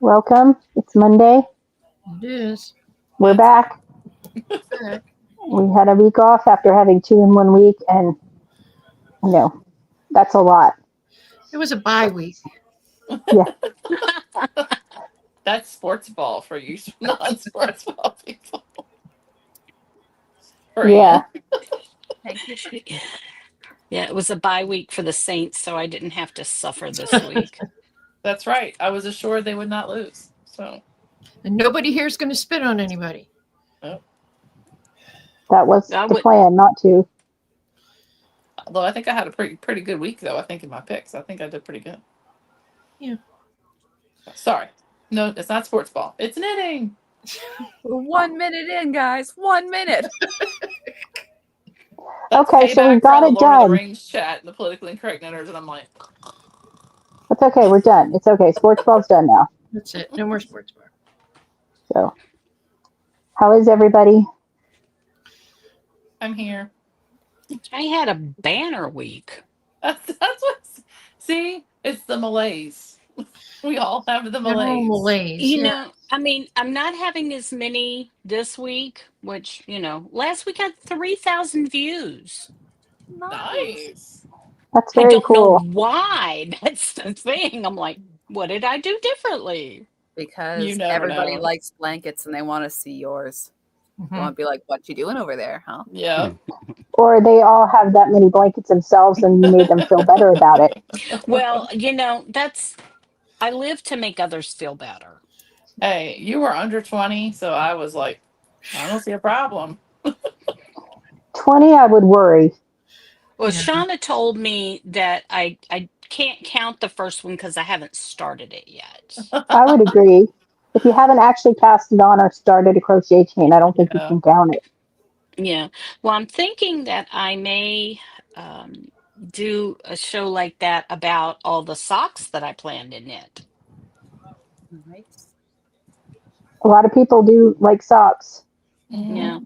Welcome. It's Monday. It is. We're That's back. Back. We had a week off after having two in 1 week, and you know that's a lot. It was a bye week. Yeah, that's sports ball for you non-sports ball people. For yeah. Ann. Thank you. Yeah, it was a bye week for the Saints, so I didn't have to suffer this week. That's right. I was assured they would not lose. So, And nobody here is going to spit on anybody. oh. That was I the would. plan, not to. Although I think I had a pretty good week though. I think in my picks, I think I did pretty good. Yeah. Sorry, no, it's not sports ball. It's knitting. We're 1 minute in, guys. 1 minute. That's Okay, so we payback for got all the it Lord of the done. Rings chat and the politically incorrect knitters, and I'm like, That's okay. We're done. It's okay. Sports ball's done now. That's it. No more sports bar. So, how is everybody? I'm here. I had a banner week. That's what. See, it's the malaise. We all have the General malaise. malaise. You Yeah. know, I mean, I'm not having as many this week, which, last week had 3,000 views. Nice. That's I very don't know cool. why. That's the thing. I'm like, what did I do differently? Because You never everybody know. likes blankets and they want to see yours. Mhm. They want to be like, what you doing over there, huh? Yeah. Or they all have that many blankets themselves, and you made them feel better about it. Well, I live to make others feel better. Hey, you were under 20, so I was like, I don't see a problem. 20, I would worry. Well, Yeah. Shauna told me that I can't count the first one because I haven't started it yet. I would agree. If you haven't actually passed it on or started a crochet chain, I don't think you Yeah. can count it. Yeah. Well, I'm thinking that I may do a show like that about all the socks that I plan to knit. Nice. A lot of people do like socks. Yeah.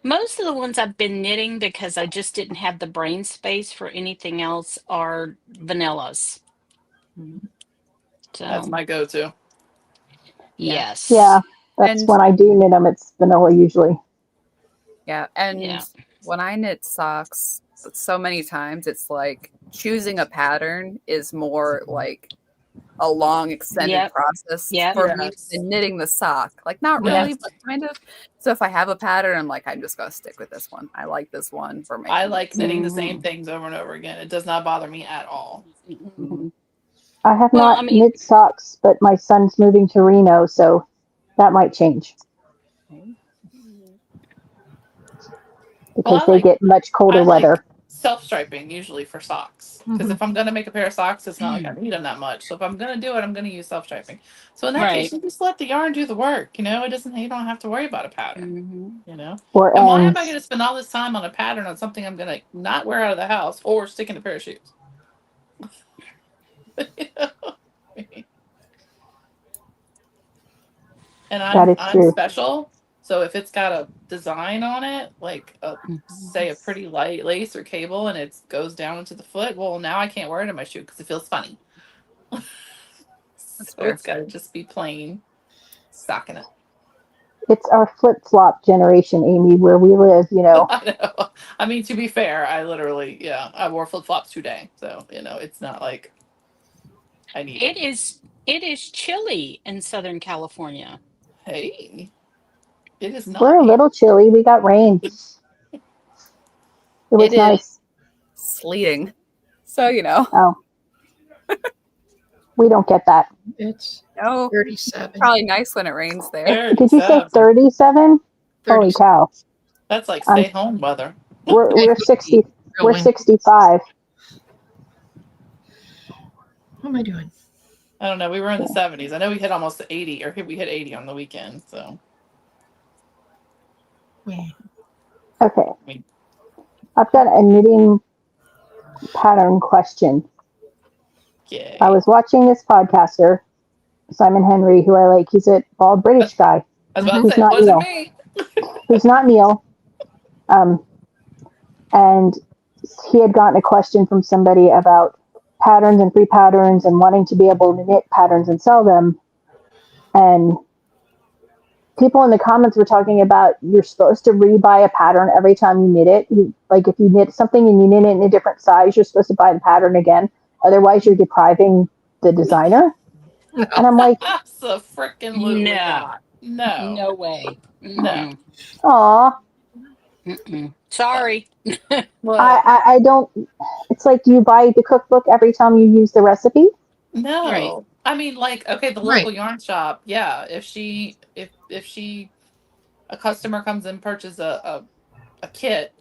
Most of the ones I've been knitting because I just didn't have the brain space for anything else are vanillas. That's So, my go-to. yes. Yeah, that's And- when I do knit them. It's vanilla usually. Yeah. And Yeah. when I knit socks, so many times it's like choosing a pattern is more like a long extended Yep. process Yep. for me Yes. than knitting the sock. Like not Yes. really, but kind of. So if I have a pattern, I'm like, I'm just gonna stick with this one. I like this one for making I like knitting the Mhm. same things over and over again. It does not bother me at all. Mhm. I have Well, not I mean- knit socks, but my son's moving to Reno, so that might change because Well, I they like- get much colder I like weather. self-striping usually for socks. Because Mhm. if I'm gonna make a pair of socks, it's not like I need them that much. So if I'm gonna do it, I'm gonna use self-striping. So in that case, Right. you just let the yarn do the work. It doesn't. You don't have to worry about a pattern. Mhm. Or And why am ends. I gonna spend all this time on a pattern on something I'm gonna not wear out of the house or stick in a pair of shoes? And That I'm is true. special. So if it's got a design on it, like say a pretty light lace or cable, and it goes down into the foot, well, now I can't wear it in my shoe because it feels funny. So fair. it's got to just be plain stocking it. It's our flip flop generation, Amy, where we live. I know. I mean, to be fair, I wore flip flops today, so it's not like I need It it. is chilly in Southern California. Hey, it is not. We're a here. little chilly. We got rain. It was It is. nice. Sleeting. So Oh, we don't get that. It's no, 37. probably nice when it rains there. Did you say 37. 37? Holy 37. cow! That's like stay home weather. We're 60. Real We're windy. 65. What am I doing? I don't know. We were in the 70s. I know we hit almost 80, or we hit 80 on the weekend. So Wait. Okay. I've got a knitting pattern question. yeah. I was watching this podcaster, Simon Henry, who I like. He's a bald British guy I was about to who's say it not wasn't Neil. me. who's not Neil. And he had gotten a question from somebody about patterns and free patterns and wanting to be able to knit patterns and sell them. And people in the comments were talking about you're supposed to rebuy a pattern every time you knit it. Like if you knit something and you knit it in a different size, you're supposed to buy the pattern again. Otherwise, you're depriving the designer. And I'm like, That's a freaking No. not. No. No way. No. aw, Sorry. What? I don't. It's like, do you buy the cookbook every time you use the recipe? No. Right. I mean, like, okay, the local yarn shop, yeah. If she a customer comes and purchases a kit,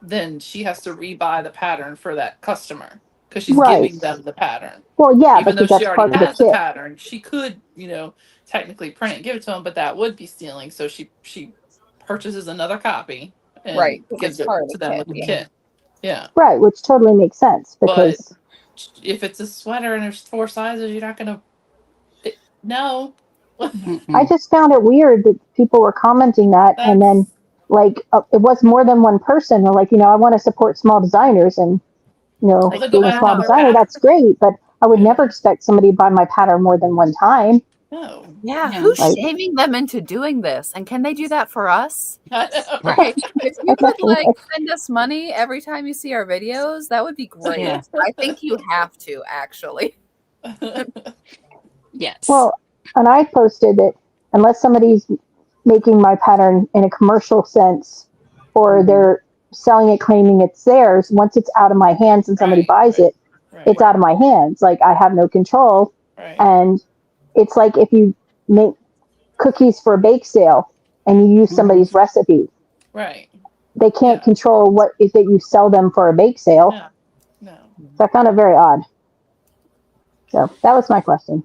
then she has to rebuy the pattern for that customer because she's Right. giving them the pattern. Well, yeah, Even though because she that's part already of the has the kit. pattern, she could, technically print it and give it to them, but that would be stealing. So she purchases another copy and Right, gives it's it part of to the them kit, with the yeah. kit. Yeah. Right, which totally makes sense because If it's a sweater and there's 4 sizes, you're not gonna. No. I just found it weird that people were commenting that, and then it was more than one person. They're like, I want to support small designers, and Well, then go being buy a small another designer, pattern. that's great. But I would Yeah. never expect somebody to buy my pattern more than one time. No. Yeah, No. who's Like- shaming them into doing this? And can they do that for us? I know. Right. If you could send us money every time you see our videos, that would be great. Yeah. I think you have to actually. Yes. Well, and I posted that unless somebody's making my pattern in a commercial sense, or they're selling it claiming it's theirs, once it's out of my hands and somebody buys it, Right. it's out of my hands. Like, I have no control. Right. And it's like if you make cookies for a bake sale and you use somebody's recipe, Right. they can't Yeah. control what if that you sell them for a bake sale. No. No. So I found it very odd. So that was my question.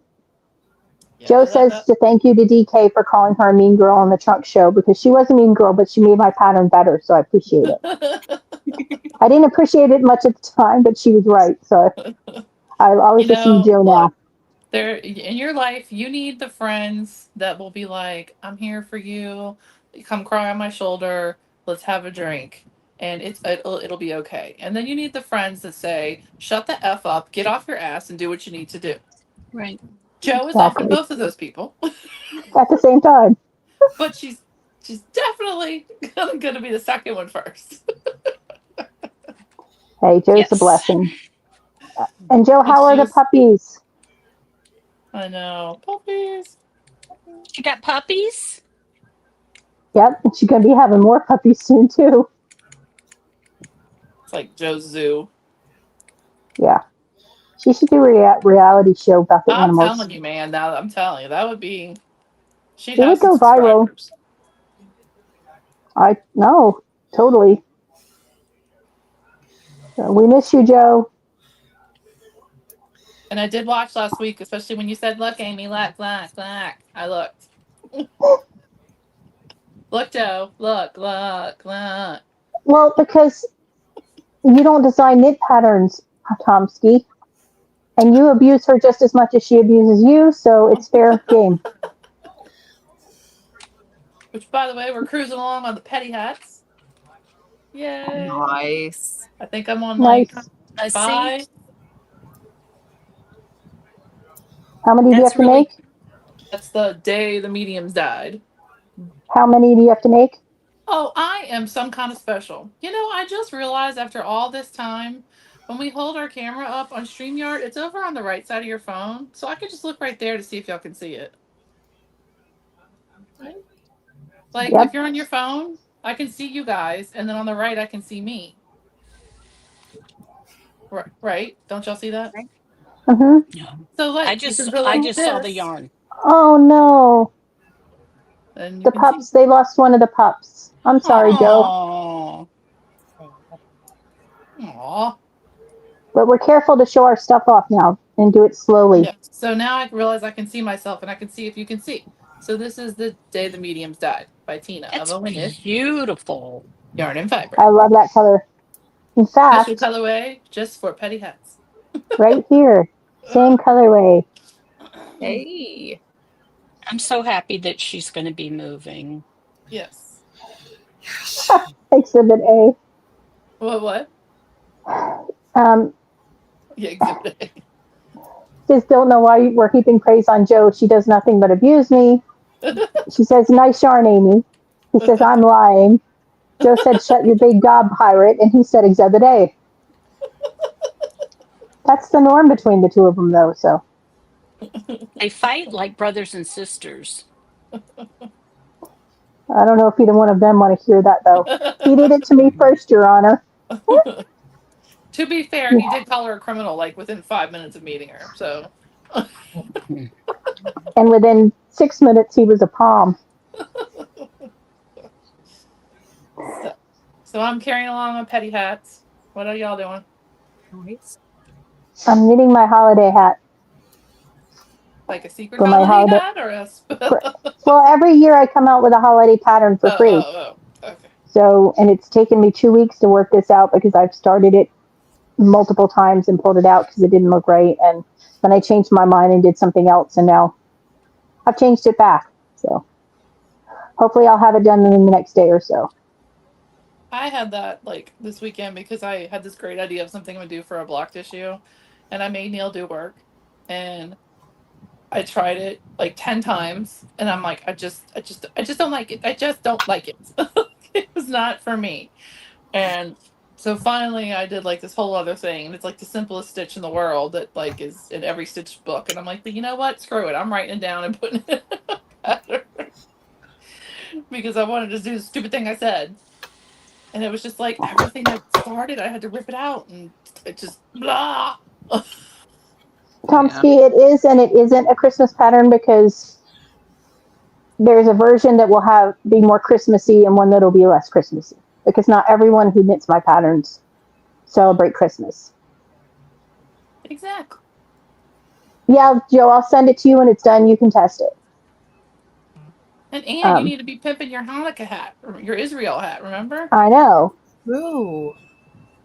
Yeah, Joe that- says to thank you to DK for calling her a mean girl on the trunk show, because she was a mean girl, but she made my pattern better, so I appreciate it. I didn't appreciate it much at the time, but she was right. So I always listen to Joe now. look, there in your life, you need the friends that will be like, "I'm here for you. Come cry on my shoulder. Let's have a drink." And it'll be okay. And then you need the friends that say, "Shut the F up, get off your ass, and do what you need to do." Right. Joe is often Exactly. both of those people, At the same time. but she's definitely gonna be the second one first. Hey, Joe's a Yes. blessing. And Joe, how She are the was- puppies? I know, puppies. You got puppies? Yep, and she's gonna be having more puppies soon too. It's like Joe's zoo. Yeah, she should do a reality show about the I'm animals. telling you, man. Now I'm telling you, that would be. She'd It have would go some viral. subscribers. I know, totally. So we miss you, Joe. And I did watch last week, especially when you said, "Look, Amy, look." I looked. Look, Joe. Look. Well, because you don't design knit patterns, Tomsky, and you abuse her just as much as she abuses you, so it's fair game. Which, by the way, we're cruising along on the petty hats. Yay! Nice. I think I'm on Nice. like I 5. How many do you That's have to really- make? That's the day the mediums died. How many do you have to make? Oh, I am some kind of special. I just realized after all this time, when we hold our camera up on StreamYard, it's over on the right side of your phone. So I could just look right there to see if y'all can see it. Right? Like, Yep. if you're on your phone, I can see you guys, and then on the right, I can see me. Right? Don't y'all see that? Mm-hmm. So, like, I you just can go like saw the this, yarn. Oh no, and you the can pups! They lost one of the pups. I'm sorry, Joe, Oh, See. Aw. but we're careful to show our stuff off now and do it slowly. Yeah. So now I realize I can see myself, and I can see if you can see. So this is The Day the Mediums Died by Tina that's of Owenish beautiful. Yarn and Fiber. I love that color. In fact, Special colorway just for petty hats. right here, same colorway. Hey. I'm so happy that she's going to be moving. Yes. Exhibit A. What? Um, Yeah, exhibit A. just don't know why we're heaping praise on Joe. She does nothing but abuse me. She says, nice yarn, Amy. He says, I'm lying. Joe said, shut your big gob, pirate. And he said, Exhibit A. That's the norm between the two of them, though. So They fight like brothers and sisters. I don't know if either one of them want to hear that, though. He did it to me first, Your Honor. To be fair, he did call her a criminal like within 5 minutes of meeting her. So, And within 6 minutes, he was a palm. so I'm carrying along my petty hats. What are y'all doing? Nice. I'm knitting my holiday hat. Like a secret For my holiday holiday- hat or a? Well, every year I come out with a holiday pattern for free. Okay. So, and it's taken me 2 weeks to work this out because I've started it multiple times and pulled it out because it didn't look right. And then I changed my mind and did something else. And now I've changed it back. So hopefully I'll have it done in the next day or so. I had that like this weekend because I had this great idea of something I would do for a blocked issue, and I made Neil do work, and I tried it like 10 times, and I'm like, I just don't like it. I just don't like it. It was not for me, and so finally I did like this whole other thing, and it's like the simplest stitch in the world that like is in every stitch book, and I'm like, you know what? Screw it. I'm writing it down and putting it in a pattern because I wanted to do the stupid thing I said. And it was just like everything I started, I had to rip it out, and it just blah. Tomsky, it is and it isn't a Christmas pattern because there's a version that will be more Christmassy and one that'll be less Christmassy. Because not everyone who knits my patterns celebrate Christmas. Exactly. Yeah, Joe, I'll send it to you when it's done. You can test it. And you need to be pimping your Hanukkah hat, or your Israel hat. Remember? I know. Ooh.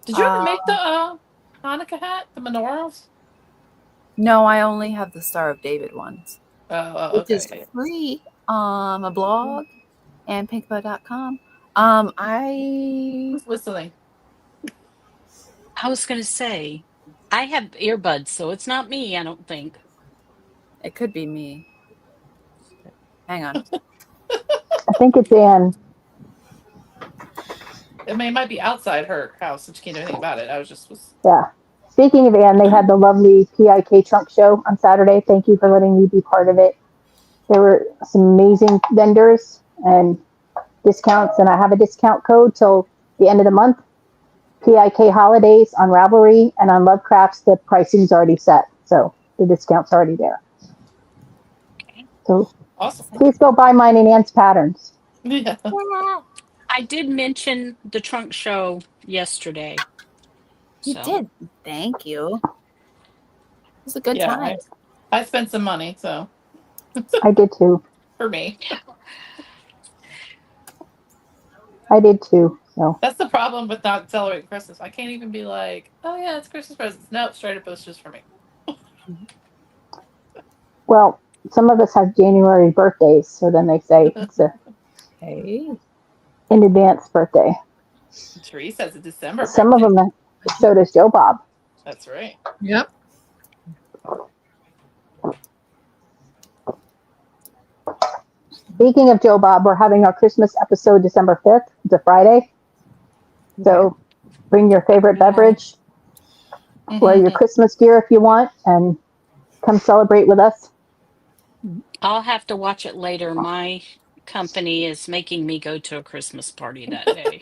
Did you ever make the Hanukkah hat, the menorahs? No, I only have the Star of David ones, Oh, which is okay. free on a blog and pinkbow.com. I Who's whistling? I was going to say, I have earbuds, so it's not me, I don't think. it could be me. Hang on. I think it's Anne. I mean, it might be outside her house, and she can't do anything about it. I was just Yeah. Speaking of Anne, they had the lovely PIK trunk show on Saturday. Thank you for letting me be part of it. There were some amazing vendors and discounts, and I have a discount code till the end of the month. PIK holidays on Ravelry and on Lovecrafts, the pricing's already set, so the discount's already there. So awesome. please go buy mine in Anne's patterns. Yeah. I did mention the trunk show yesterday. You So. did. Thank you. It was a good Yeah, time. I spent some money, so I did too. for me. I did too. So That's the problem with not celebrating Christmas. I can't even be like, oh yeah, it's Christmas presents. Nope, straight up, it's just for me. well, some of us have January birthdays, so then they say it's a Hey. in advance birthday. Therese has a December Some birthday. of them, so does Joe Bob. That's right. Yep. Speaking of Joe Bob, we're having our Christmas episode December 5th. It's a Friday. So bring your favorite beverage, wear your Christmas gear if you want, and come celebrate with us. I'll have to watch it later. My company is making me go to a Christmas party that day.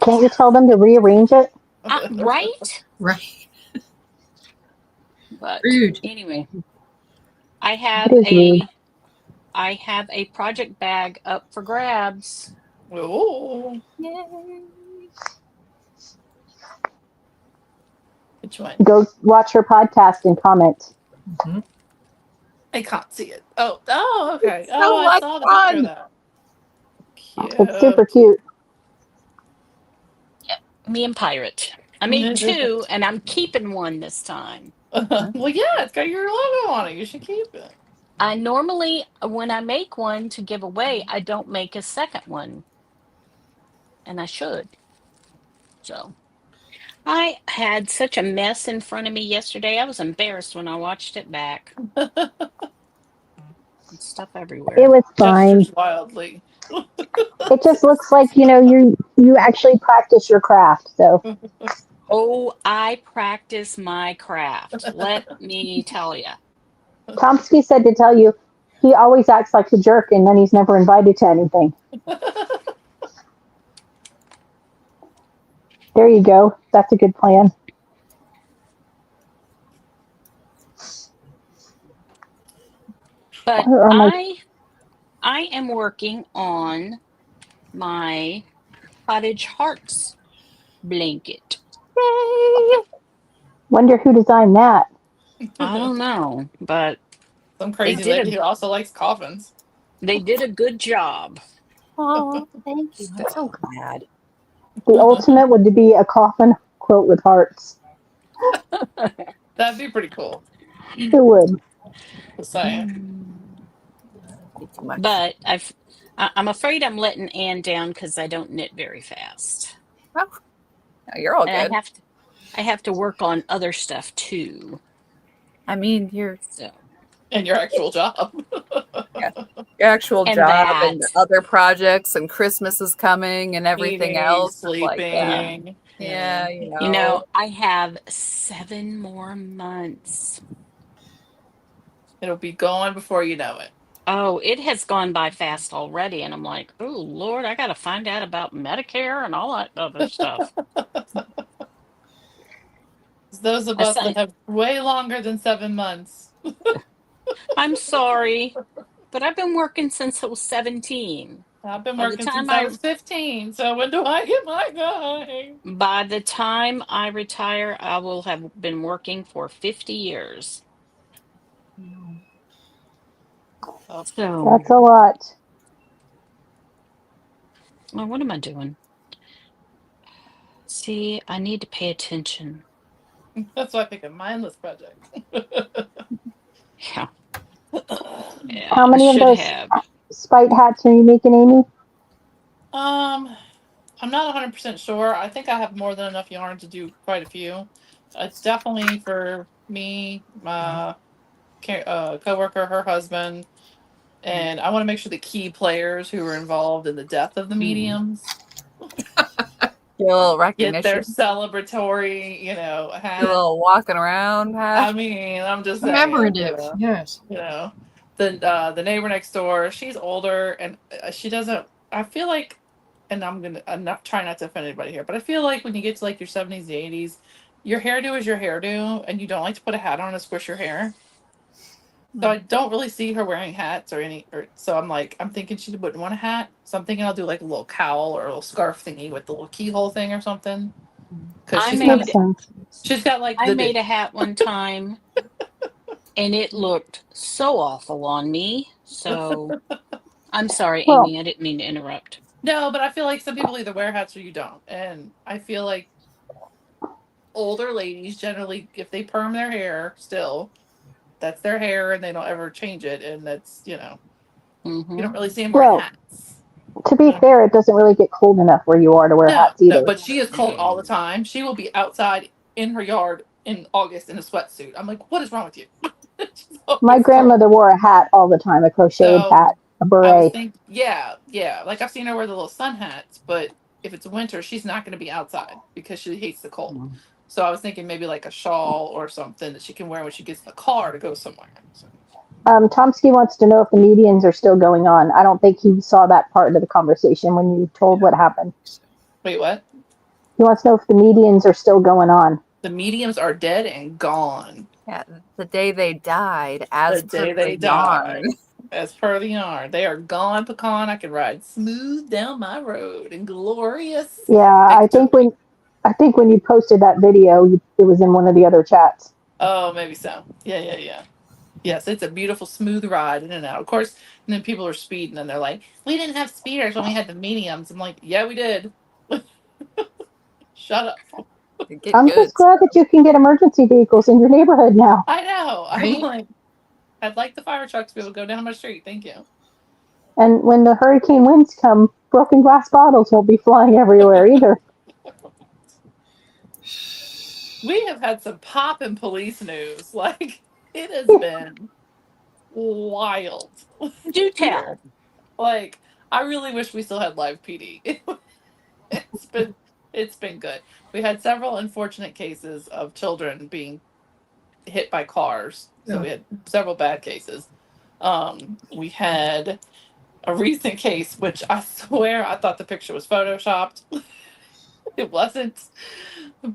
Can't you tell them to rearrange it? Right? Right. But Rude. anyway, I have It is rude. a project bag up for grabs. Oh, Yay. which one? Go watch her podcast and comment. Mhm. I can't see it. Oh, okay. It's so Oh, I much saw the picture of fun. that. Cute. It's super cute. Me and Pirate. I made two, and I'm keeping one this time. Well, yeah, it's got your logo on it. You should keep it. I normally, when I make one to give away, I don't make a second one. And I should. So I had such a mess in front of me yesterday. I was embarrassed when I watched it back. Stuff everywhere. It was fine. Gestures wildly. It just looks like, you actually practice your craft. So Oh, I practice my craft. Let me tell you. Tomsky said to tell you he always acts like a jerk and then he's never invited to anything. There you go. That's a good plan. But Or am I am working on my cottage hearts blanket. Wonder who designed that. I don't know, but Some crazy did lady a- who also likes coffins. they did a good job. Oh, thank you. I'm so glad. The ultimate would be a coffin quilt with hearts. That'd be pretty cool. It would. Just saying. Too much. But I'm afraid I'm letting Anne down because I don't knit very fast. Oh, no, you're all And good. I have to work on other stuff too. I mean, your So And your actual job. actual And job and that. other projects and Christmas is coming and everything Eating, else. sleeping. Yeah, you know, I have 7 more months. It'll be gone before you know it. Oh, it has gone by fast already, and I'm like, oh Lord, I got to find out about Medicare and all that other stuff. Those of I us that signed- have way longer than 7 months. I'm sorry, but I've been working since I was 17. I've been By the working time since I was 15. So when do I get my guy? By the time I retire, I will have been working for 50 years. So, That's a lot. well, what am I doing? See, I need to pay attention. That's why I pick a mindless project. Yeah. Yeah, How many I of should those have. spite hats are you making, Amy? I'm not 100% sure. I think I have more than enough yarn to do quite a few. It's definitely for me, my coworker, her husband, and I want to make sure the key players who were involved in the death of the mediums a little get their recognition, celebratory, a hat. little walking around. I mean, I'm just saying, Commemorative. Yes. The neighbor next door, she's older and she doesn't. I feel like, and I'm not trying not to offend anybody here, but I feel like when you get to like your 70s, and 80s, your hairdo is your hairdo, and you don't like to put a hat on and squish your hair. So I don't really see her wearing hats so I'm thinking she wouldn't want a hat. So I'm thinking I'll do like a little cowl or a little scarf thingy with the little keyhole thing or something. Because I she's made- got, Makes sense. she's got like I made a hat one time, and it looked so awful on me. So, I'm sorry, Well- Amy. I didn't mean to interrupt. No, but I feel like some people either wear hats or you don't. And I feel like older ladies generally, if they perm their hair still, that's their hair and they don't ever change it. And that's, you Mhm. don't really see them wearing Well, hats. To be fair, it doesn't really get cold enough where you are to wear hats either. No, but she is cold all the time. She will be outside in her yard in August in a sweatsuit. I'm like, what is wrong with you? She's always My so- grandmother wore a hat all the time, a crocheted So, hat, a I was beret. thinking, yeah. Like I've seen her wear the little sun hats, but if it's winter, she's not going to be outside because she hates the cold. So I was thinking maybe like a shawl or something that she can wear when she gets in the car to go somewhere. So, Tomsky wants to know if the medians are still going on. I don't think he saw that part of the conversation when you told what happened. wait, what? He wants to know if the medians are still going on. The mediums are dead and gone. Yeah, the day they died, as The day per they the yarn. died. As per the yarn, they are gone, pecan. I can ride smooth down my road and glorious. Yeah, I victory. think when you posted that video, it was in one of the other chats. Oh, maybe so. Yeah. Yes, it's a beautiful, smooth ride in and out. Of course, and then people are speeding and they're like, we didn't have speeders when we had the mediums. I'm like, yeah, we did. Shut up. They get I'm good. just glad that you can get emergency vehicles in your neighborhood now. I know. I'm Right? like, I'd like the fire trucks to be able to go down my street. Thank you. And when the hurricane winds come, broken glass bottles won't be flying everywhere either. We have had some pop in police news. Like, it has been wild. Do tell. Like, I really wish we still had live PD. It's been it's been good. We had several unfortunate cases of children being hit by cars. So we had several bad cases. We had a recent case, which I swear I thought the picture was photoshopped. It wasn't.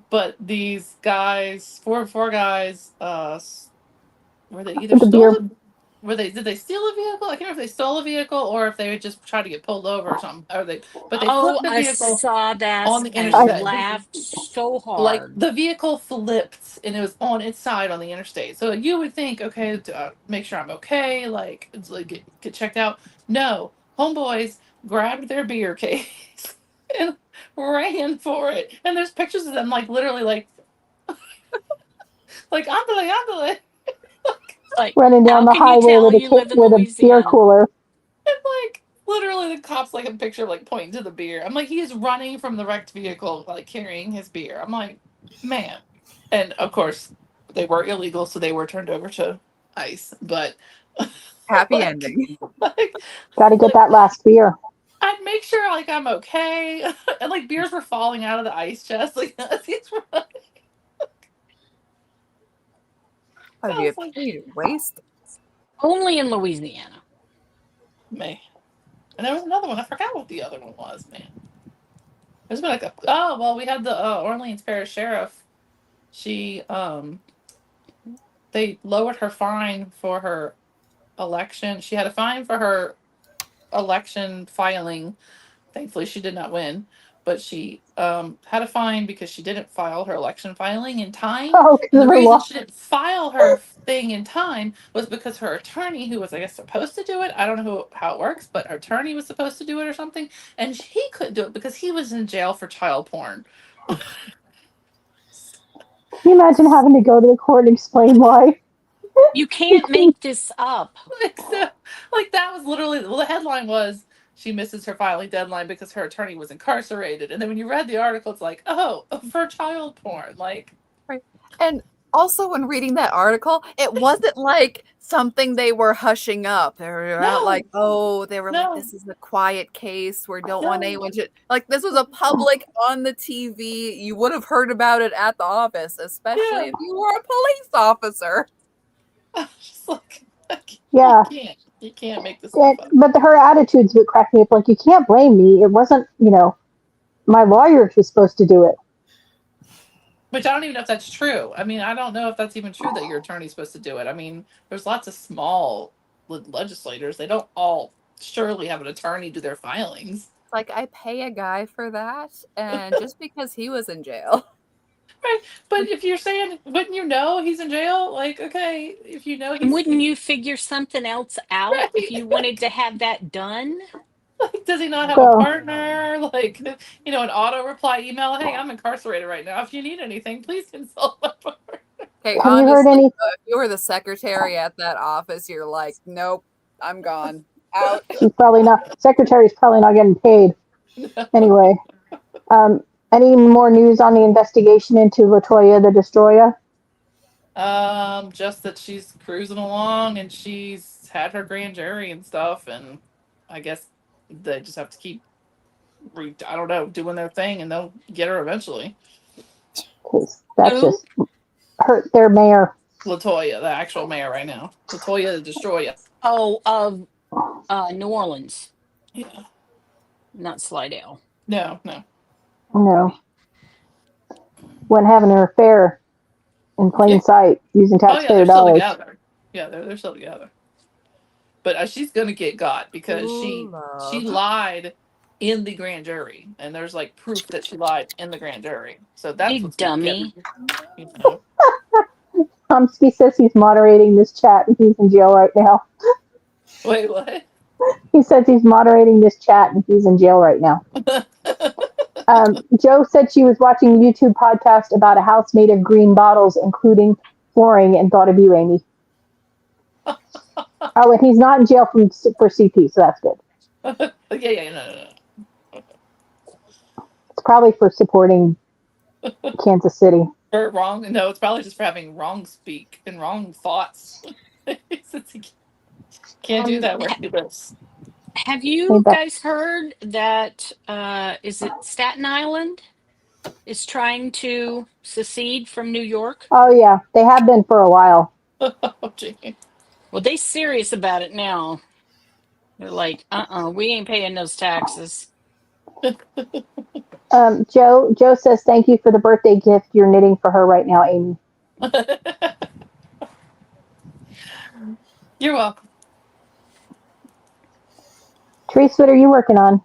But these guys, four guys, were they either The beer- stolen? Did they steal a vehicle? I can't remember if they stole a vehicle or if they just tried to get pulled over or something. But they Oh, flipped the I vehicle saw that on the and interstate. laughed so Like hard. the vehicle flipped and it was on its side on the interstate. So you would think, okay, make sure I'm okay, like it's like get checked out. No, homeboys grabbed their beer case and ran for it. And there's pictures of them like literally like andale. Like, running down how the can you highway tell with a you live in with a beer Louisiana? cooler. And like literally the cops like a picture like pointing to the beer. I'm like, he's running from the wrecked vehicle, like carrying his beer. I'm like, man. And of course, they were illegal, so they were turned over to ICE. But Happy like, ending. like, Got to get like, that last beer. I'd make sure like I'm okay. And like beers were falling out of the ice chest. Like these were I'd be a complete waste. Only in Louisiana. man. And there was another one. I forgot what the other one was, man. There's been like we had the Orleans Parish Sheriff. She they lowered her fine for her election. She had a fine for her election filing. Thankfully, she did not win, but she had a fine because she didn't file her election filing in time. Oh, And the because reason she didn't file her thing in time was because her attorney, who was, I guess, supposed to do it, I don't know how it works, but her attorney was supposed to do it or something, and he couldn't do it because he was in jail for child porn. Can you imagine having to go to the court and explain why? You can't make this up. Like that was literally the headline was she misses her filing deadline because her attorney was incarcerated. And then when you read the article, it's like, oh, for child porn. Like, Right. And also when reading that article, it wasn't like something they were hushing up. They were not No. like, oh, they were No. like, this is a quiet case where don't want No. anyone to like this was a public on the TV. You would have heard about it at the office, especially Yeah. if you were a police officer. just like, Yeah. you can't make this And, stuff up. but her attitudes would crack me up. Like, you can't blame me. It wasn't, my lawyer was supposed to do it. Which I don't even know if that's true. I mean, I don't know if that's even true that your attorney's supposed to do it. I mean, there's lots of small legislators. They don't all surely have an attorney do their filings. Like I pay a guy for that, and just because he was in jail. Right. But if you're saying, wouldn't you know he's in jail? Like, okay, if you know he's. Wouldn't you figure something else out Right. if you wanted to have that done? Like, does he not have So- a partner? Like, an auto reply email. Hey, I'm incarcerated right now. If you need anything, please consult my partner. Okay, Have you heard honestly, any? if you were the secretary at that office, you're like, nope, I'm gone. Out. She's probably not. Secretary's probably not getting paid. Anyway, any more news on the investigation into Latoya the Destroyer? Just that she's cruising along and she's had her grand jury and stuff, and I guess they just have to keep, I don't know, doing their thing, and they'll get her eventually. Because that's Who? just hurt their mayor. Latoya, the actual mayor right now. Latoya the Destroyer. Oh, of New Orleans, Yeah. not Slidell. No. No. When having an affair in plain Yeah. sight using Oh, yeah, taxpayer they're still dollars. together. Yeah, they're still together. But she's gonna get got because she Love. lied in the grand jury, and there's like proof that she lied in the grand jury. So that's Big what's gonna get dummy. her, you know. Tomsky says he's moderating this chat and he's in jail right now. Wait, what? He says he's moderating this chat and he's in jail right now. Joe said she was watching a YouTube podcast about a house made of green bottles, including flooring, and thought of you, Amy. Oh, and he's not in jail for CP, so that's good. Yeah, no. It's probably for supporting Kansas City. Or wrong? No, it's probably just for having wrong speak and wrong thoughts. Since he can't do that where he lives. Have Hey, you Beth. guys heard that is it Staten Island is trying to secede from New York? Oh yeah, they have been for a while. Oh, gee. Well, they serious about it now. They're like, we ain't paying those taxes. Joe says thank you for the birthday gift you're knitting for her right now, Amy. You're welcome. Therese, what are you working on?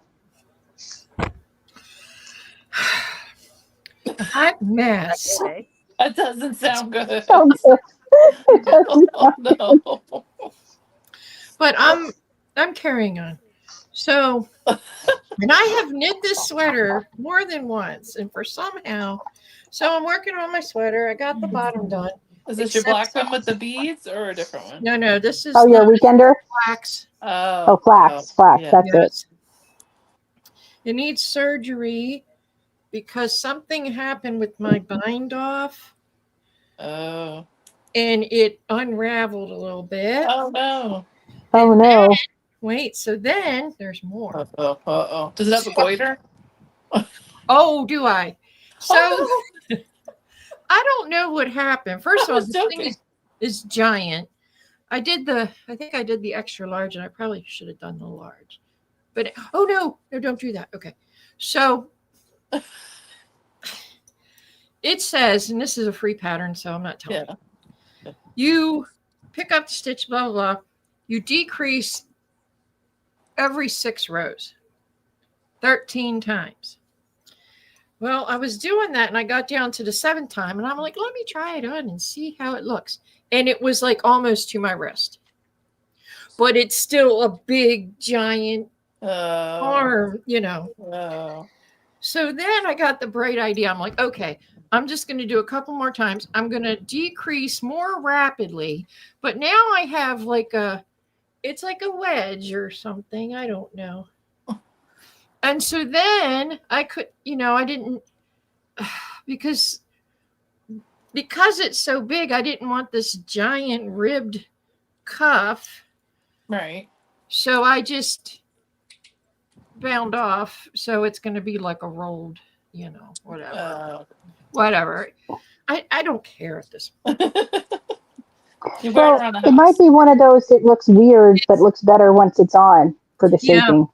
Hot mess. Okay. That doesn't sound good. Oh, good. It doesn't Oh, sound no. But I'm carrying on. So, and I have knit this sweater more than once, and for somehow, so I'm working on my sweater. I got the bottom done. Is this your black one with the beads or a different one? No, this is Oh, you're a the weekender? flax. Oh, flax. Yeah. That's it. Yes. It needs surgery because something happened with my bind off Oh. and it unraveled a little bit. Oh, no. Oh no. Wait, so then there's more. Uh-oh. Does it have a goiter? Oh, do I? So Oh, I don't know what happened. First of I all, was this thing joking. is giant. I think I did the extra large, and I probably should have done the large. But oh no, don't do that. Okay, so it says, and this is a free pattern, so I'm not telling Yeah. you. You pick up the stitch, blah, blah, blah. You decrease every 6 rows, 13 times. Well, I was doing that and I got down to the 7th time and I'm like, let me try it on and see how it looks. And it was like almost to my wrist. But it's still a big, giant arm, you know. Oh. So then I got the bright idea. I'm like, okay, I'm just going to do a couple more times. I'm going to decrease more rapidly. But now I have it's like a wedge or something. I don't know. And so then I could, I didn't, because it's so big, I didn't want this giant ribbed cuff. Right. So I just bound off. So it's going to be like a rolled, whatever. I don't care at this point. You wear it around the It might house. be one of those that looks weird, but looks better once it's on for the Yeah. shaping.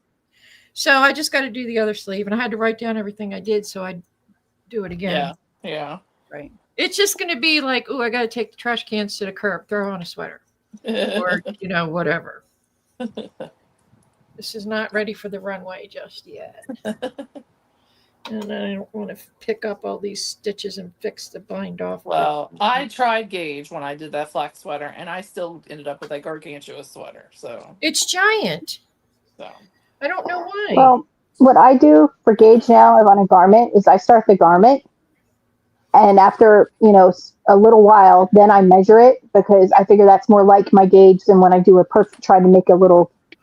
So I just got to do the other sleeve, and I had to write down everything I did, so I'd do it again. Yeah. Right. It's just going to be like, I got to take the trash cans to the curb, throw on a sweater, or whatever. This is not ready for the runway just yet. And I don't want to pick up all these stitches and fix the bind off. Well, I tried gauge when I did that flax sweater, and I still ended up with a gargantuous sweater. So It's giant. I don't know why. Well, what I do for gauge now on a garment is I start the garment, and after a little while, then I measure it because I figure that's more like my gauge than when I do try to make a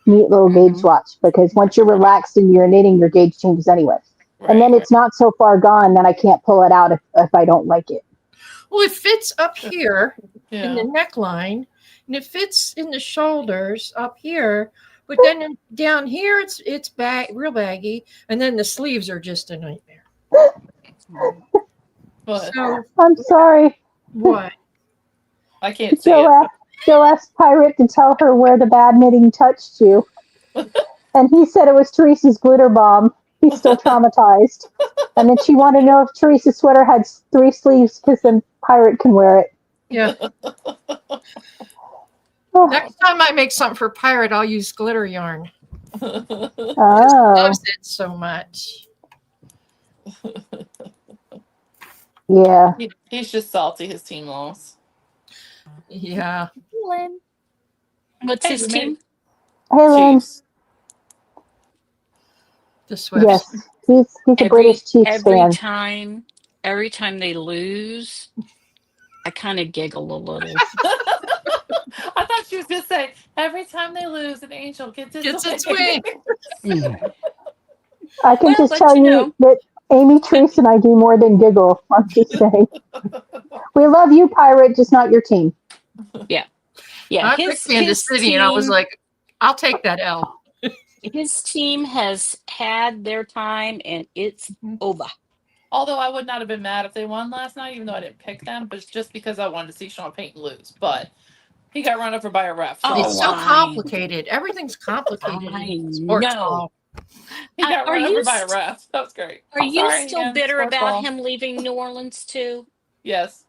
neat little gauge swatch. Because once you're relaxed and you're knitting, your gauge changes anyway, and then it's not so far gone that I can't pull it out if I don't like it. Well, it fits up here in the yeah. neckline, and it fits in the shoulders up here. But then down here, it's real baggy, and then the sleeves are just a nightmare. But So I'm sorry. what? I can't see it. Joe asked Pirate to tell her where the bad knitting touched you, and he said it was Teresa's glitter bomb. He's still traumatized. And then she wanted to know if Teresa's sweater had 3 sleeves because then Pirate can wear it. Yeah. Oh. Next time I make something for Pirate, I'll use glitter yarn. Oh. Loves it so much. Yeah. He's just salty. His team lost. Yeah. What's Hey, his we made team? Hey, Lynn. Chiefs. The Swifts. Yes. He's a British Chiefs fan. Every time they lose, I kind of giggle a little. I thought she was going to say, every time they lose, an angel gets its Gets its wing. wing. I can just but tell you you know. that Amy, Trace, and I do more than giggle. I'm just saying. We love you, Pirate, just not your team. Yeah, I picked Kansas City, and I was like, I'll take that L. his team has had their time, and it's over. Although I would not have been mad if they won last night, even though I didn't pick them, but it's just because I wanted to see Sean Payton lose. But he got run over by a ref. So It's so I- complicated. Everything's complicated I in sports know. ball. he got Are run you over by a st- ref. That was great. Are you Sorry, still Ian. bitter Sports about ball. him leaving New Orleans too? Yes,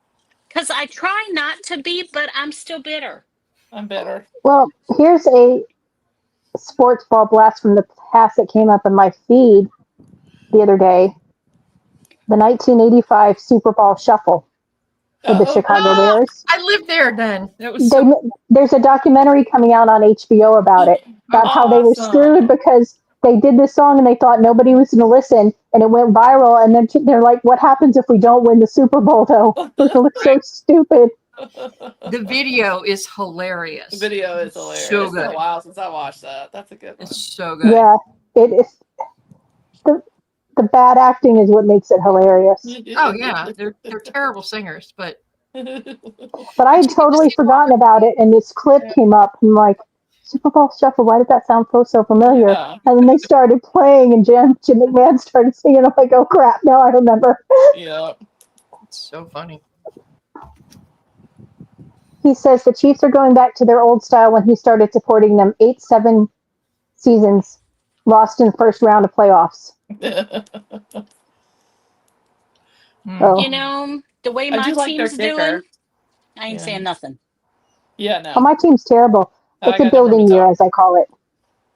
Because I try not to be, but I'm still bitter. I'm bitter. Well, here's a sports ball blast from the past that came up in my feed the other day. The 1985 Super Bowl Shuffle for the Chicago Bears. I lived there then. It was so There's a documentary coming out on HBO about it, about how they were screwed because they did this song and they thought nobody was going to listen, and it went viral. And then they're like, "What happens if we don't win the Super Bowl?" Though it looks so stupid. the video is hilarious. The video is hilarious. So It's been good. a while since I watched that. That's a good one. It's so good. Yeah, it is. The bad acting is what makes it hilarious. Oh yeah, they're terrible singers, but But I had totally forgotten about it, and this clip came up. I'm like, Super Bowl Shuffle, why did that sound so familiar? Yeah. And then they started playing, and Jim McMahon started singing. I'm like, oh crap, now I remember. Yeah. it's so funny. He says the Chiefs are going back to their old style when he started supporting them 8-7 seasons, lost in the first round of playoffs. Oh. You know, the way I my do like their team's doing, kicker. I ain't Yeah. saying nothing. Yeah, no. Oh, my team's terrible. I It's a got no room building to year, talk. as I call it.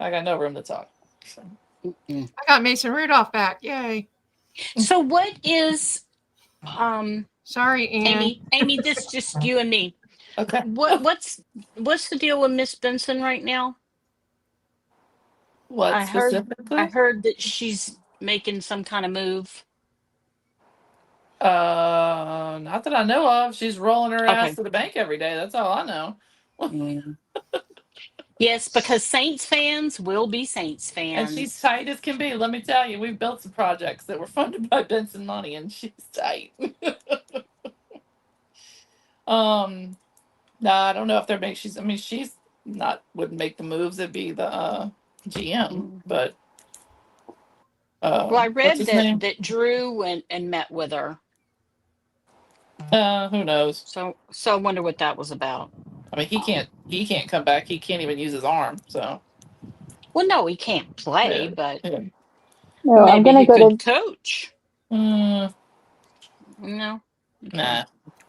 I got no room to talk. So. Mm-mm. I got Mason Rudolph back. Yay. So what is Sorry, Ann. Amy, this just you and me. Okay. What's the deal with Miss Benson right now? What I specifically? heard that she's making some kind of move. Not that I know of. She's rolling her ass Okay. to the bank every day. That's all I know. Yes, because Saints fans will be Saints And fans. she's tight as can be. Let me tell you, we've built some projects that were funded by Benson money, and she's tight. No, I don't know if they're making. She's not wouldn't make the moves. It'd be the GM, but. Well, I read what's his name? that Drew went and met with her. Who knows? So I wonder what that was about. I mean, he can't come back. He can't even use his arm. So. Well, no, he can't play, but Yeah. No, I'm maybe going to he go could to. coach. Mm, No. nah.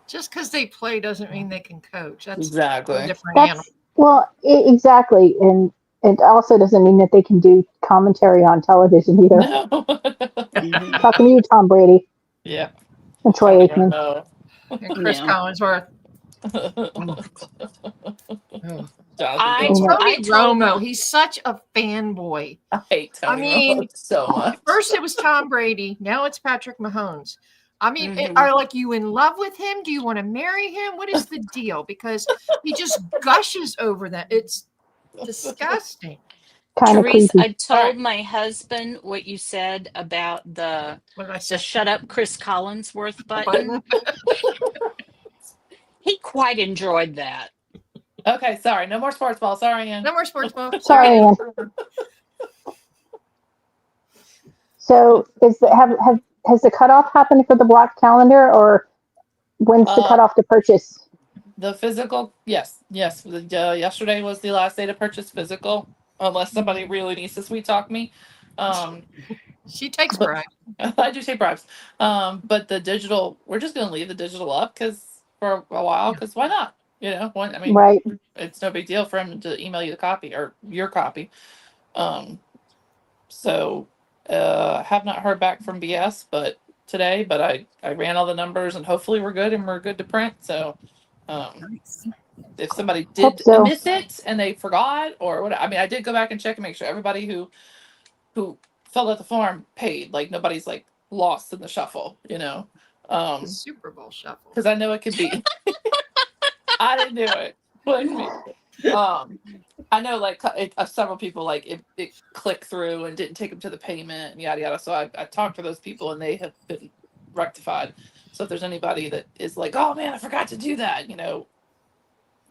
Just because they play doesn't mean they can coach. That's a Exactly. different animal. Well, exactly. And it also doesn't mean that they can do commentary on television either. No. Mhm. Talking to you, Tom Brady Yeah. and I Troy don't Aikman. know. And Chris No. Collinsworth. I- Jonathan Taylor. Tony I told- Romo, he's such a fanboy. I hate Tony I mean, Romo so much. First it was Tom Brady. Now it's Patrick Mahomes. I mean, Mhm. are like you in love with him? Do you want to marry him? What is the deal? Because he just gushes over that. It's disgusting. Kind of Therese, creepy. I told my husband what you said about the What did I say? shut up Chris Collinsworth button. Button. He quite enjoyed that. Okay, sorry. No more sports ball. Sorry, Ian. No more sports ball. Sorry, Ann. So, has the cutoff happened for the block calendar, or when's the cutoff to purchase? The physical, yes. Yesterday was the last day to purchase physical, unless somebody really needs to sweet talk me. She takes bribes. I do take bribes. But the digital, we're just going to leave the digital up for a while, because why not? You know, Right. it's no big deal for him to email you the copy or your copy. So have not heard back from BS, but I ran all the numbers and hopefully we're good and we're good to print. So if somebody did Hope so. miss it and they forgot or what, I mean, I did go back and check and make sure everybody who filled out the form paid. Like nobody's like lost in the shuffle, you know. The Super Bowl shuffle. Because I know it could be. I didn't do it. Blame me. I know like several people like it clicked through and didn't take them to the payment and yada yada. So I talked to those people and they have been rectified. So if there's anybody that is like, oh man, I forgot to do that,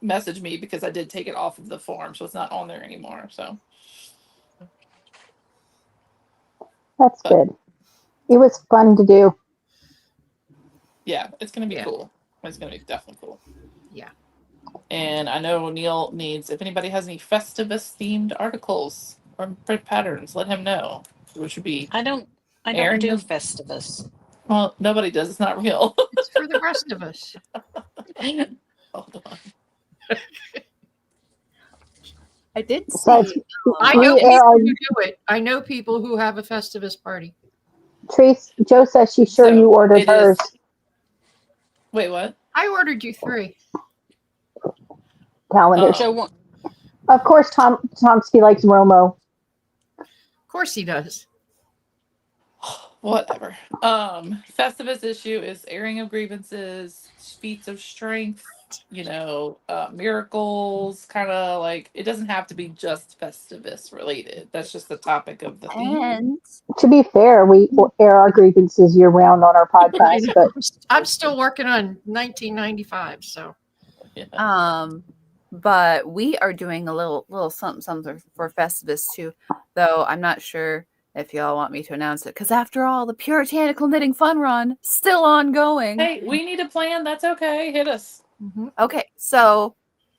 message me because I did take it off of the form, so it's not on there anymore. So That's But- good. It was fun to do. yeah, it's gonna be Yeah. cool. It's gonna be definitely cool. Yeah. And I know Neil needs, if anybody has any Festivus themed articles or print patterns, let him know. Which would be I don't Aaron do does- Festivus. well, nobody does. It's not real. It's for the rest of us. Hold on. I did Besides, see. I We know air people our- who do it. I know people who have a Festivus party. Trace, Joe says she's sure So, you ordered it is- hers. Wait, what? I ordered you 3. Calendars. So wa- Of course, Tomsky likes Romo. Of course he does. Whatever. Festivus issue is airing of grievances, feats of strength, miracles, kind of like it doesn't have to be just Festivus related. That's just the topic of the theme. And To be fair, we air our grievances year round on our podcast, but I'm still working on 1995, so Yeah. but we are doing a little something for Festivus too, though I'm not sure if y'all want me to announce it, because after all, the Puritanical Knitting Fun Run still ongoing. Hey, we need a plan. That's okay. Hit us. Okay, so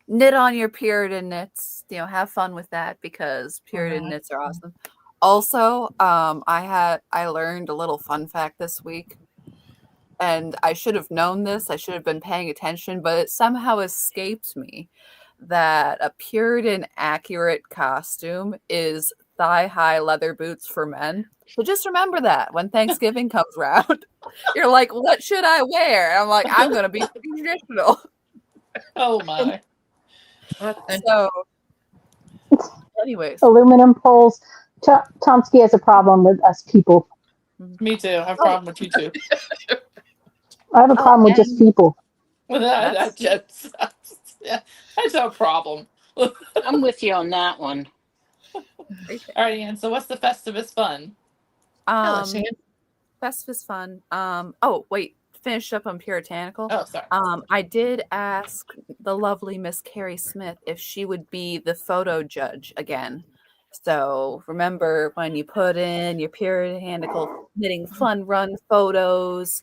knit on your Puritan knits. Have fun with that because Puritan knits are awesome. Also, I learned a little fun fact this week, and I should have known this. I should have been paying attention, but it somehow escaped me that a Puritan accurate costume is thigh-high leather boots for men. So just remember that when Thanksgiving comes around. You're like, what should I wear? And I'm like, I'm going to be traditional. Oh my. So, anyways. aluminum poles. Tomsky has a problem with us people. Me too. I have a problem with you too. I have a problem with just people. With that, That's- yeah, that's no problem. I'm with you on that one. All right, Ann. So what's the Festivus fun? Tell us, Ann. Festivus fun. Oh, wait. Finish up on Puritanical. Oh, sorry. I did ask the lovely Miss Carrie Smith if she would be the photo judge again. So remember when you put in your Puritanical Knitting Fun Run photos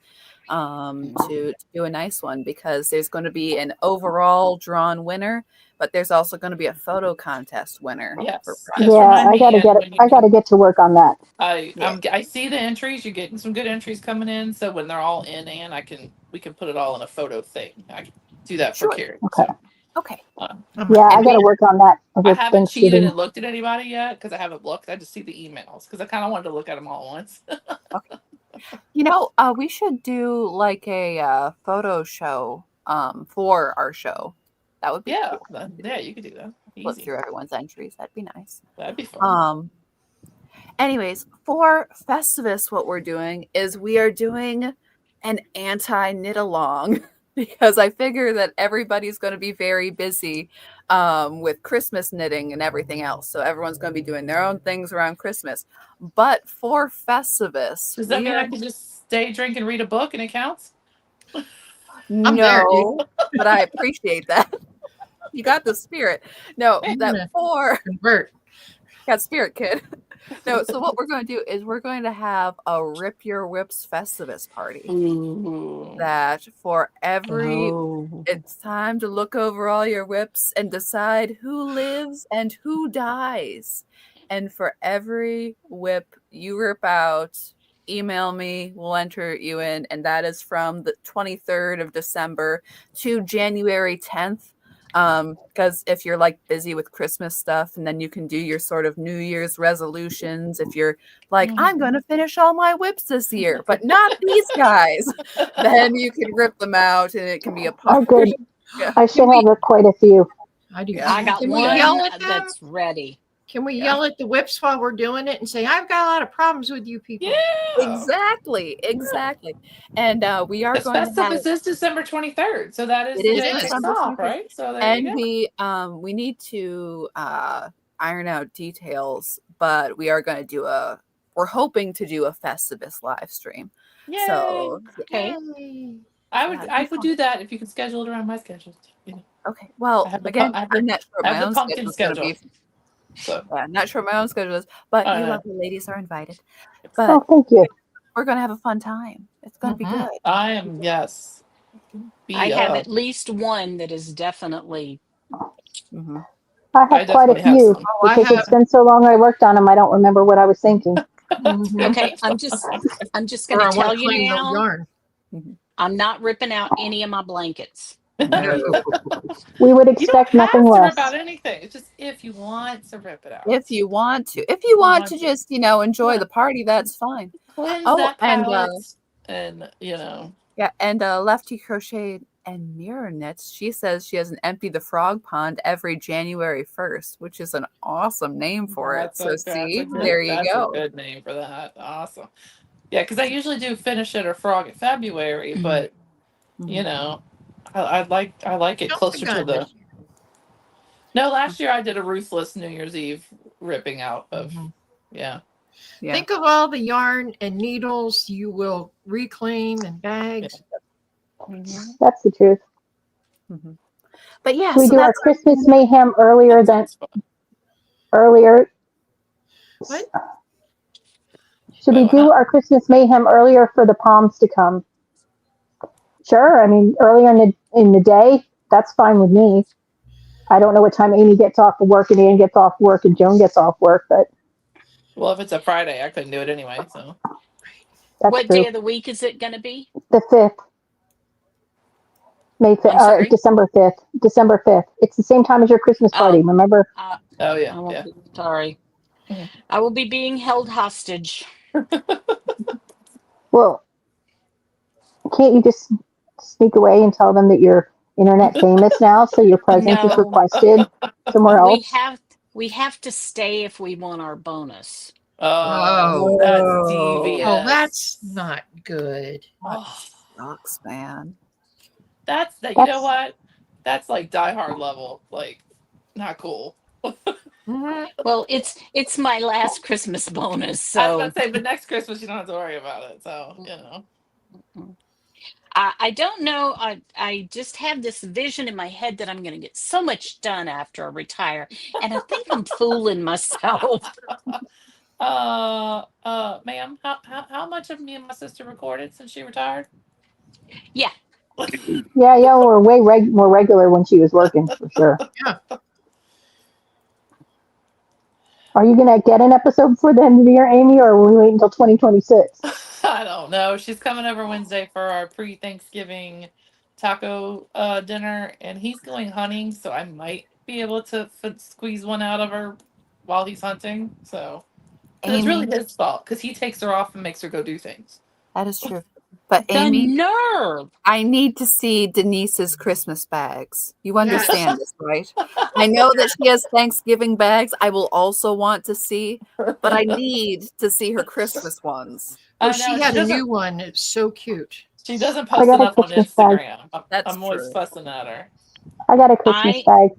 to do a nice one, because there's going to be an overall drawn winner, but there's also going to be a photo contest winner. Yes. for Just Yeah, remind I me, gotta Ann, get when it. you I gotta get to work on that. I see the entries. You're getting some good entries coming in. So when they're all in, and we can put it all in a photo thing. I can do that for Sure. Carrie. Okay. So, Okay. Yeah, I and gotta work on that. I over haven't cheated Thanksgiving. and looked at anybody yet because I haven't looked. I just see the emails because I kind of wanted to look at them all at once. We should do like a photo show for our show. That would be Yeah, cool. yeah, you could do that. Look Easy. through everyone's entries. That'd be nice. That'd be fun. Anyways, for Festivus, what we're doing is we are doing an anti-knit along because I figure that everybody's going to be very busy with Christmas knitting and everything else. So everyone's going to be doing their own things around Christmas. But for Festivus, Does that we mean are- I can just stay, drink, and read a book and it counts? I'm there, no, but I appreciate that. You got the spirit. No, Yeah. that for Convert. got spirit, kid. No, so what we're going to do is we're going to have a Rip Your Whips Festivus party. Ooh. That for every, Oh. it's time to look over all your whips and decide who lives and who dies. And for every whip you rip out, email me, we'll enter you in. And that is from the 23rd of December to January 10th. Because if you're like busy with Christmas stuff, and then you can do your sort of New Year's resolutions. If you're like, I'm going to finish all my whips this year, but not these guys, then you can rip them out and it can be a Oh, party. good. Yeah. I should have quite a few. I do. Yeah. I got Can we one yell at them? that's ready. Can we Yeah. yell at the whips while we're doing it and say, I've got a lot of problems with you people? Yeah. Exactly. And we are This going to have Festivus is December 23rd, so that is it the is day it kicks December off, 23rd. right? So there And you go. we need to iron out details, but we're hoping to do a Festivus live stream. Yay! So Okay. Yay. I would do that if you could schedule it around my schedule. You know, okay. Well, I have the again, pu- I have I'm the- not sure I what have my the own pumpkin schedule is going to schedule. be. So Yeah, not sure what my own schedule is, but you know. lovely ladies are invited. Oh, But thank you. we're going to have a fun time. It's going to be Mhm. good. I am yes. I have at least one that is definitely. Mm-hmm. I I have quite a definitely have few some. Oh, I because it's have. been so long I worked on them. I don't remember what I was thinking. Mhm. Okay, I'm just Or going I to want tell to you claim the now. yarn. I'm not ripping out any of my blankets. No. We would You don't expect nothing have to less. rip out anything. It's just if you want to rip it out. If you want to to. just, enjoy Yeah. the party, that's fine. Cleanse Oh, that and palette and Lefty Crochet and Mirror Knits, she says she has an Empty the Frog Pond every January 1st, which is an awesome name for it. So see, there you that's go. a good name for that. Awesome. Yeah, because I usually do Finish It or Frog in February, but you know, I like it Jump the closer to gun the. this year. No, last year I did a ruthless New Year's Eve ripping out of. Mhm. Yeah. Yeah. Think of all the yarn and needles you will reclaim and bags. That's the truth. Mhm. But yeah, We so do our that's Christmas mayhem earlier. Sounds fun. What? Should we Wait, do what? our Christmas mayhem earlier for the palms to come? Sure. I mean, earlier in the day, that's fine with me. I don't know what time Amy gets off of work and Ann gets off work and Joan gets off work, but Well, if it's a Friday, I couldn't do it anyway. So that's What true. day of the week is it going to be? The 5th, May 5th, I'm sorry? December 5th. December 5th. It's the same time as your Christmas party. Oh, Remember? oh yeah, I won't yeah. be sorry. Mhm. I will be being held hostage. Well, can't you just sneak away and tell them that you're internet famous now, so your presence is No, requested somewhere else? we have to stay if we want our bonus. Oh, that's Oh. devious. Oh, that's not good. Oh, sucks, man. that's that. You know what? That's like Die Hard level. Like, not cool. Mhm. Well, it's my last Christmas bonus, I was so about to say, but next Christmas you don't have to worry about it. So I don't know. I just have this vision in my head that I'm going to get so much done after I retire, and I think I'm fooling myself. Ma'am, how much of me and my sister recorded since she retired? Yeah. Yeah, we're way more regular when she was working, for sure. Yeah. Are you going to get an episode before the end of the year, Amy, or will we wait until 2026? I don't know. She's coming over Wednesday for our pre-Thanksgiving taco dinner, and he's going hunting, so I might be able to squeeze one out of her while he's hunting. So 'cause it's really Amy, his fault because he takes her off and makes her go do things. that is true. But The Amy, nerve. I need to see Denise's Christmas bags. You understand this, right? I know that she has Thanksgiving bags. I will also want to see, but I need to see her Christmas ones. Oh, I she know, had a doesn't- new one. It's so cute. She doesn't I post got a enough on Christmas bag. Instagram. That's I'm always true. fussing at her. I got a Christmas I bag.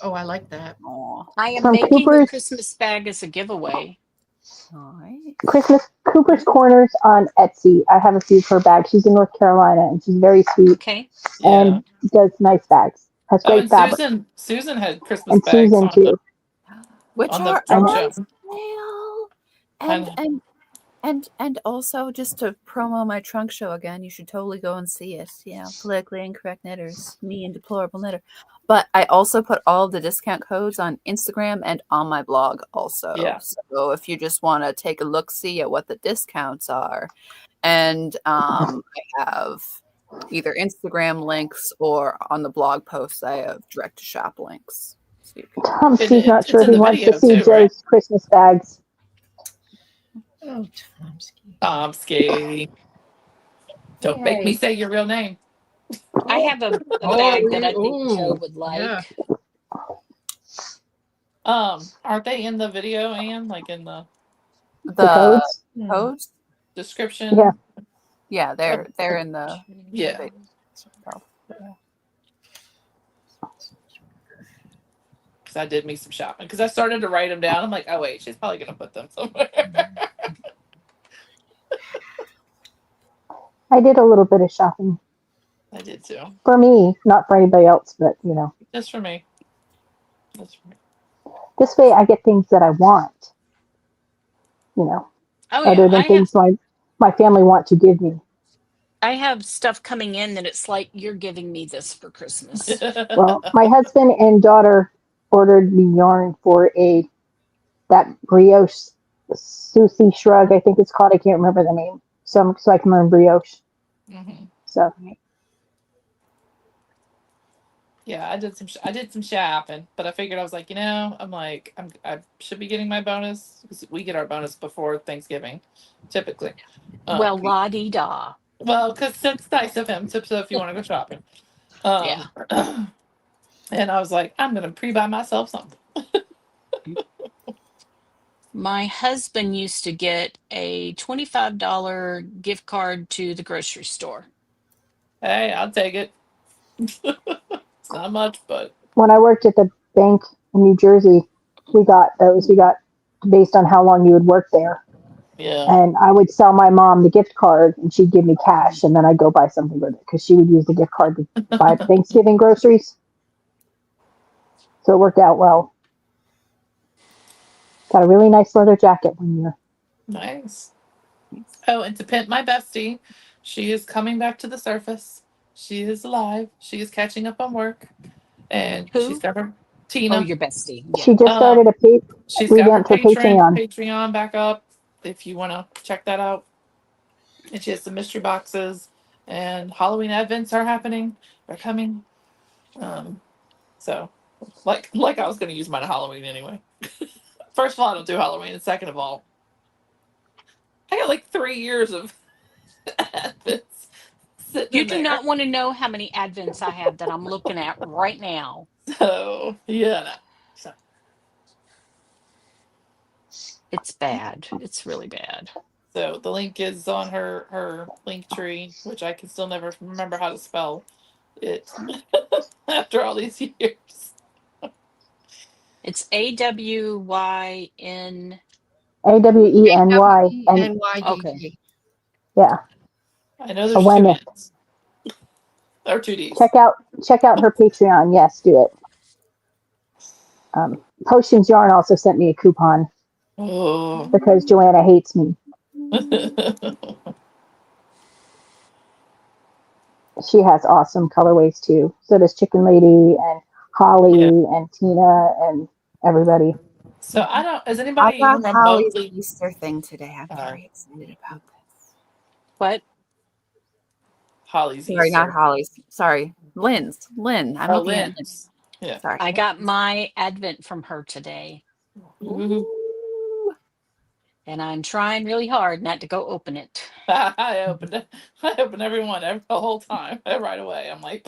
Oh, I like that. Aw, I am From making a Cooper's. Christmas bag as a giveaway. all right. Cooper's Corners on Etsy. I have a few of her bags. She's in North Carolina, and she's very sweet Okay. Yeah. and does nice bags. Has Oh, great and fabric. Susan had Christmas And bags Susan, on too. Which on the are trunk on show. sale. I And also just to promo my trunk show again, you should totally go and see it. Politically incorrect knitters, me and deplorable knitter. But I also put all the discount codes on Instagram and on my blog also. Yeah. So if you just want to take a look, see at what the discounts are, and I have either Instagram links or on the blog posts I have direct to shop links. So you can She's not it's sure in he the wants to video see too, Joe's right? Christmas bags. Oh, Tomsky. Tomsky. Don't make me Yay. say your real name. I have a Oh, bag that I think ooh, Joe would like. yeah. Aren't they in the video, Anne? Like in the The The codes. codes? description? Yeah. Yeah, they're in the Yeah. video. So, yeah. Because I did me some shopping. Because I started to write them down. I'm like, oh wait, she's probably gonna put them somewhere. I did a little bit of shopping I did too. for me, not for anybody else, but you know, Just for me. Just for me. this way I get things that I want. You know, Oh other yeah, than things my family want to give me. I have stuff coming in that it's like you're giving me this for Christmas. Well, my husband and daughter ordered me yarn for that brioche Susie shrug, I think it's called. I can't remember the name. So I can learn brioche. Mhm. So Yeah, I did some shopping, but I figured I was like, I should be getting my bonus because we get our bonus before Thanksgiving, typically. Well, la di da. Well, because it's nice of him to, so if you want to go shopping. Yeah. And I was like, I'm gonna pre-buy myself something. My husband used to get a $25 gift card to the grocery store. Hey, I'll take it. It's not much, but when I worked at the bank in New Jersey, we got those. We got based on how long you would work there. yeah. And I would sell my mom the gift card and she'd give me cash and then I'd go buy something with it because she would use the gift card to buy Thanksgiving groceries. So it worked out well. Got a really nice leather jacket one year. Nice. Oh, and to pimp my bestie, she is coming back to the surface. She is alive. She is catching up on work. And Who? she's got her Oh, Tina. your bestie. Yeah. She just started She's got her revamped her Patreon. Patreon back up if you want to check that out. And she has some mystery boxes and Halloween advents are happening. They're coming. So like I was gonna use mine at Halloween anyway. First of all, I don't do Halloween, and second of all, I got like 3 years of advents sitting You in do there. not want to know how many advents I have that I'm looking at right now. So yeah. So It's bad. It's really bad. So the link is on her link tree, which I can still never remember how to spell it after all these years. It's AWYN. AWENY. And NYDG. yeah, I know there's a two when N's or two D's. check out her Patreon. Yes, do it. Potions Yarn also sent me a coupon Oh. because Joanna hates me. She has awesome colorways too. So does Chicken Lady and Holly and Tina and everybody. So I don't. Is I anybody got even Holly's remotely? Easter thing today. I'm very excited about this. What? Holly's Sorry, Easter. not Holly's. Sorry, Lynn's. Lynn. I'm looking at Lynn. Lynn's. Yeah. Sorry. I got my advent from her today, Ooh. and I'm trying really hard not to go open it. I opened it. I opened every one the whole time right away. I'm like,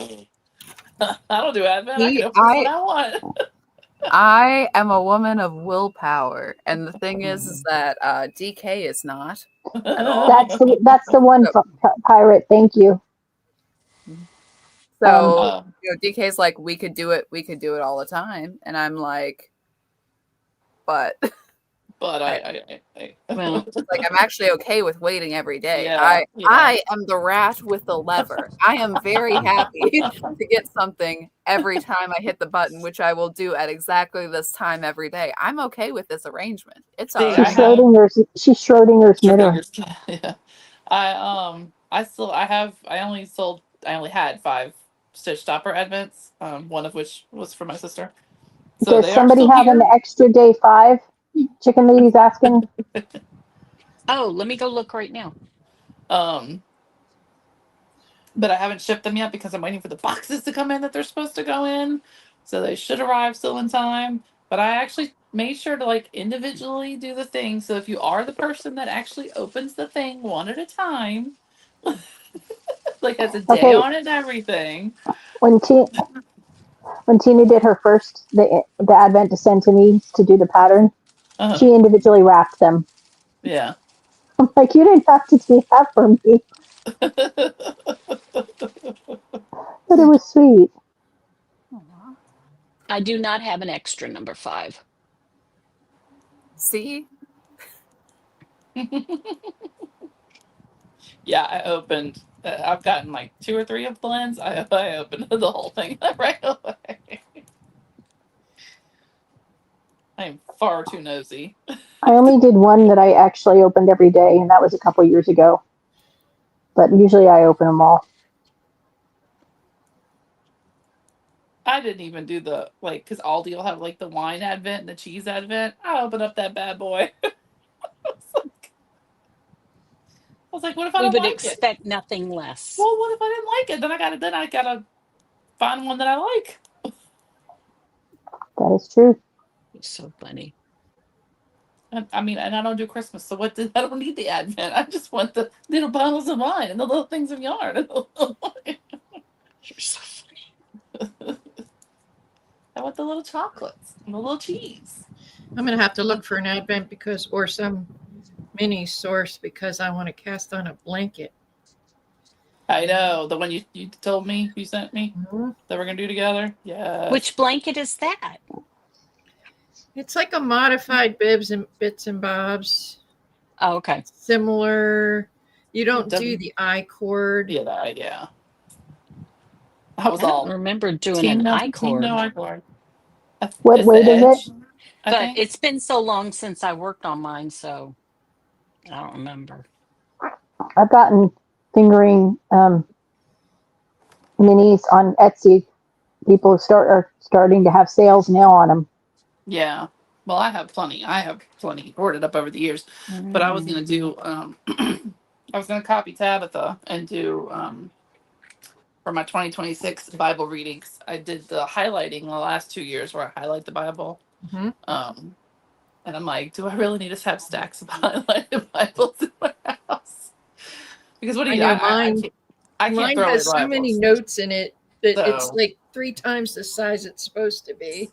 I don't do advent. I can open what I want. I am a woman of willpower, and the thing is that DK is not at all. That's the one pirate. Thank you. So DK's like, we could do it all the time, and I'm like, but I Well, like I'm actually okay with waiting every day. Yeah, I am the rat with the lever. I am very happy to get something every time I hit the button, which I will do at exactly this time every day. I'm okay with this arrangement. It's all right. She's Schrodinger's knitter. Yeah. I only had 5 Stitch Stopper advents, one of which was for my sister. So does somebody have an extra day 5? Chicken Lady's asking. Oh, let me go look right now. But I haven't shipped them yet because I'm waiting for the boxes to come in that they're supposed to go in. So they should arrive still in time. But I actually made sure to like individually do the thing. So if you are the person that actually opens the thing one at a time, like has a day on it and everything. When when Tina did her first the Advent to send to me to do the pattern, Uh-huh. she individually wrapped them. Yeah. I'm like, you didn't have to do that for me, but it was sweet. Aw. I do not have an extra number 5. See? Yeah, I opened. I've gotten like 2 or 3 of blends. I opened the whole thing right away. I am far too nosy. I only did one that I actually opened every day, and that was a couple years ago. But usually I open them all. I didn't even do the like because Aldi will have like the wine advent and the cheese advent. I opened up that bad boy. I was like, what if I We don't would like it? expect nothing less. Well, what if I didn't like it? Then I gotta find one that I like. That is true. It's so funny. And, I mean, and I don't do Christmas, so what? I don't need the advent. I just want the little bottles of wine and the little things of yarn. You're so funny. I want the little chocolates and the little cheese. I'm gonna have to look for an Advent or some mini source because I want to cast on a blanket. I know the one you told me you sent me Mm-hmm. that we're gonna do together. Yeah. Which blanket is that? It's like a modified bits and bobs. Oh, okay. Similar. You don't do Doesn't- the I cord. Yeah. I was I don't all remember doing team an no I-cord. I-cord. What It's weight the is it? edge, I But think. it's been so long since I worked on mine, so I don't remember. I've gotten fingering minis on Etsy. People are starting to have sales now on them. Yeah. Well, I have plenty. Hoarded up over the years. But I was gonna do I was gonna copy Tabitha and do for my 2026 Bible readings. I did the highlighting the last 2 years where I highlight the Bible. Mhm. And I'm like, do I really need to have stacks of highlighted Bibles in my house? Because what do I you? know I mine. can't Mine throw away has so many Bibles. notes in it that it's So- like 3 times the size it's supposed to be.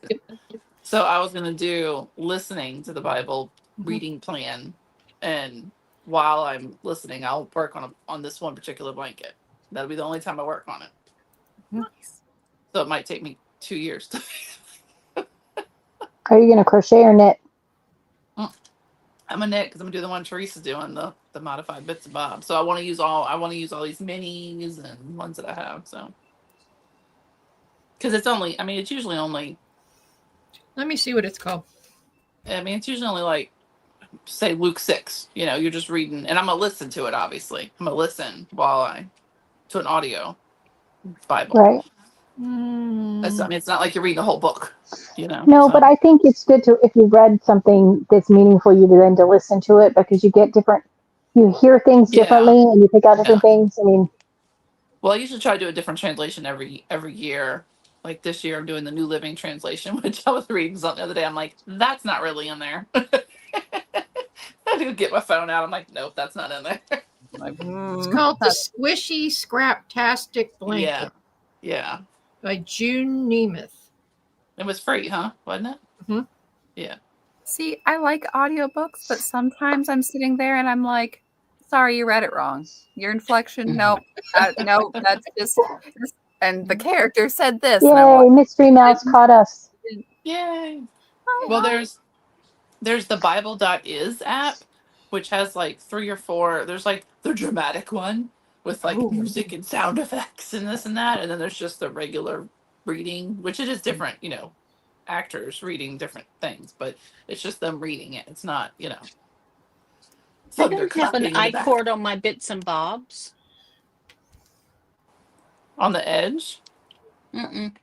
So I was gonna do listening to the Bible Mhm. reading plan, and while I'm listening, I'll work on this one particular blanket. That'll be the only time I work on it. Nice. So it might take me 2 years. Are you going to crochet or knit? I'm a knit because I'm gonna do the one Teresa's doing the modified bits and bobs. So I want to use all these minis and ones that I have. So because it's usually only Let me see what it's called. it's usually only like say Luke 6. You're just reading, and I'm gonna listen to it. Obviously, I'm gonna listen to an audio Bible. Right. It's not like you're reading a whole book. No, so. but I think it's good to, if you read something that's meaningful, to listen to it because you get you hear things Yeah. differently and you pick out different things. I mean, Well, I usually try to do a different translation every year. Like this year, I'm doing the New Living Translation, which I was reading something the other day. I'm like, that's not really in there. I do get my phone out. I'm like, nope, that's not in there. It's called the Squishy Scraptastic Blanket Yeah. by June Nemeth. It was free, huh? Wasn't it? Mhm. Yeah. See, I like audiobooks, but sometimes I'm sitting there and I'm like, sorry, you read it wrong. Your inflection, nope. Nope, that's just, and the character said this. And I'm yay, like, Mystery Mouse caught us. Yay. oh, Well, there's the Bible.is app, which has like 3 or 4. There's like the dramatic one with like music and sound effects and this and that. And then there's just the regular reading, which it is different, actors reading different things, but it's just them reading it. It's not, I thunder don't have an clapping in the back. I-cord on my bits and bobs. On the edge. Mm-mm.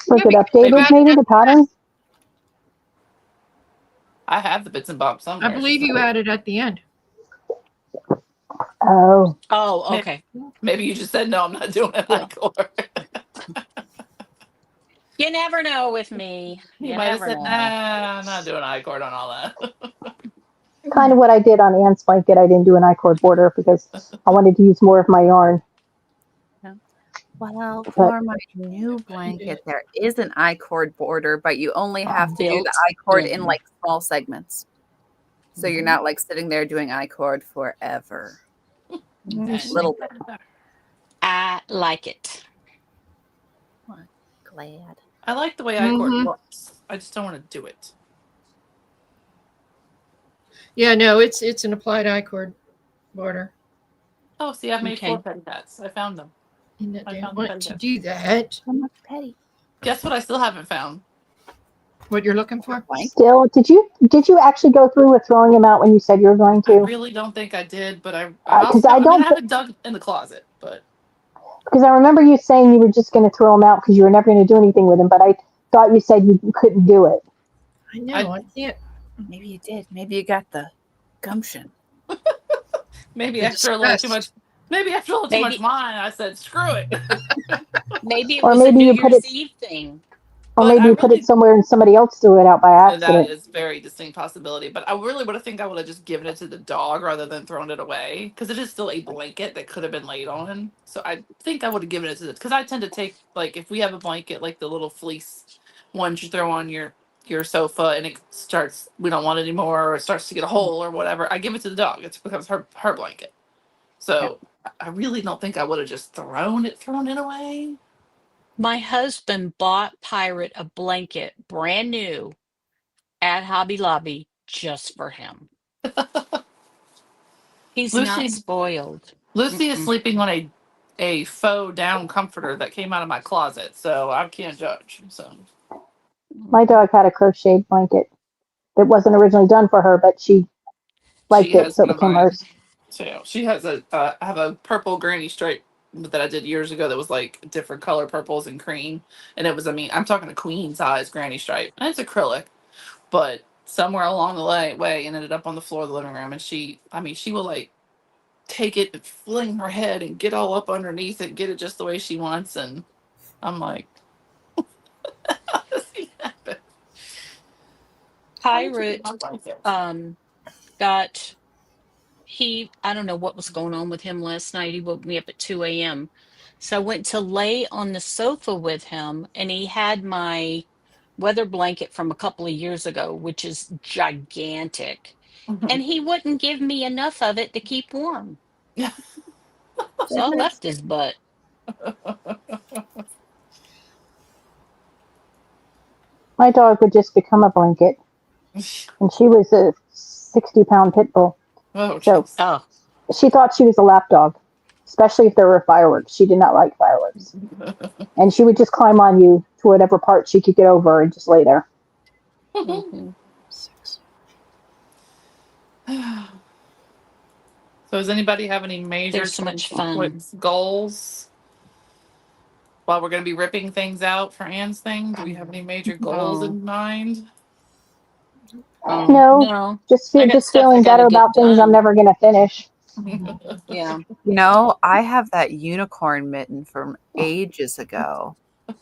Was Yeah, it updated maybe, the pattern? I have the bits and bobs somewhere. I believe you added at the end. Oh, Oh, okay. Maybe you just said, no, I'm not doing an Yeah. I-cord. You never know with me. You You might have never said, know. nah, I'm not doing an I-cord on all that. kind of what I did on Anne's blanket. I didn't do an I-cord border because I wanted to use more of my yarn. Well, But for my new blanket, there is an I-cord border, but you only have to do the Built I-cord in in. like small segments. So you're not like sitting there doing I-cord forever. That Little makes bit. it better. I like it. Glad. I like the way I-cord Mhm. looks. I just don't want to do it. Yeah, no, it's an applied I-cord border. Oh, see, I've made 4 Okay. petty hats. I found them. And that I they found the want petty to hats. do that. So much petty. Guess what I still haven't found? What you're looking for? Blank. still, did you actually go through with throwing them out when you said you were going I to? really don't think I did, but I Because also I I mean don't. I haven't dug in the closet, but Because I remember you saying you were just going to throw them out because you were never going to do anything with them. But I thought you said you couldn't do it. I know. I can't. Maybe you did. Maybe you got the gumption. maybe The after a little too disgust. much maybe after a little too much Maybe wine, I said screw it. maybe it Or was a maybe New you put Year's it. Eve thing. Or But maybe I you put it really somewhere and somebody else threw it out by and that accident. is very distinct possibility. But I really would have think I would have just given it to the dog rather than thrown it away because it is still a blanket that could have been laid on. So I think I would have given it to the because I tend to take like if we have a blanket like the little fleece ones you throw on your sofa and it starts we don't want it anymore or it starts to get a hole or whatever. I give it to the dog. It becomes her blanket. So I really don't think I would have just thrown it away. My husband bought Pirate a blanket brand new at Hobby Lobby just for him. He's not Lucy spoiled. Lucy is Mm-mm. sleeping on a faux down comforter that came out of my closet, so I can't judge. So My dog had a crocheted blanket that wasn't originally done for her, but she she liked it, has so one it of became mine. hers. So she has I have a purple granny stripe that I did years ago that was like different color purples and cream, and it was I'm talking a queen size granny stripe, and it's acrylic, but somewhere along the way it ended up on the floor of the living room, and she will like take it and fling her head and get all up underneath it, get it just the way she wants, and I'm like, how does he happen? Pirate got I don't know what was going on with him last night. He woke me up at 2 a.m. So I went to lay on the sofa with him, and he had my weather blanket from a couple of years ago, which is gigantic. And he wouldn't give me enough of it to keep warm. So I left his butt. My dog would just become a blanket, and she was a 60-pound pit bull. Oh, So jeez. Oh, she thought she was a lap dog, especially if there were fireworks. She did not like fireworks. And she would just climb on you to whatever part she could get over and just lay there. mhm. So does anybody have any major There's so much fun. goals? While we're going to be ripping things out for Anne's thing, do we have any major goals Oh, in mind? No, no. just I got just stuff I feeling got to better get about things I'm done. never going to finish. Yeah. I have that unicorn mitten from ages ago,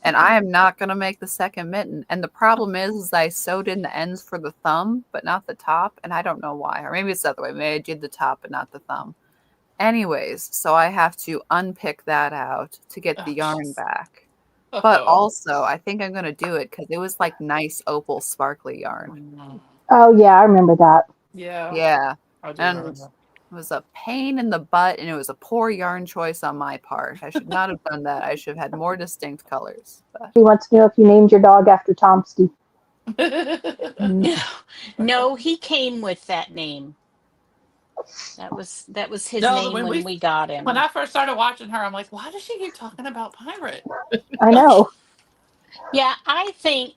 and I am not going to make the second mitten. And the problem is I sewed in the ends for the thumb, but not the top, and I don't know why. Or maybe it's the other way. Maybe I did the top, but not the thumb. Anyways, so I have to unpick that out to get the yarn back. But also, I think I'm going to do it because it was like nice opal sparkly yarn. Oh, yeah, I remember that. Yeah. Yeah. I do And remember that. it was a pain in the butt, and it was a poor yarn choice on my part. I should not have done that. I should have had more distinct colors. But He wants to know if you named your dog after Tomsky. No, no, he came with that name. That was his No, name when we got when him. I first started watching her, I'm like, why does she keep talking about Pirate? I know. Yeah, I think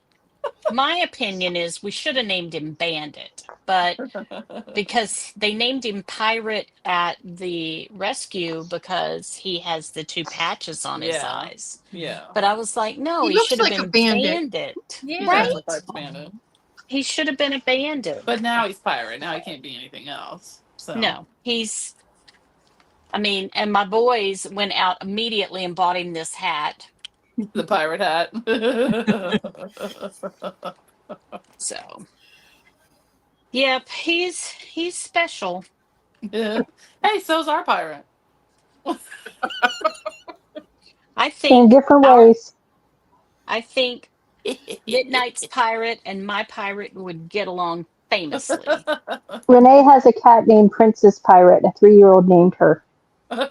my opinion is we should have named him Bandit, but because they named him Pirate at the rescue because he has the two patches on his Yeah. eyes. Yeah. But I was like, no, He he looks should have like a been bandit. Bandit, He Yeah. does look right? like Bandit. He should have been a bandit. But now he's Pirate. Now he can't be anything else. So No, I mean, and my boys went out immediately and bought him this hat. the pirate hat. So, yep, he's special. Yeah. Hey, so's our pirate. I In think different our ways. I think Midnight's pirate and my pirate would get along famously. Renee has a cat named Princess Pirate. A 3-year-old named her. There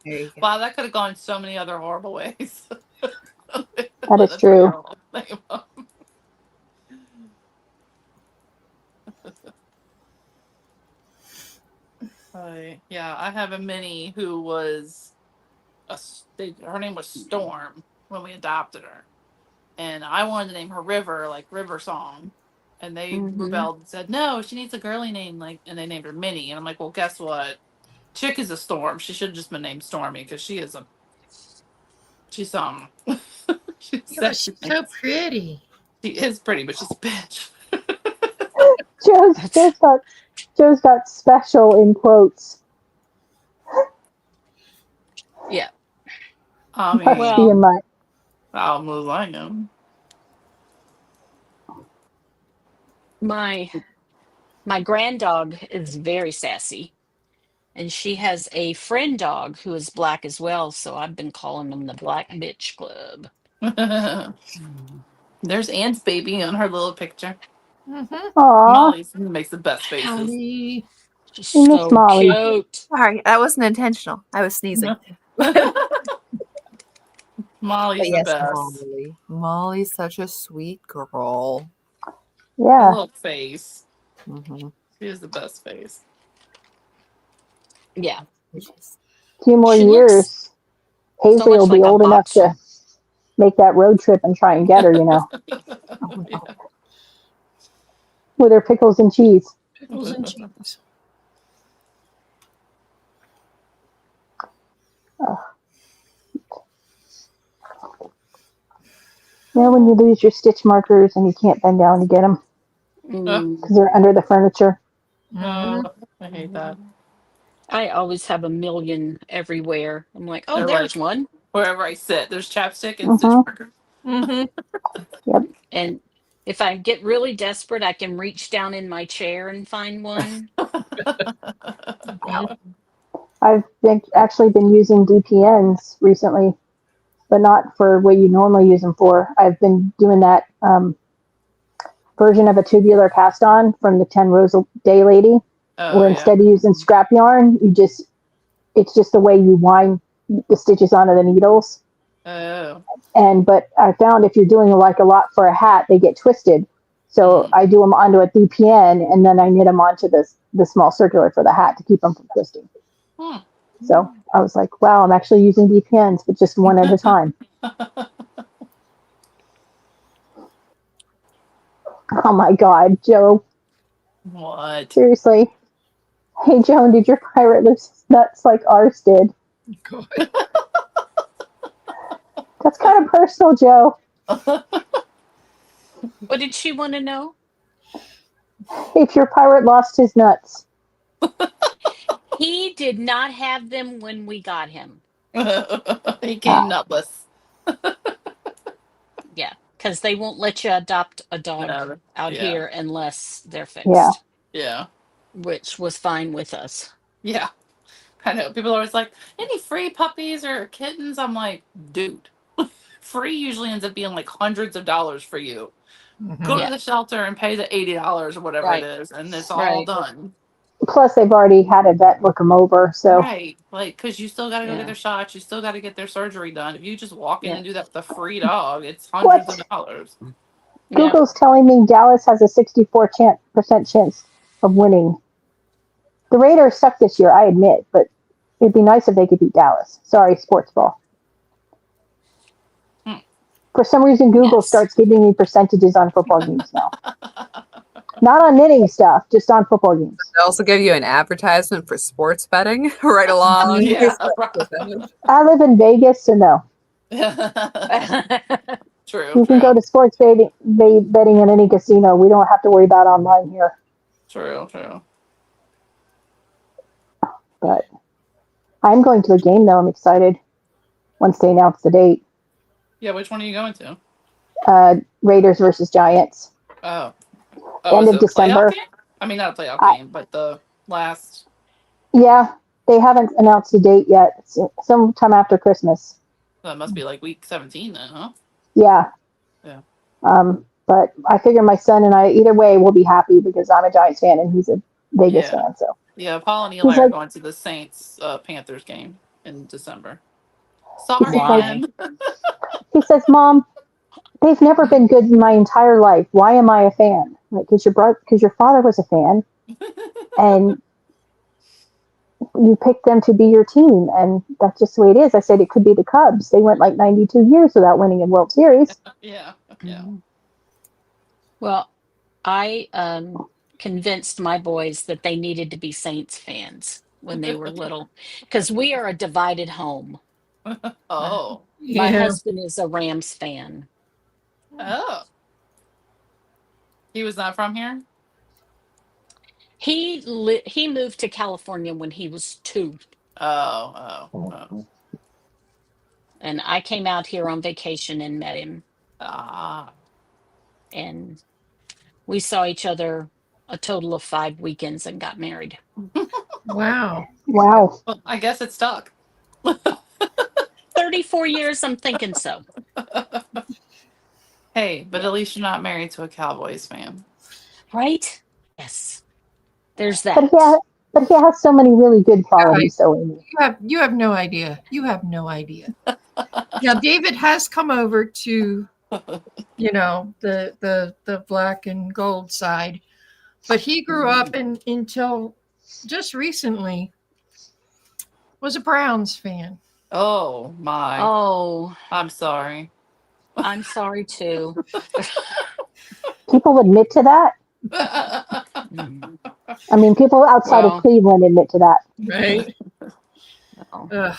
you go. Wow, that could have gone so many other horrible ways. That is true. Yeah, I have a mini who was her name was Storm when we adopted her, and I wanted to name her River, like River Song, and they Mhm. rebelled and said no, she needs a girly name, like, and they named her Minnie, and I'm like, well, guess what? Chick is a Storm. She should have just been named Stormy because she's she's She's so pretty. She is pretty, but she's a bitch. Joe's got special in quotes. Yeah. I Must be Well- in my. I'm I am. My grand dog is very sassy. And she has a friend dog who is black as well, so I've been calling them the Black Bitch Club. There's Anne's baby on her little picture. Mm-hmm. Aw, Molly makes the best faces. Howdy. She's We miss so Molly. cute. Sorry, that wasn't intentional. I was sneezing. Molly's But the yes, best. Molly. Molly's such a sweet girl. yeah. Little face. Mhm. She has the best face. Yeah. A few more She looks years, Paisley much will be like a old enough to boxer. make that road trip and try and get her, Yeah. with her pickles and cheese. Pickles and cheese. You know when you lose your stitch markers and you can't bend down to get them Mm. because they're under the furniture? Mhm. I hate that. I always have a million everywhere. I'm like, oh, They're there's like- one. Wherever I sit, there's chapstick and stitch Mhm. marker. Mm-hmm. And if I get really desperate, I can reach down in my chair and find one. I've actually been using DPNs recently, but not for what you normally use them for. I've been doing that version of a tubular cast on from the 10 Rows a Day Lady, Oh, where yeah. instead of using scrap yarn, it's just the way you wind the stitches onto the needles. Oh. But I found if you're doing like a lot for a hat, they get twisted. So I do them onto a DPN and then I knit them onto the small circular for the hat to keep them from twisting. Hmm. So I was like, wow, I'm actually using DPNs, but just one at a time. Oh my God, Joe. What? Seriously. Hey, Joan, did your pirate lose nuts like ours did? God. That's kind of personal, Joe. What did she want to know? If your pirate lost his nuts. He did not have them when we got him. He came nutless. Yeah, because they won't let you adopt a dog out Yeah. here unless they're fixed. Yeah. Yeah. Which was fine with us. Yeah. I know. People are always like, any free puppies or kittens? I'm like, dude, free usually ends up being like hundreds of dollars for you. Go Yeah. to the shelter and pay the $80 or whatever Right. it is, and it's all Right. done. Plus, they've already had a vet look them over. So, Right. Like, because you still got to go Yeah. get their shots. You still got to get their surgery done. If you just walk in Yeah. and do that with a free dog, it's hundreds of dollars. Yeah. Google's telling me Dallas has a 64% chance of winning. The Raiders suck this year, I admit, but it'd be nice if they could beat Dallas. Sorry, sports ball. For some reason, Google Yes. starts giving me percentages on football games now. Not on knitting stuff, just on football games. They also give you an advertisement for sports betting right along. Yeah. I live in Vegas, so no. True. You can go to sports betting in any casino. We don't have to worry about online here. True. But I'm going to a game, though. I'm excited once they announce the date. Yeah, which one are you going to? Raiders versus Giants. Oh. End is of it a December. playoff game? I mean, not a playoff game, but the last. Yeah, they haven't announced a date yet. It's sometime after Christmas. That must be like week 17 then, huh? Yeah. Yeah. But I figure my son and I, either way, will be happy because I'm a Giants fan and he's a Vegas Yeah. fan. So Yeah, Paul and he's Eli are like, going to the Saints Panthers game in December. Sorry, like- Ken. he says, "Mom, they've never been good in my entire life. Why am I a fan? Like, because your father was a fan, and you picked them to be your team, and that's just the way it is." I said it could be the Cubs. They went like 92 years without winning a World Series. Yeah. Well, I convinced my boys that they needed to be Saints fans when they were little because we are a divided home. Oh. My Yeah. husband is a Rams fan. Oh. He was not from here? He moved to California when he was 2, Oh. and I came out here on vacation and met him, Ah. and we saw each other a total of 5 weekends and got married. Wow. Wow. Well, I guess it stuck. 34 years, I'm thinking so. Hey, but at least you're not married to a Cowboys fan. Right? Yes. There's But that. he has so many really good qualities. So Amy. You have no idea. You have no idea. Now David has come over to, the black and gold side, but he grew up until just recently was a Browns fan. Oh my. Oh, I'm sorry. I'm sorry too. People admit to that. Mm, I mean, people outside Well- of Cleveland admit to that. Right. no. Ugh.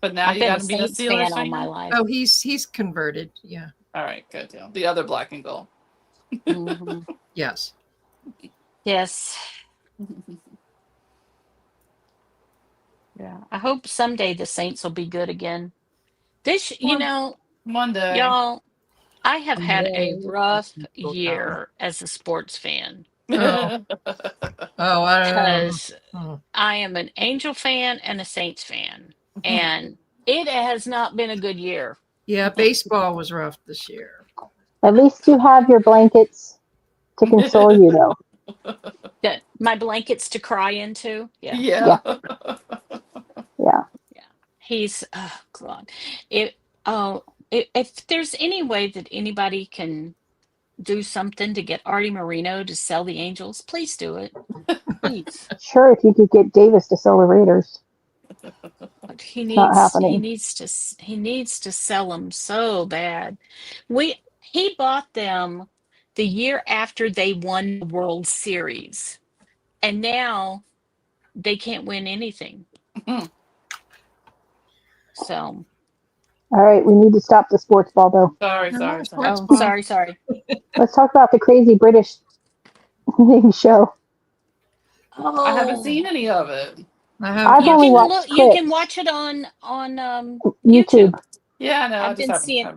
But now I've you been a got to be a Saints Steelers fan all my life. Oh, he's converted. Yeah. All right, good deal. The other black and gold. Mhm. Yes. Yes. Yeah. I hope someday the Saints will be good again. One day. Y'all, I have had a No, rough that's so year as a sports fan Oh, I don't know. because Oh. I am an Angel fan and a Saints fan, and it has not been a good year. Yeah, baseball was rough this year. At least you have your blankets to console you, though. My blankets to cry into. Yeah. Yeah. Yeah. He's oh God. If there's any way that anybody can do something to get Artie Marino to sell the Angels, please do it. Please. Sure, if you could get Davis to sell the Raiders. But he not needs happening. he needs to sell them so bad. He bought them the year after they won the World Series, and now they can't win anything. So, All right, we need to stop the sports ball, though. Sorry. oh, sorry. Let's talk about the crazy British show. Oh, I haven't seen any of it. I've You only can watched look. You clips. can watch it on YouTube. YouTube. Yeah, no, I've been seeing-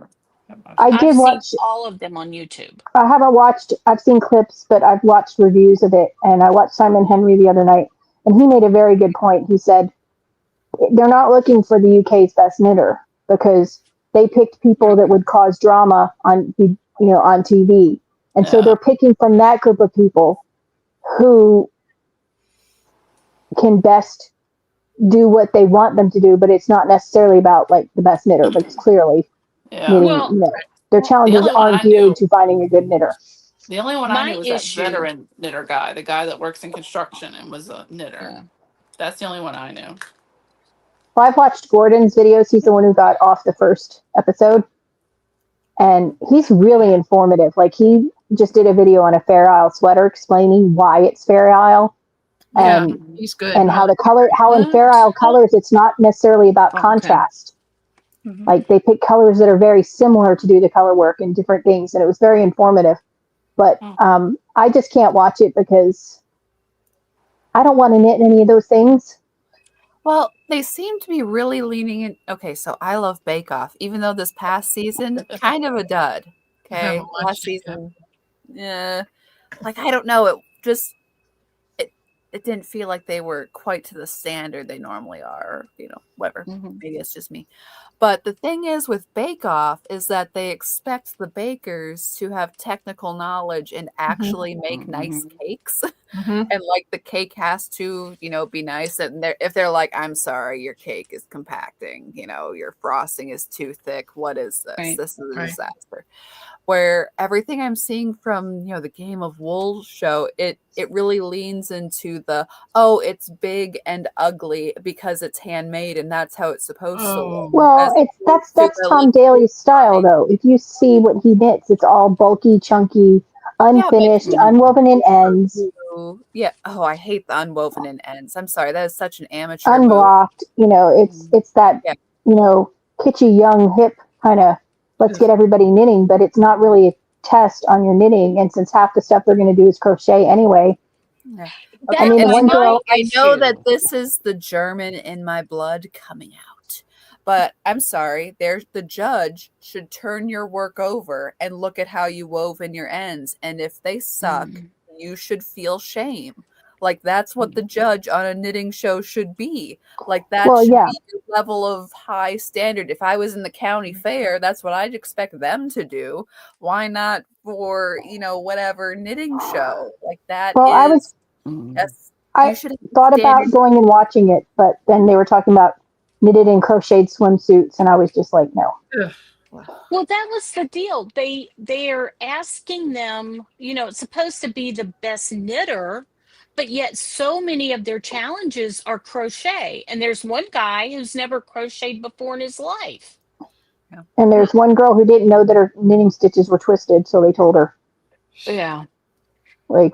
I I've did seen watch. all of them on YouTube. I haven't watched. I've seen clips, but I've watched reviews of it. And I watched Simon Henry the other night, and he made a very good point. He said they're not looking for the UK's best knitter because they picked people that would cause drama on on TV, and so Yeah. they're picking from that group of people who can best do what they want them to do. But it's not necessarily about like the best knitter, but it's clearly Yeah. knitting. Well, their challenges only one aren't I knew- geared to finding a good knitter. The only one I My knew was issue- that veteran knitter guy, the guy that works in construction and was a knitter. Yeah. That's the only one I knew. Well, I've watched Gordon's videos. He's the one who got off the first episode. And he's really informative. Like he just did a video on a Fair Isle sweater explaining why it's Fair Isle Yeah, and he's good. and how the color, how in What? Fair Isle colors, it's not necessarily about Okay. contrast. Mhm. Like they pick colors that are very similar to do the color work and different things. And it was very informative. But I just can't watch it because I don't want to knit any of those things. Well, they seem to be really leaning in. Okay, so I love Bake Off, even though this past season kind of a dud. Okay, haven't watched last it yet. season, yeah, like I don't know, it it didn't feel like they were quite to the standard they normally are, or, whatever. Mhm. Maybe it's just me. But the thing is with Bake Off is that they expect the bakers to have technical knowledge and actually make nice Mhm. cakes. Mhm. And like the cake has to, be nice. And if they're like, I'm sorry, your cake is compacting, your frosting is too thick. What is this? Right. This is a Right. disaster. Where everything I'm seeing from, the Game of Wool show, it really leans into it's big and ugly because it's handmade and that's how it's supposed to look. Oh. Well, As that's opposed to the Tom Daly's style, though. If you see what he knits, it's all bulky, chunky, unfinished, Mhm. unwoven in ends, Yeah. Oh, I hate the unwoven in ends. I'm sorry. That is such an amateur move. unblocked. It's that Yeah. kitschy, young, hip kind of let's get everybody knitting, but it's not really a test on your knitting. And since half the stuff they're going to do is crochet anyway, Yeah. I mean, That was one girl. my I know that issue. this is the German in my blood coming out, but I'm sorry. The judge should turn your work over and look at how you wove in your ends, and if they suck, you should feel shame. Like that's what the judge on a knitting show should be. Like that Well, should yeah. be your level of high standard. If I was in the county fair, that's what I'd expect them to do. Why not for whatever knitting show? Like that Well, is. Yes, I you should have thought about standard. going and watching it, but then they were talking about knitted and crocheted swimsuits, and I was just like, no. Ugh. Well, that was the deal. They're asking them, it's supposed to be the best knitter, but yet so many of their challenges are crochet. And there's one guy who's never crocheted before in his life. And there's one girl who didn't know that her knitting stitches were twisted, so they told her. Yeah. Like,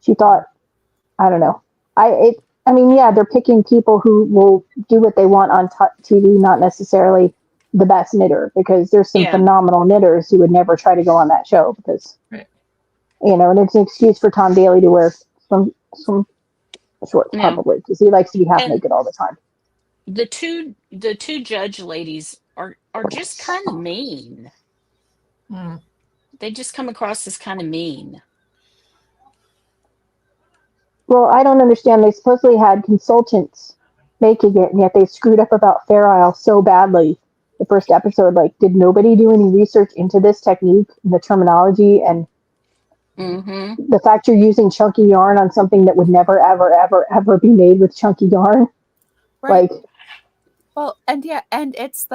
she thought, I don't know. I mean, yeah, they're picking people who will do what they want on TV, not necessarily the best knitter, because there's some Yeah. phenomenal knitters who would never try to go on that show because, Right. and it's an excuse for Tom Daly to wear some shorts Yeah. probably because he likes to be half And naked all the time. the two judge ladies are just kind of mean. Mm. They just come across as kind of mean. Well, I don't understand. They supposedly had consultants making it, and yet they screwed up about Fair Isle so badly. The first episode, like, did nobody do any research into this technique and the terminology and Mm-hmm. the fact you're using chunky yarn on something that would never, ever, ever, ever be made with chunky yarn? Right. Like, Well, and it's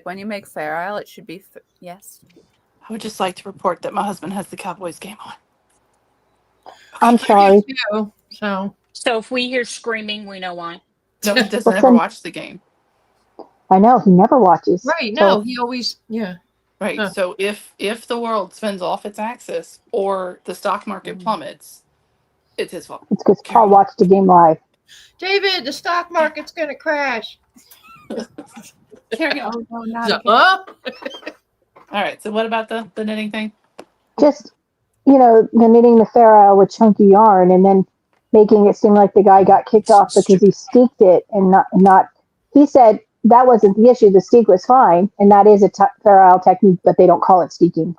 when you make Fair Isle, it should be yes. I would just like to report that my husband has the Cowboys game on. I'm sorry. Too, so So if we hear screaming, we know why. No, he doesn't Well, ever then- watch the game. I know he never watches. right. So- No, he always Right. Huh. So if the world spins off its axis or the stock market plummets, it's his fault. It's because Paul watched the game live. David, the stock market's gonna crash. Carry on. Oh no, not So, again. All right. So what about the knitting thing? Just, the knitting the Fair Isle with chunky yarn and then making it seem like the guy got kicked off because he steeked it and not. He said that wasn't the issue. The steek was fine, and that is a Fair Isle technique, but they don't call it steeking.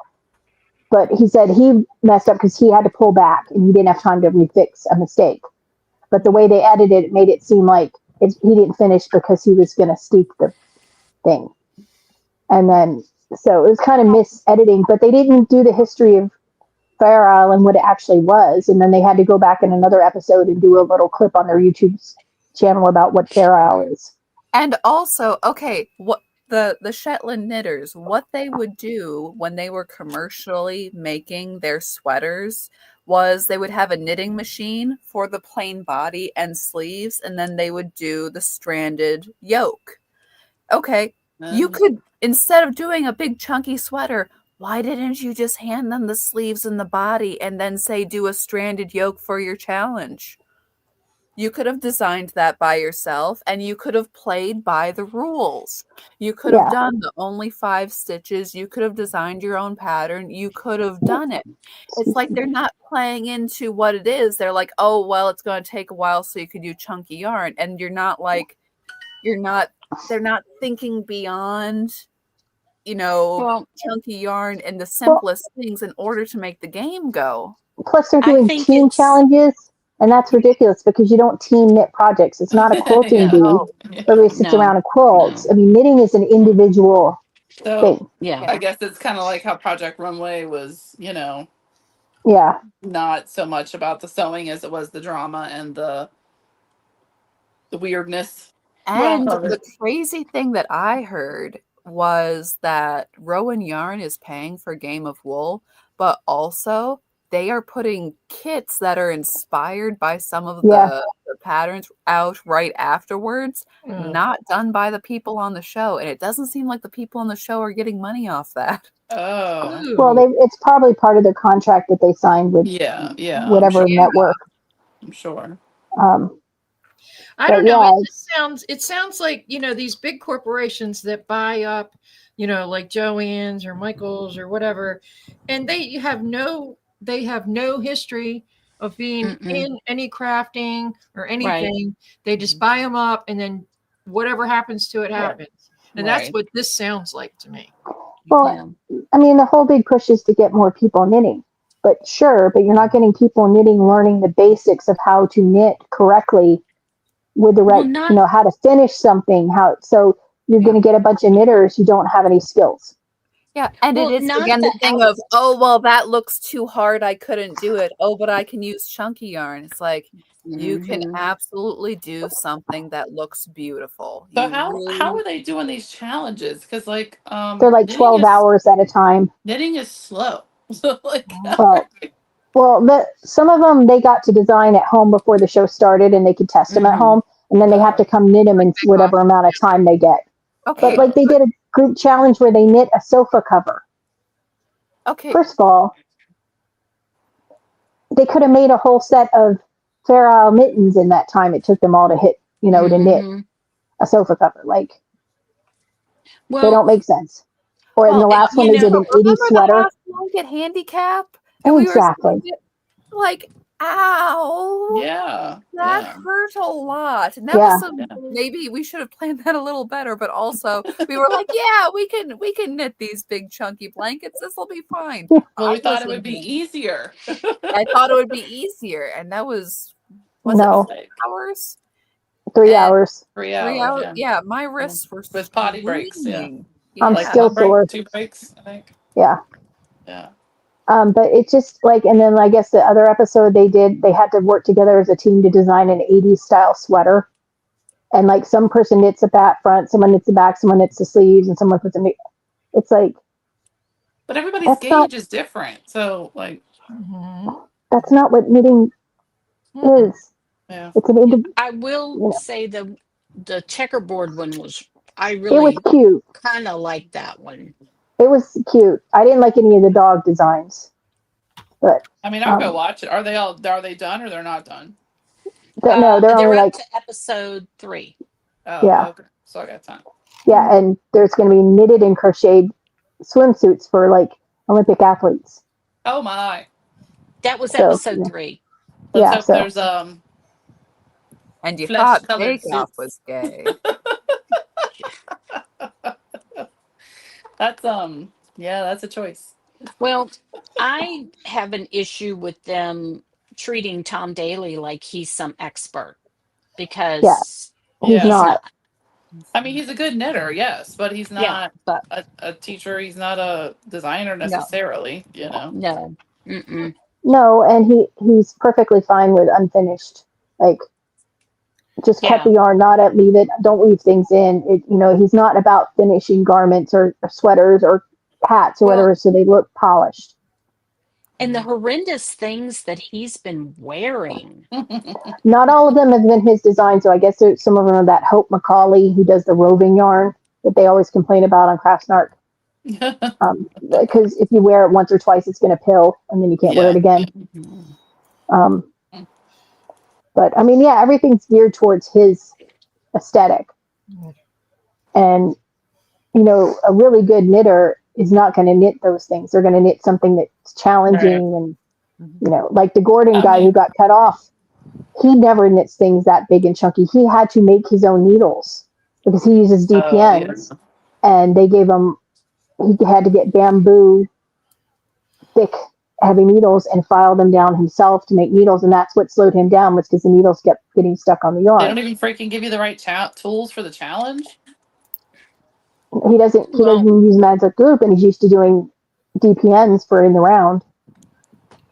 But he said he messed up because he had to pull back and he didn't have time to refix a mistake. But the way they edited it made it seem like he didn't finish because he was going to steek the thing. And then, so it was kind of mis-editing, but they didn't do the history of Fair Isle and what it actually was. And then they had to go back in another episode and do a little clip on their YouTube channel about what Fair Isle is. And also, okay, what the Shetland knitters, what they would do when they were commercially making their sweaters was they would have a knitting machine for the plain body and sleeves, and then they would do the stranded yoke. Okay, you could, instead of doing a big chunky sweater, why didn't you just hand them the sleeves and the body and then say do a stranded yoke for your challenge? You could have designed that by yourself and you could have played by the rules. You could have done the only 5 stitches. You could have designed your own pattern. You could have done it. It's like they're not playing into what it is. They're like, oh, well, it's going to take a while so you could do chunky yarn. And they're not thinking beyond, chunky yarn and the simplest things in order to make the game go. Plus, they're I doing think team it's challenges, and that's ridiculous because you don't team knit projects. It's not a quilting Yeah. bee Oh, Yeah. where we sit no, around a quilt. no. I mean, knitting is an individual So thing. Yeah. I guess it's kind of like how Project Runway was, Yeah. not so much about the sewing as it was the drama and the weirdness and of the it. crazy thing that I heard was that Rowan Yarn is paying for Game of Wool, but also they are putting kits that are inspired by some of Yeah. the patterns out right afterwards, Mm. not done by the people on the show. And it doesn't seem like the people on the show are getting money off that. Oh, Ooh. Well, it's probably part of their contract that they signed with yeah, I'm whatever sure. network. I'm sure. Um, I but don't know. yeah, It sounds like, these big corporations that buy up, like Joann's or Michael's or whatever, and they have no history of being Mm-mm. in any crafting or Right. anything. They just buy them up, and then whatever happens to it Right. happens. And that's Right. what this sounds like to me. well, Yeah. I mean, the whole big push is to get more people knitting. But sure, but you're not getting people knitting, learning the basics of how to knit correctly with the Well, right, not how to finish something. So you're going to get a bunch of knitters who don't have any skills. Yeah, and well, it is not again the the thing out. of, oh, well, that looks too hard. I couldn't do it. Oh, but I can use chunky yarn. It's like you can Mhm. absolutely do something that looks beautiful. So You how really are they doing these challenges? Because They're like knitting 12 is hours at a time. slow. So Well, some of them they got to design at home before the show started, and they could test them at Mhm. home, and then they have to come knit them in whatever amount of time they get. okay. But like they did a group challenge where they knit a sofa cover. Okay, First of all, they could have made a whole set of Fair Isle mittens in that time it took them all to to knit Mhm. a sofa cover. Like they Well, don't make sense. Or in well, the last one, you they did know, an 80s remember the sweater. half blanket handicap? And we were Exactly. like, ow, yeah, that yeah. hurt a lot. And that Yeah. was maybe we should have planned that a little better, but also we were like, yeah, we can knit these big chunky blankets. This will be fine. Well, I we thought it would wasn't- be easier. I thought it would be easier, and that was No. it 4 hours? 3 And hours. 3 3 hours. hours? Yeah. Yeah, my wrists were With potty breaks, yeah. screaming. I'm Like still one break, sore. 2 breaks, I think. Yeah. Yeah. But it's just like, and then I guess the other episode they had to work together as a team to design an 80s style sweater. And like some person knits the back front, someone knits the back, someone knits the sleeves, and someone puts it's like, But everybody's That's gauge not- is different. So Mhm. that's not what knitting Mm-mm. is. yeah. It's an individual. I will say the checkerboard one I It was really cute. kind of like that one. It was cute. I didn't like any of the dog designs, but I mean, I'll go watch it. Are they done or they're not done? no, they're only up like, to episode 3. Oh, Yeah. okay. So I got time. yeah, and there's going to be knitted and crocheted swimsuits for like Olympic athletes. Oh my. That was So, episode yeah. 3. Let's Yeah, hope so- there's And you Flesh thought colored Bake Off suits. was gay. that's that's a choice. Well, I have an issue with them treating Tom Daly like he's some expert because He's Yeah. not. I mean, he's a good knitter, yes, but he's Yeah, not but a teacher. He's not a designer necessarily, no. Mm-mm. No, and he's perfectly fine with unfinished. Like, just cut Yeah. the yarn, not at leave it. Don't leave things in. He's not about finishing garments or sweaters or hats or Well- whatever, so they look polished. And the horrendous things that he's been wearing. Not all of them have been his design, so I guess some of them are that Hope McCauley who does the roving yarn that they always complain about on Craftsnark. Because if you wear it once or twice, it's going to pill, and then you can't wear it again. But I mean, yeah, everything's geared towards his aesthetic. And, a really good knitter is not going to knit those things. They're going to knit something that's challenging and, like the Gordon guy who got cut off. He never knits things that big and chunky. He had to make his own needles because he uses DPNs. And they gave him, he had to get bamboo thick heavy needles and file them down himself to make needles, and that's what slowed him down, was because the needles kept getting stuck on the They yarn. don't even freaking give you the right tools for the challenge. He doesn't use Magic Loop, and he's used to doing DPNs for in the round.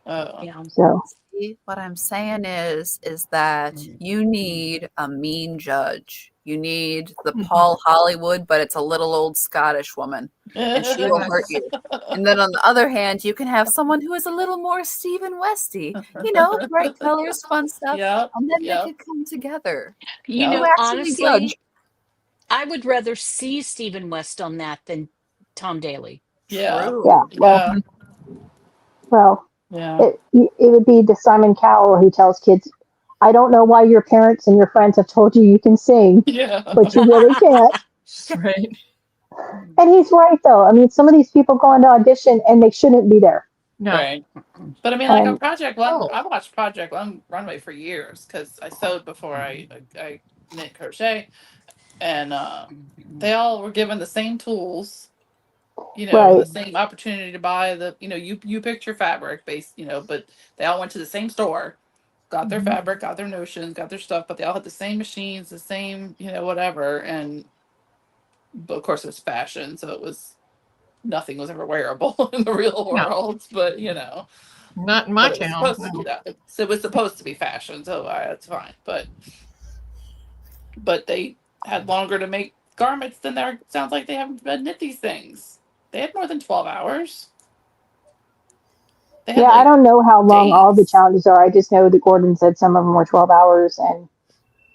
Oh. Yeah. So See, what I'm saying is that you need a mean judge. You need the Paul Hollywood, but it's a little old Scottish woman, and she will hurt you. And then on the other hand, you can have someone who is a little more Stephen Westy, you know, bright colors, fun stuff, Yep. and then Yep. they could come together. You Yeah. know, You actually honestly, judge. I would rather see Stephen West on that than Tom Daly. Yeah. True. yeah, well, Yeah. it would be the Simon Cowell who tells kids, I don't know why your parents and your friends have told you you can sing, Yeah. but you really can't. Right. And he's right, though. I mean, some of these people go into audition and they shouldn't be there. No. Right. But I mean, like on And Project One, Oh. I watched Project Runway for years because I sewed before I knit crochet, and they all were given the same tools, you know, Right. the same opportunity to buy the, you know, you picked your fabric base, you know, but they all went to the same store, got their fabric, got their notions, got their stuff, but they all had the same machines, the same, you know, whatever, and but of course it was fashion, so it was nothing was ever wearable in the real No. world, but you know. Not in my But it was town. supposed to be that. It was supposed to be fashion, so that's fine. But they had longer to make garments than there sounds like they haven't knit these things. They had more than 12 hours. They had yeah, I like don't know how long all the days. challenges are. I just know that Gordon said some of them were 12 hours, and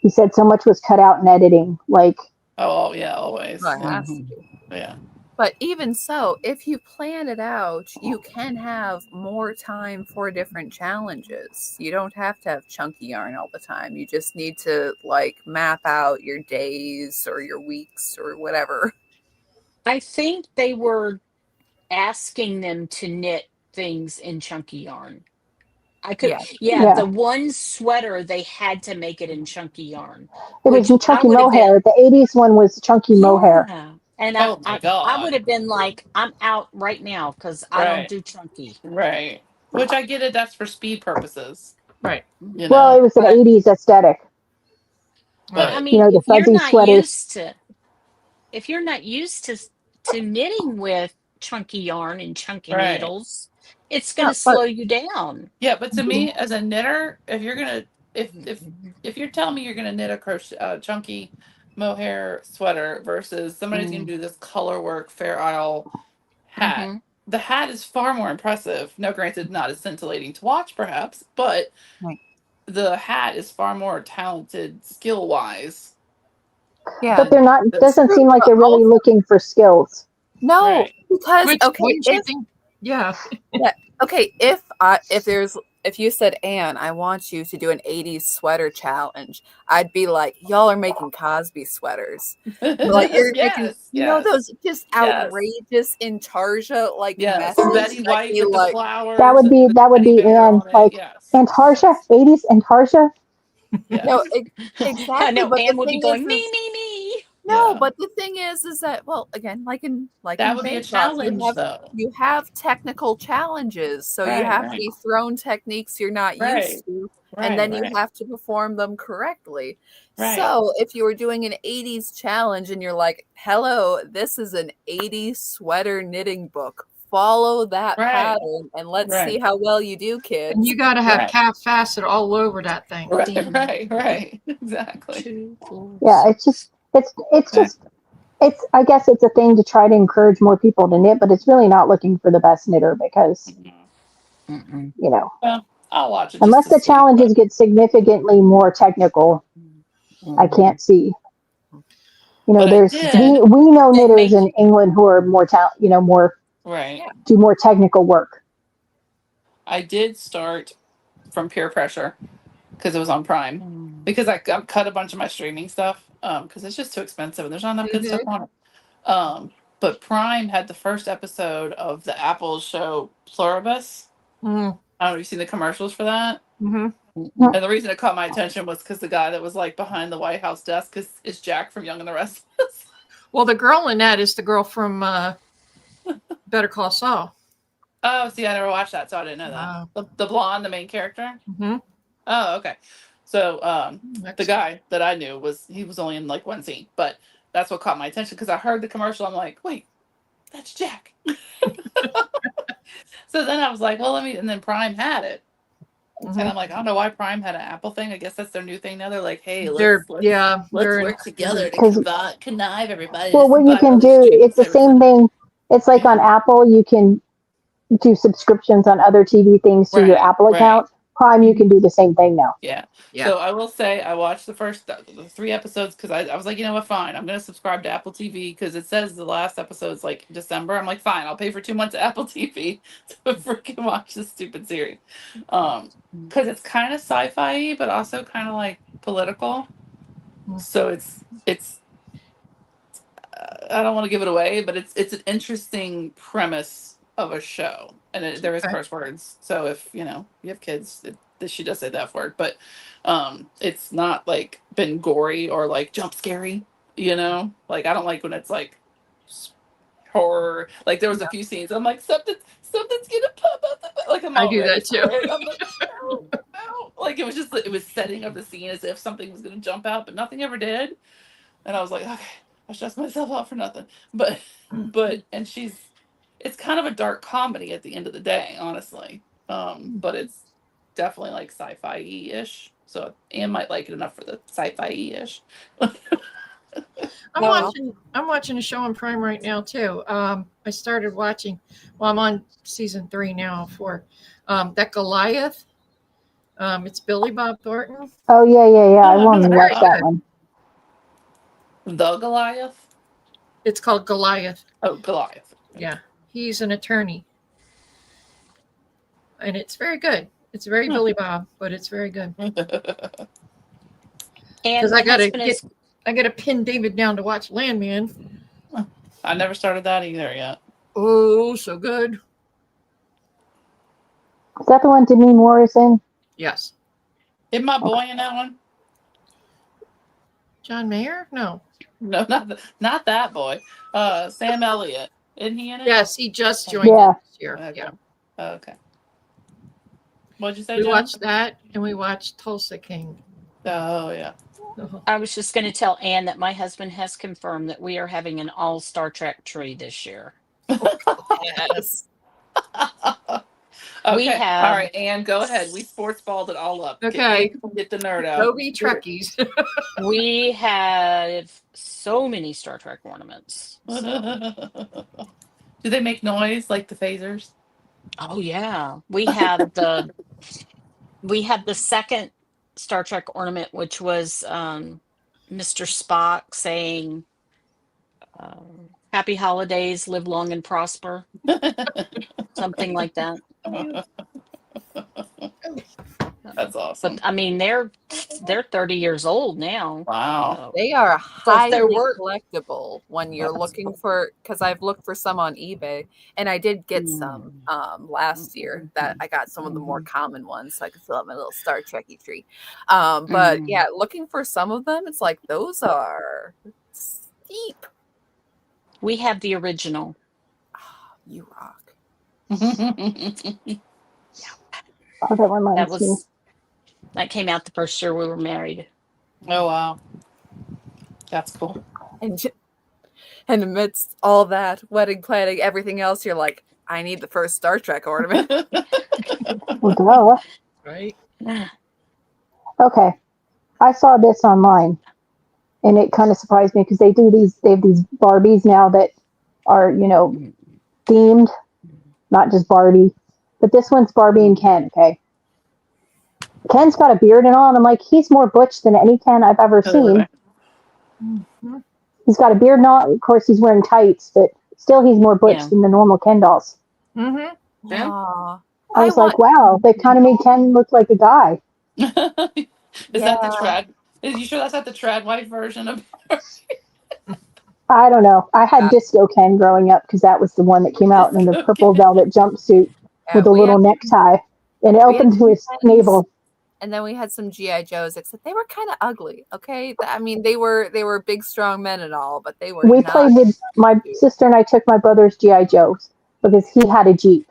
he said so much was cut out in editing. Like, Oh yeah, always. Well, it Yeah. has to be. Yeah. But even so, if you plan it out, you can have more time for different challenges. You don't have to have chunky yarn all the time. You just need to like map out your days or your weeks or whatever. I think they were asking them to knit things in chunky yarn. I could, Yeah. Yeah. the one sweater they had to make it in chunky yarn. it was Which chunky I would have mohair. The 80s one was chunky mohair. Yeah. And Oh my I god. would have been like, I'm out right now because I don't Right. do chunky. Right. Which I get it. That's for speed purposes. Right. You Well, know. it was an But- 80s aesthetic. But I You mean, know, the if you're fuzzy not sweaters. used to, if you're not used to knitting with chunky yarn and chunky Right. needles, it's going Yeah, to but- slow you down. yeah, but to me as a knitter, if you're gonna if you're telling me you're gonna knit a crochet chunky mohair sweater versus somebody's gonna do this color work Fair Isle hat, Mhm. the hat is far more impressive. Now, granted, not as scintillating to watch, perhaps, but Right. the hat is far more talented skill wise. Yeah. But they're not, That's doesn't true, seem like but they're really also- looking for skills. No, Right. because Which, okay, which you if think, yeah. okay, if you said, Anne, I want you to do an 80s sweater challenge, I'd be like, y'all are making Cosby sweaters. Like you're making, Yes, you know, yes. those just Yes. outrageous Intarsia like Yes, messes. Betty I'd White be with like, the flowers. That would be and the teddy Anne. bear on it, Like, yes. Antarsha, 80s Antarsha. Yes. no, I exactly. know But Anne the would be thing going, is, me. no, Yeah. but the thing is that, well, again, like in That would be a Bake Off, challenge, though. you have technical challenges, so you Right, have right. to be thrown techniques you're not Right, used to, Right, and then right, you have to perform them correctly. Right. So if you were doing an 80s challenge and you're like, hello, this is an 80s sweater knitting book, follow that Right. pattern and let's Right. see how well you do, kids. And you got to have Right. calf facet all over that thing. Right. Exactly. Yeah, it's just, I guess it's a thing to try to encourage more people to knit, but it's really not looking for the best knitter because, Mm-mm. you know, Well, I'll watch it. just unless to the see, challenges get significantly more technical, I can't see. You know, But I did. we know That knitters make- in England who are more more Right. do more technical work. I did start from peer pressure because it was on Prime. Because I cut a bunch of my streaming stuff because it's just too expensive and there's not enough good stuff on it. But Prime had the first episode of the Apple show Pluribus. Mm, I don't know if you've seen the commercials for that. hmm And the reason it caught my attention was because the guy that was like behind the White House desk is Jack from Young and the Restless. Well, the girl in that is the girl from Better Call Saul. Oh, see, I never watched that, so I didn't know Wow. that. The blonde, the main character. Mhm. Oh, okay. So the Excellent. guy that I knew was only in like one scene, but that's what caught my attention because I heard the commercial. I'm like, wait, that's Jack. So then I was like, well, let me. And then Prime had it, and Mhm. I'm like, I don't know why Prime had an Apple thing. I guess that's their new thing now. They're like, hey, They're let's they're work together to 'Cause- connive everybody. Well, to what you buy can all these do, streaming it's the same services. thing. It's like Yeah. on Apple, you can do subscriptions on other TV things through your Right, Apple right. account. Prime, you can do the same thing now. Yeah. Yeah. So I will say I watched the first the 3 episodes because I was like, you know what, fine. I'm gonna subscribe to Apple TV because it says the last episode's like December. I'm like, fine, I'll pay for 2 months of Apple TV to freaking watch this stupid series. Because it's kind of sci-fi, but also kind of like political. So it's I don't want to give it away, but it's an interesting premise of a show, and there is Okay. curse words. So if you have kids, she does say the F word, but it's not like been gory or like jump scary. Like I don't like when it's like horror. Like there was a few scenes. I'm like something's gonna pop out. Like I'm I all do ready that too. for it. I'm like no, no. Like it was setting up the scene as if something was gonna jump out, but nothing ever did. And I was like, okay, I stressed myself out for nothing. But and it's kind of a dark comedy at the end of the day, honestly. But it's definitely like sci-fi ish. So Anne might like it enough for the sci-fi ish. I'm watching a show on Prime right now too. I started watching. Well, I'm on season 3 now. That Goliath. It's Billy Bob Thornton. Oh, yeah. I Oh, want to I've never watch heard that that. one. The Goliath? It's called Goliath. Oh, Goliath. Yeah, he's an attorney, and it's very good. It's very Billy Bob, but it's very good. And Because my I gotta husband is pin David down to watch Landman. I never started that either yet. Oh, so good. Is that the one Demi Moore is in? Yes. Isn't my boy in that one? John Mayer? No. No, not that boy. Sam Elliott. Isn't he in it? Yes, he just joined Yeah. it this year. Okay. Yeah. Okay. What'd you say, We Jen? watched that, and we watched Tulsa King. Oh, yeah. I was just going to tell Anne that my husband has confirmed that we are having an all Star Trek tree this year. Yes. Okay. We have- All right, Anne, go ahead. We sports balled it all up. Okay. Get the nerd out. Go be Trekkies. We have so many Star Trek ornaments. So. Do they make noise like the phasers? Oh yeah, we have the second Star Trek ornament, which was Mr. Spock saying, "Happy holidays, live long and prosper," something like that. That's awesome. But I mean, they're 30 years old now. Wow. So- They are So if there highly were- collectible when you're That's looking for, because I've looked for some on eBay and I did get some last year that I got some of the more common ones so I could fill out my little Star Trekky tree. But yeah, looking for some of them, it's like those are steep. We have the original. Oh, you rock. Oh, that reminds me. That came out the first year we were married. Oh, wow. That's cool. And amidst all that wedding planning, everything else, you're like, I need the first Star Trek ornament. Well, duh. Right? Okay. I saw this online and it kind of surprised me because they have these Barbies now that are, themed, not just Barbie. But this one's Barbie and Ken, okay? Ken's got a beard and all, and I'm like, he's more butch than any Ken I've ever seen. Mm-hmm. He's got a beard and all. Of course, he's wearing tights, but still he's more butch Yeah. than the normal Ken dolls. Mm-hmm. Yeah. Aw. I was like, wow, they kind of made Ken look like a guy. Is that the Yeah. trad? Is you sure that's not the trad wife version of? I don't know. I had Yeah. Disco Ken growing up because that was the one that came out in the Disco purple Ken. velvet jumpsuit Yeah, with a we little had- necktie. And it we had opened to his Kens, navel. And then we had some GI Joes, except they were kind of ugly. Okay, I mean they were big, strong men and all, but they were. We not played with my sister and I took my brother's GI Joes because he had a Jeep.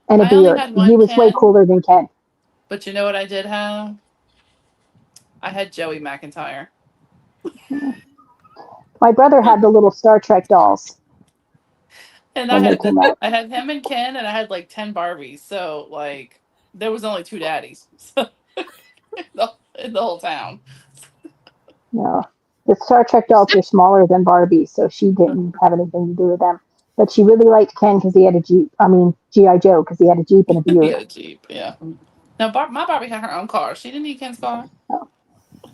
and a I only beard. had He one was way Ken, cooler than Ken. but you know what I did have? I had Joey McIntyre. My brother had the little Star Trek dolls And when they came out. I had him and Ken, and I had like 10 Barbies. So like there was only 2 daddies in the whole town. No, the Star Trek dolls were smaller than Barbie, so she didn't have anything to do with them. But she really liked Ken because he had a Jeep. I mean, GI Joe because he had a Jeep and a beard. Yeah, Jeep. Yeah. Now my Barbie had her own car. She didn't need Ken's car.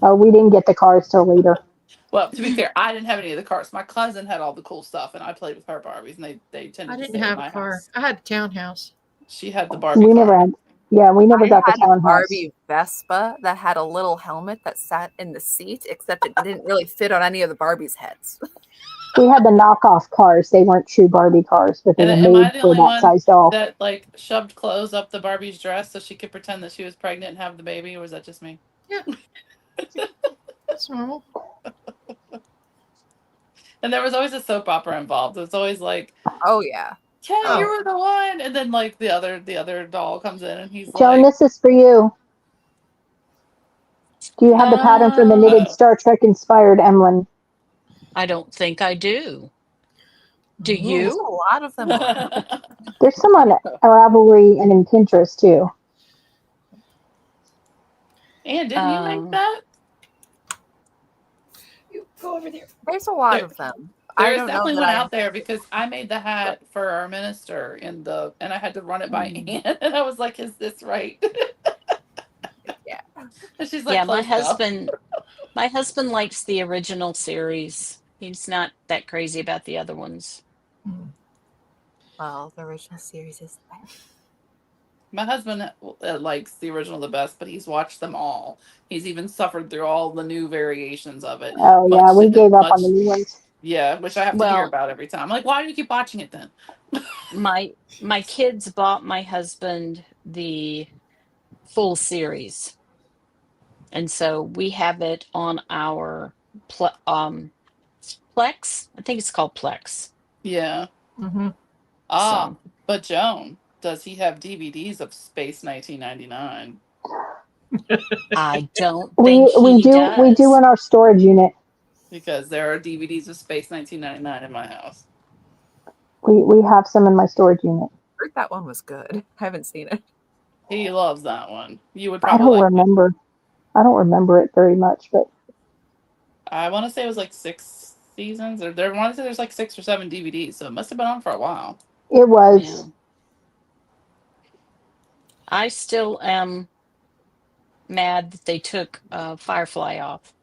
We didn't get the cars till later. Well, to be fair, I didn't have any of the cars. My cousin had all the cool stuff, and I played with her Barbies, and they tended I to didn't stay in have my a car. house. I had a townhouse. She had the Barbie We car. never had. Yeah, we never I got the had a townhouse. Barbie Vespa that had a little helmet that sat in the seat, except it didn't really fit on any of the Barbies' heads. We had the knockoff cars. They weren't true Barbie cars, but they And were am I made the for only that one size doll. that like shoved clothes up the Barbie's dress so she could pretend that she was pregnant and have the baby, or was that just me? That's normal. And there was always a soap opera involved. It was always like, Oh yeah. Ken, Oh. you were the one, and then like the other doll comes in, and he's Joan, like, this is for you. Do you have the pattern for the knitted Uh-oh. Star Trek inspired Emlyn? I don't think I do. Do Ooh. There's a you? lot of them on. There's some on Ravelry and in Pinterest too. And didn't you make that? You go over there. There's a lot There- of them. There I is don't know definitely that one I out there because I made the hat for our minister and I had to run it by Anne, and I was like, "Is this right?" Yeah. And she's like, Yeah, my "Close enough." husband likes the original series. He's not that crazy about the other ones. Well, the original series is the best. My husband likes the original the best, but he's watched them all. He's even suffered through all the new variations of it. Oh yeah, Much we to- gave up much- on the new ones. Yeah, which I have to hear Well- about every time. I'm like, why do you keep watching it then? My kids bought my husband the full series. And so we have it on our Plex. I think it's called Plex. Yeah. Mm-hmm. Ah, So but Joan, does he have DVDs of Space 1999? I don't We think he do does. we do in our storage unit. Because there are DVDs of Space 1999 in my house. We have some in my storage unit. I heard that one was good. I haven't seen it. He loves that one. You would I probably don't like it. remember. I don't remember it very much, but I want to say it was like 6 seasons, or there. I want to say there's like 6 or 7 DVDs, so it must have been on for a while. it was. Yeah. I still am mad that they took Firefly off.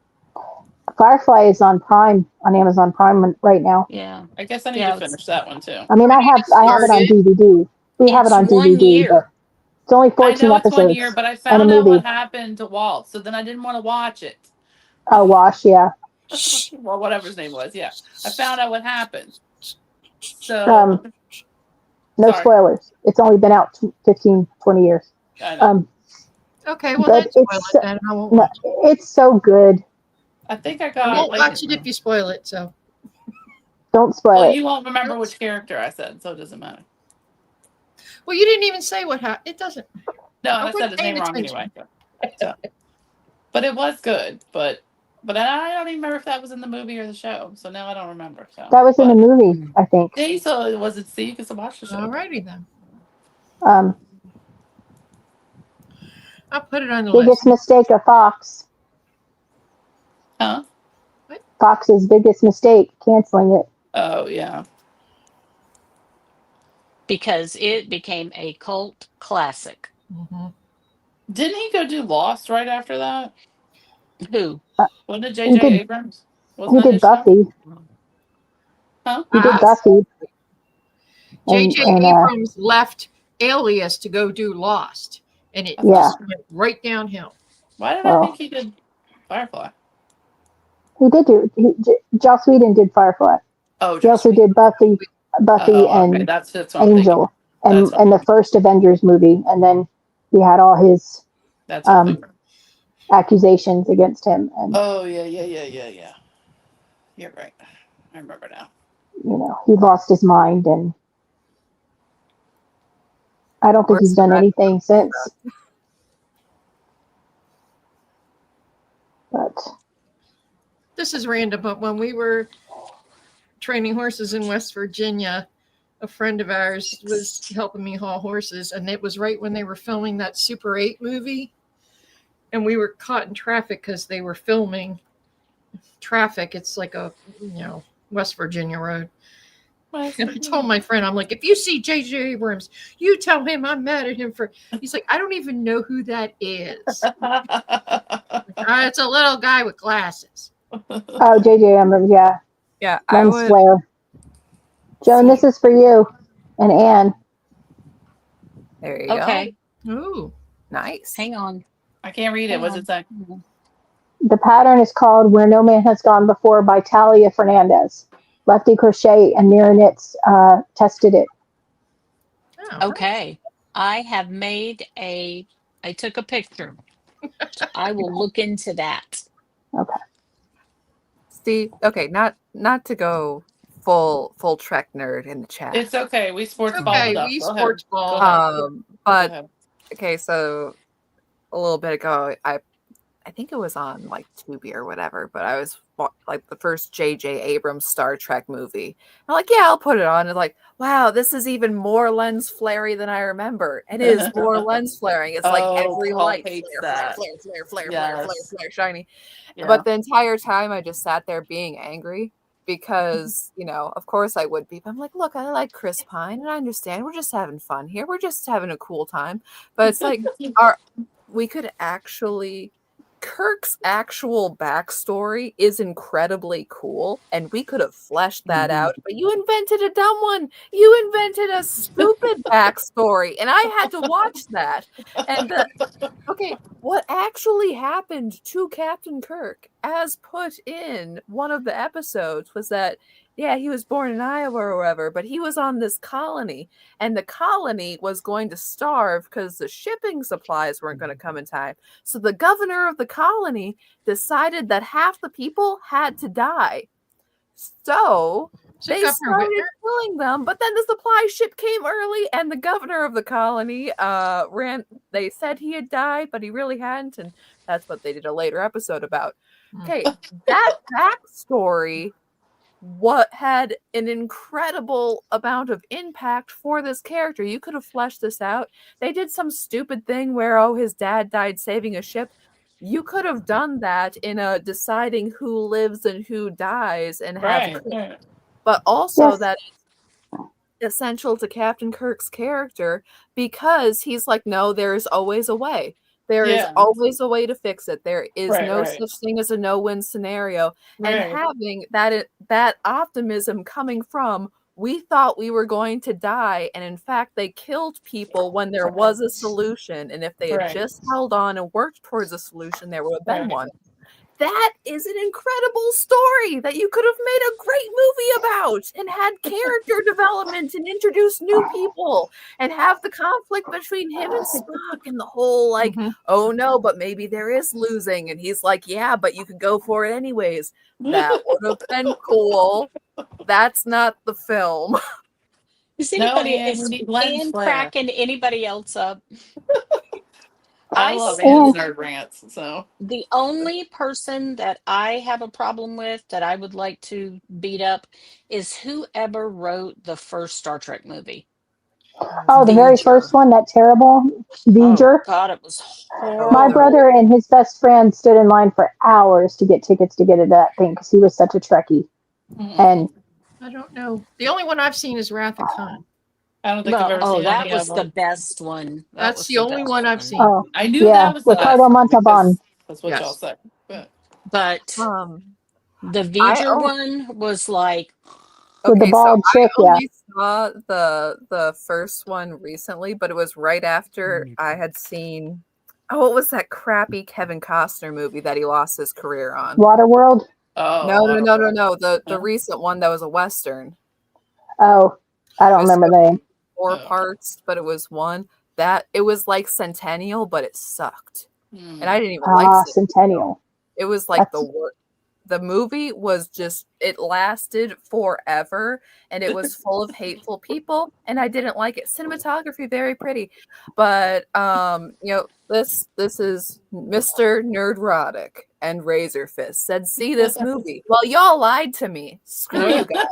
Firefly is on Prime on Amazon Prime right now. Yeah. I guess I need Yeah, to finish that one too. I mean, I have it on DVD. We have it It's on 1 DVD, year. but it's only I 14 know it's 1 episodes. year, but I and found a out movie. what happened to Walt, so then I didn't want to watch it. Oh, Wash, yeah. Or whatever his name was. Yeah, I found out what happened. So No Sorry. spoilers. It's only been out 15, 20 years. I know. Okay, well, But then spoil it's it then. I won't No, watch it. it's so good. I think I I got won't like. watch it if you spoil it. So, Don't spoil Well, it. you won't remember which character I said, so it doesn't matter. well, you didn't even say what happened. It doesn't. No, I I said wasn't his name paying wrong attention. anyway. So. But it was good. But I don't even remember if that was in the movie or the show. So now I don't remember. So. That was in a But- movie, I think. See, so it wasn't. See, you can still watch the show. Alrighty then. Um, I'll put it on the biggest list. mistake of Fox. Huh? Fox's biggest mistake, canceling it. Oh yeah. Because it became a cult classic. Mhm. Didn't he go do Lost right after that? Who? Wasn't it He J.J. did- Abrams? He Wasn't that did his show? Buffy. Huh? He did Ah. Buffy. J.J. And, Abrams left Alias to go do Lost, and it Yeah. just went right downhill. Why did I Oh. think he did Firefly? he did Joss Whedon did Firefly. Oh, He Joss also Whedon. did Buffy Oh, okay. and That's what I'm thinking. Angel and That's what- and the first Avengers movie, and then he had all his That's what I'm um, thinking. accusations against him, and Oh yeah. You're right. I remember now. he lost his mind, and I don't think Or he's done Sylvester anything since. McCoy. But This is random, but when we were training horses in West Virginia, a friend of ours was helping me haul horses, and it was right when they were filming that Super 8 movie. And we were caught in traffic because they were filming traffic. It's like a, West Virginia road. And I told my friend, I'm like, if you see J.J. Abrams, you tell him I'm mad at him for. He's like, I don't even know who that is. It's a little guy with glasses. oh, JJ Abrams, yeah, Yeah, I lens would. flare. Joan, see- this is for you and Anne. There you Okay, go. Ooh. Nice. hang on. I can't read it. Hang What's on. it say? The pattern is called "Where No Man Has Gone Before" by Talia Fernandez. Lefty Crochet and Mirror Knits tested it. Oh. Okay, I have made I took a picture. I will look into that. Okay. Steve, okay, not to go full Trek nerd in the chat. It's okay. We sports ball Okay, stuff. we Go sports ahead. ball. Go ahead. Go But ahead. okay, so a little bit ago, I think it was on like Tubi or whatever, but I was like the first J.J. Abrams Star Trek movie. I'm like, yeah, I'll put it on. And like, wow, this is even more lens flary than I remember. It is more lens flaring. It's like every Paul light hates flare, that. flare, Yes. shiny. Yeah. But the entire time I just sat there being angry because, of course I would be. But I'm like, look, I like Chris Pine and I understand we're just having fun here. We're just having a cool time. But it's like we could actually Kirk's actual backstory is incredibly cool, and we could have fleshed that out, but you invented a dumb one. You invented a stupid backstory, and I had to watch that. And okay, what actually happened to Captain Kirk, as put in one of the episodes, was that yeah, he was born in Iowa or wherever, but he was on this colony, and the colony was going to starve because the shipping supplies weren't going to come in time. So the governor of the colony decided that half the people had to die. So Is it they Governor started Whitmer? killing them, but then the supply ship came early, and the governor of the colony ran. They said he had died, but he really hadn't, and that's what they did a later episode about. Okay, that backstory what had an incredible amount of impact for this character. You could have fleshed this out. They did some stupid thing where his dad died saving a ship. You could have done that in a deciding who lives and who dies and have Right. but also Yes. that is essential to Captain Kirk's character because he's like, no, there is always a way. There is Yeah. always a way to fix it. There is Right, no right. such thing as a no-win scenario. Right. And having that optimism coming from, we thought we were going to die, and in fact, they killed people when there was a solution. And if they had Right. just held on and worked towards a solution, there would have been Right. one. That is an incredible story that you could have made a great movie about and had character development and introduced new people and have the conflict between him and Spock and the whole like, oh no, but maybe there is losing. And he's like, yeah, but you could go for it anyways. That would have been cool. That's not the film. Is No, anybody Ann, we need lens Ann flare. cracking anybody else up? I I love said Ann's nerd rants. So the only person that I have a problem with that I would like to beat up is whoever wrote the first Star Trek movie. Oh, the very V'ger. first one, that terrible Oh V'ger. God, it was My horrible. brother and his best friend stood in line for hours to get tickets to get into that thing because he was such a Trekkie. And I don't know. The only one I've seen is Wrath of Khan. I don't think I've ever Oh, seen that any was of the them. best one. That That's was the the only best one I've one. seen. oh, I knew yeah, that was the Ricardo best one Montalban. because that's what Yes. y'all said. But But the V'ger own- one was like, With the Okay, so bald I chick, yeah. only saw the first one recently, but it was right after I had seen what was that crappy Kevin Costner movie that he lost his career on? Waterworld. No. The No? recent one that was a Western. Oh, I don't It was remember the name. 4 Oh. parts, but it was one. That it was like Centennial, but it sucked. Hmm. And I didn't even Ah, like it. Centennial. It was like the That's- worst. the movie was just, it lasted forever, and it was full of hateful people, and I didn't like it. Cinematography very pretty, but this is Mr. Nerdrotic and Razor Fist said, see this movie. Well, y'all lied to me. Screw you guys.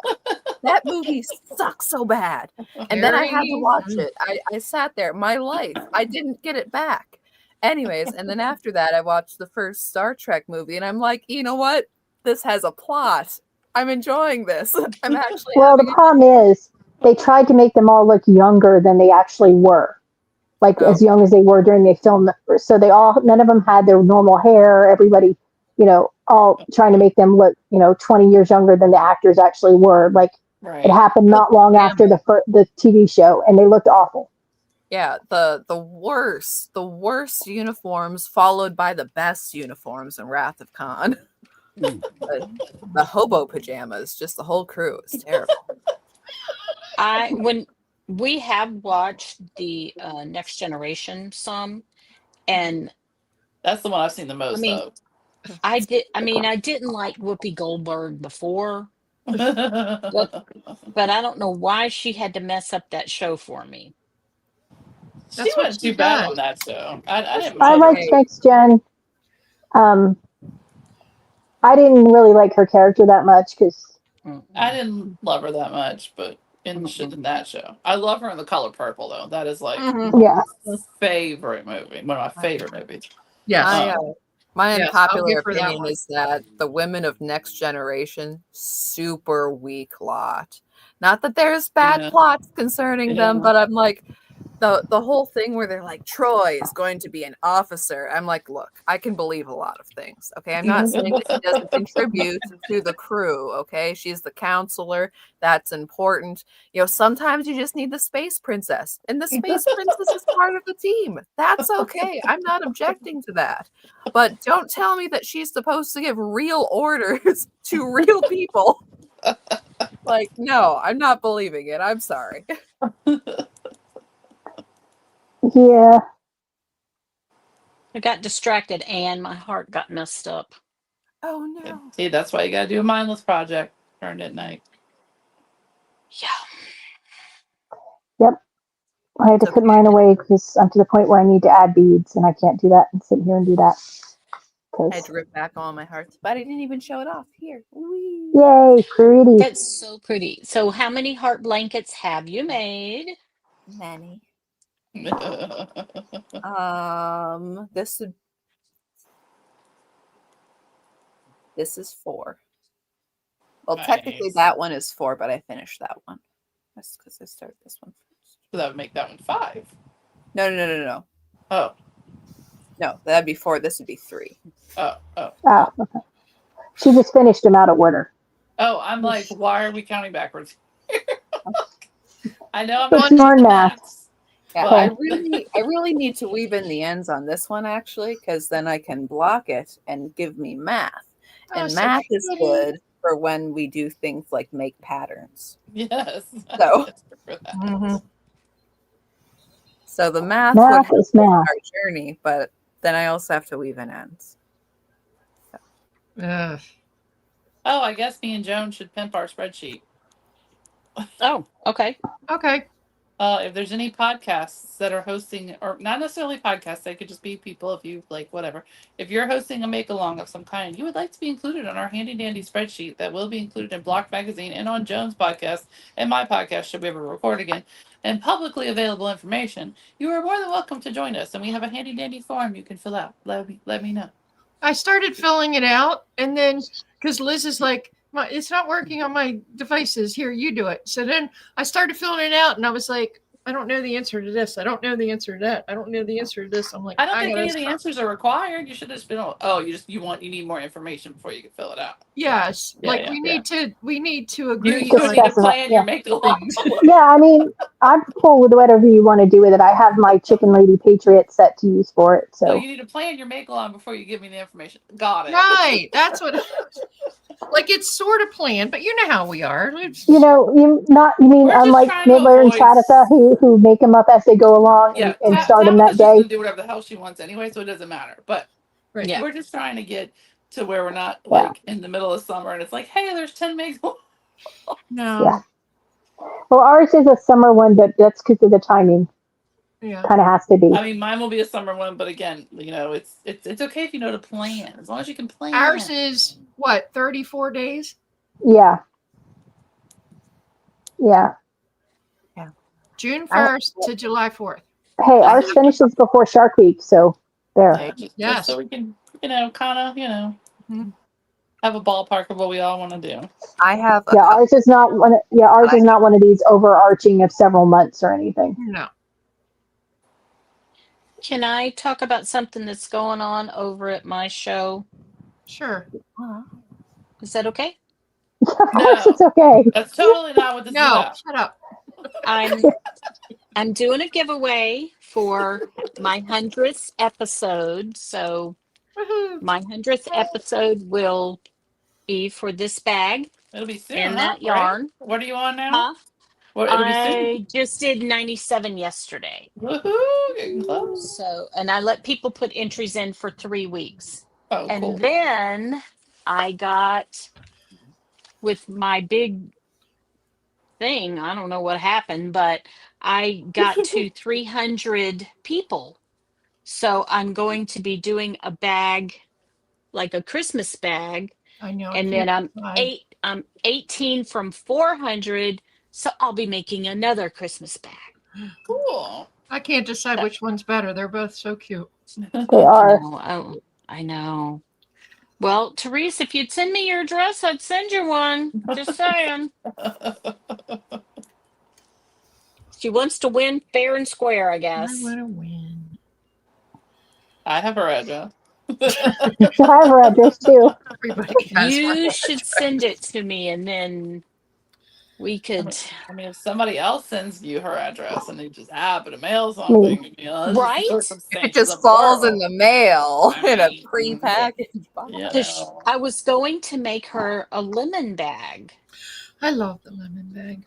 That movie sucks so bad. And then I had to watch it. I sat there, my life. I didn't get it back. Anyways, and then after that, I watched the first Star Trek movie, and I'm like, you know what? This has a plot. I'm enjoying this. I'm actually. Well, the problem is they tried to make them all look younger than they actually were, like as young as they were during the film. So none of them had their normal hair. Everybody, all trying to make them look, 20 years younger than the actors actually were. Like it happened not long after the TV show, and they looked awful. Yeah, the worst uniforms followed by the best uniforms in Wrath of Khan. the hobo pajamas, just the whole crew. It's terrible. When we have watched the Next Generation some, and that's the one I've seen the most of. I didn't like Whoopi Goldberg before, but I don't know why she had to mess up that show for me. She wasn't too bad on that show. I didn't. I liked Next Gen. I didn't really like her character that much because I didn't love her that much, but in that show, I love her in The Color Purple though. That is like my favorite movie. One of my favorite movies. Yeah. My unpopular opinion is that the women of Next Generation, super weak lot. Not that there's bad plots concerning them, but I'm like, the whole thing where they're like, Troy is going to be an officer. I'm like, look, I can believe a lot of things. Okay. I'm not saying that she doesn't contribute to the crew. Okay. She's the counselor. That's important. Sometimes you just need the space princess, and the space princess is part of the team. That's okay. I'm not objecting to that. But don't tell me that she's supposed to give real orders to real people. Like, no, I'm not believing it. I'm sorry. Yeah. I got distracted, and my heart got messed up. Oh no. See, that's why you gotta do a mindless project during at night. Yeah. Yep. I had to put mine away because I'm to the point where I need to add beads, and I can't do that and sit here and do that. I had to rip back all my hearts, but I didn't even show it off. Here. Whee. Yay, pretty. That's so pretty. So how many heart blankets have you made? Many. Nice. This is 4. Well, technically that one is 4, but I finished that one. That's because I started this one first. So that would make that one 5. No. Oh. No, that'd be 4. This would be 3. Oh. Okay. She just finished them out of order. Oh, I'm like, why are we counting backwards? I know I'm It's not more doing math. maths. Yeah, But I really need to weave in the ends on this one actually, because then I can block it and give me math. And math is good for when we do things like make patterns. Yes. So, so the math would help is math. our journey, but then I also have to weave in ends. Ugh. Oh, I guess me and Joan should pimp our spreadsheet. Oh, okay. Okay. If there's any podcasts that are hosting, or not necessarily podcasts, they could just be people, if you like, whatever. If you're hosting a make along of some kind, you would like to be included on our handy dandy spreadsheet that will be included in Block Magazine and on Joan's podcast and my podcast, should we ever record again, and publicly available information, you are more than welcome to join us. And we have a handy dandy form you can fill out. Let me know. I started filling it out, and then because Liz is like, it's not working on my devices. Here, you do it. So then I started filling it out, and I was like, I don't know the answer to this. I don't know the answer to that. I don't know the answer to this. I'm like, I don't think any of the answers are required. You should have just been, you need more information before you can fill it out. Yes, we need to agree. You need to plan your make along. Yeah, I mean, I'm cool with whatever you want to do with it. I have my Chicken Lady Patriot set to use for it. So you need to plan your make along before you give me the information. Got it. Right. That's what. Like it's sort of planned, but you know how we are. You mean unlike Midler and Tabitha who make them up as they go along and start them that day. Do whatever the hell she wants anyway, so it doesn't matter. But we're just trying to get to where we're not Yeah. like in the middle of summer and it's like, hey, there's 10 megs. No. Yeah. Well, ours is a summer one, but that's because of the timing. Yeah. Kind of has to be. I mean, mine will be a summer one, but again, it's okay if you know to plan, as long as you can plan. Ours is what, 34 days? Yeah. Yeah. June 1st to July 4th. Hey, ours finishes before Shark Week, so there. Yeah, just Yes. so we can, kind of, Mhm. have a ballpark of what we all want to do. I have a Yeah, couple- ours is not one. Yeah, ours is not one of these overarching of several months or anything. No. Can I talk about something that's going on over at my show? Sure. Is that okay? Of course, No. it's okay. That's totally not what this is No, about. shut up. I'm doing a giveaway for my 100th episode. So Woohoo. my 100th episode will be for this bag It'll be soon, and huh? that Right? yarn. What are you on now? Huh? Well, it'll be soon. I just did 97 yesterday. Woohoo! Getting close. So, and I let people put entries in for 3 weeks. Oh, And cool. then I got with my big thing, I don't know what happened, but I got to 300 people. So I'm going to be doing a bag, like a Christmas bag, I know. and then I'm 18 from 400, so I'll be making another Christmas bag. Cool. I can't decide which one's better. They're both so cute. They are. I know. Well, Therese, if you'd send me your address, I'd send you one. Just saying. She wants to win fair and square, I guess. I want to win. I have her address. I have her address too. Everybody has You one. should send it to me, and then we could. I mean, if somebody else sends you her address and they just happen to mail something, that's Right? just It circumstances just of falls the in the mail in a Right. pre-packaged box. world. Because I was going to make her a lemon bag. I love the lemon bag.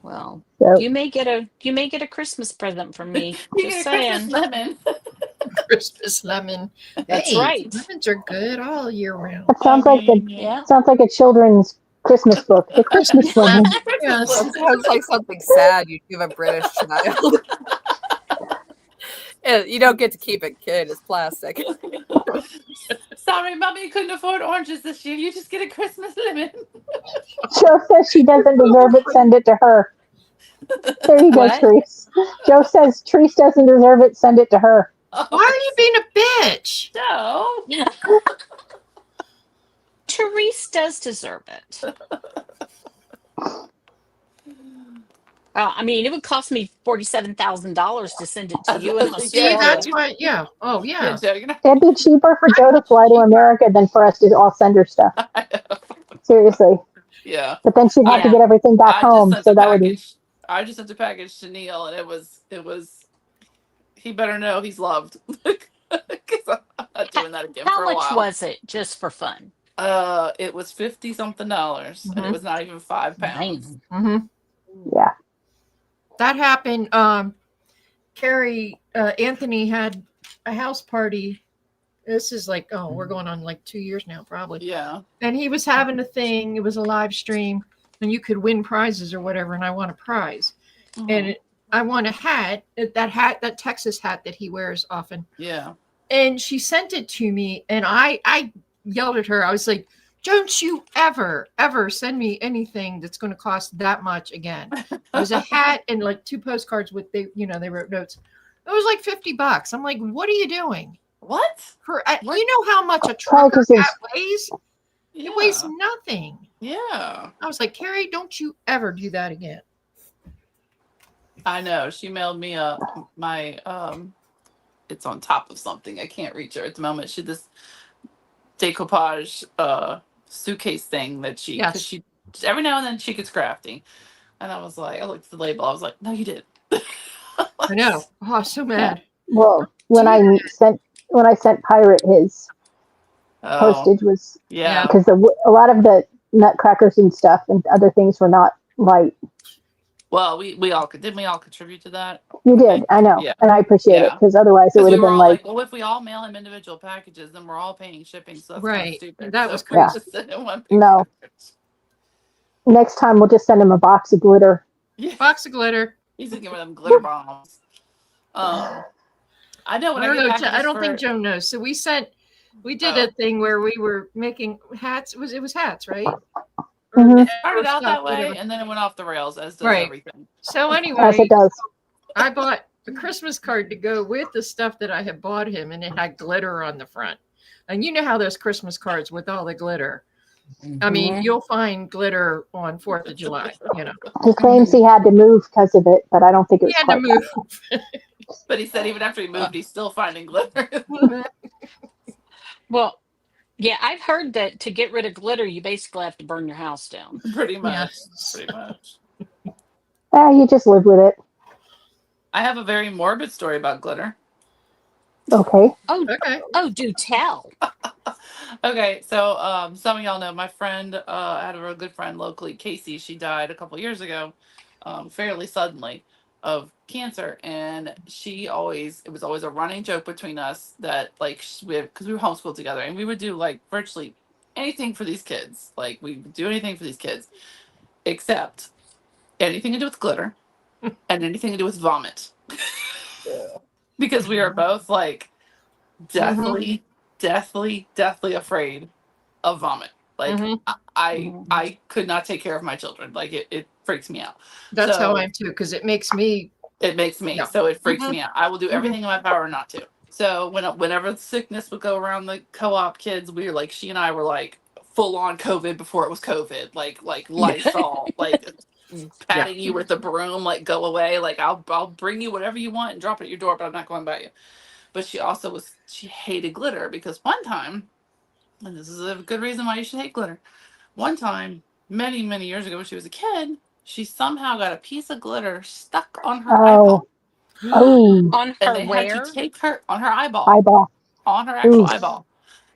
Well, So, you may get a Christmas present from me. You Just get a Christmas saying. lemon. Christmas lemon. That's Hey, right. Lemons are good all year round. that sounds like Yeah. a children's Christmas book. The Christmas lemon. Yes. That sounds like something sad you'd give a British child. Yeah, you don't get to keep it, kid. It's plastic. Sorry, Mommy couldn't afford oranges this year. You just get a Christmas lemon. Joe says she doesn't deserve it. Send it to her. There you go, What? Therese. Joe says Therese doesn't deserve it. Send it to her. Why are you being a bitch? No. Therese does deserve it. I mean, it would cost me $47,000 to send it to you in See, See, Australia. that's why. Yeah. Oh, yeah. Joe, you're not- It'd be cheaper for Joe to fly to America than for us to all send her stuff. Seriously. Yeah. But then she'd have to Yeah. get everything back I home. just So sent a that would be. package. I just sent a package to Neil, and it was. He better know he's loved. Because I'm not doing that again How for a much while. was it, just for fun? It was $50-something, and it was not even £5. Man. Mm-hmm. Yeah. That happened. Carrie, Anthony had a house party. This is like, we're going on like 2 years now, probably. Yeah. And he was having a thing. It was a live stream, and you could win prizes or whatever. And I won a prize, and I won a hat. That Texas hat that he wears often. Yeah. And she sent it to me, and I yelled at her. I was like, "Don't you ever send me anything that's going to cost that much again." It was a hat and like 2 postcards with they wrote notes. It was like $50. I'm like, "What are you doing?" What? You know how much a Probably trucker 'cause it's- hat weighs? Yeah. It weighs nothing. Yeah. I was like, Carrie, don't you ever do that again. I know. She mailed me my it's on top of something. I can't reach her at the moment. She this decoupage suitcase thing that she Yes. because she every now and then she gets crafty. And I was like, I looked at the label, I was like, no, you didn't. I know. Oh, I'm so mad. Well, when I sent Pirate his postage was Yeah. because a lot of the nutcrackers and stuff and other things were not right. Well, we all didn't we all contribute to that? You I did, think. I know, Yeah. and I appreciate it Yeah. because otherwise it Because would we have were been all like, like, well, if we all mail him individual packages, then we're all paying shipping, so that's kind of Right. stupid. That So was we'll Yeah. crazy. just send him one big No. package. next time we'll just send him a box of glitter. Yeah. Box of glitter. He's giving them glitter bombs. I know when I I don't get know. packages I don't for think Joe knows. So we did a thing where we were making hats. It was hats, right? Or Mhm. it started or out that stuff, way, whatever. and then it went off the rails, as does Right. everything. So As anyway, it does. I bought a Christmas card to go with the stuff that I had bought him, and it had glitter on the front. And you know how those Christmas cards with all the glitter. I mean, Mhm. you'll find glitter on 4th of July, you know. He claims he had to move because of it, but I don't think it He was had to quite move. But he said even after he moved, he's still finding glitter. Well, yeah, I've heard that to get rid of glitter, you basically have to burn your house down. Pretty much. Yes. Pretty much. that. You just live with it. I have a very morbid story about glitter. Okay. Okay. Oh, do tell. Okay, so some of y'all know my friend, I had a real good friend locally, Casey. She died a couple years ago, fairly suddenly, of cancer, and it was always a running joke between us that like because we were homeschooled together, and we would do like virtually anything for these kids. Like we would do anything for these kids, except anything to do with glitter and anything to do with vomit, because we are both like deathly, deathly afraid of vomit. Like Mhm. I could not take care of my children. Like it freaks me out. That's how So I am too, because it makes me. it makes me Yeah. so it freaks Mhm. me out. I will do everything in my power not to. So whenever sickness would go around the co-op kids, we were like she and I were like full on COVID before it was COVID. Like Lysol, like patting you with the broom, like go away. Like I'll bring you whatever you want and drop it at your door, but I'm not going by you. But she hated glitter because one time, and this is a good reason why you should hate glitter. One time, many, many years ago when she was a kid, she somehow got a piece of glitter stuck on her eyeball. Oh. On And her they had to where? take her on her eyeball, Eyeball. on her actual Ooh. eyeball.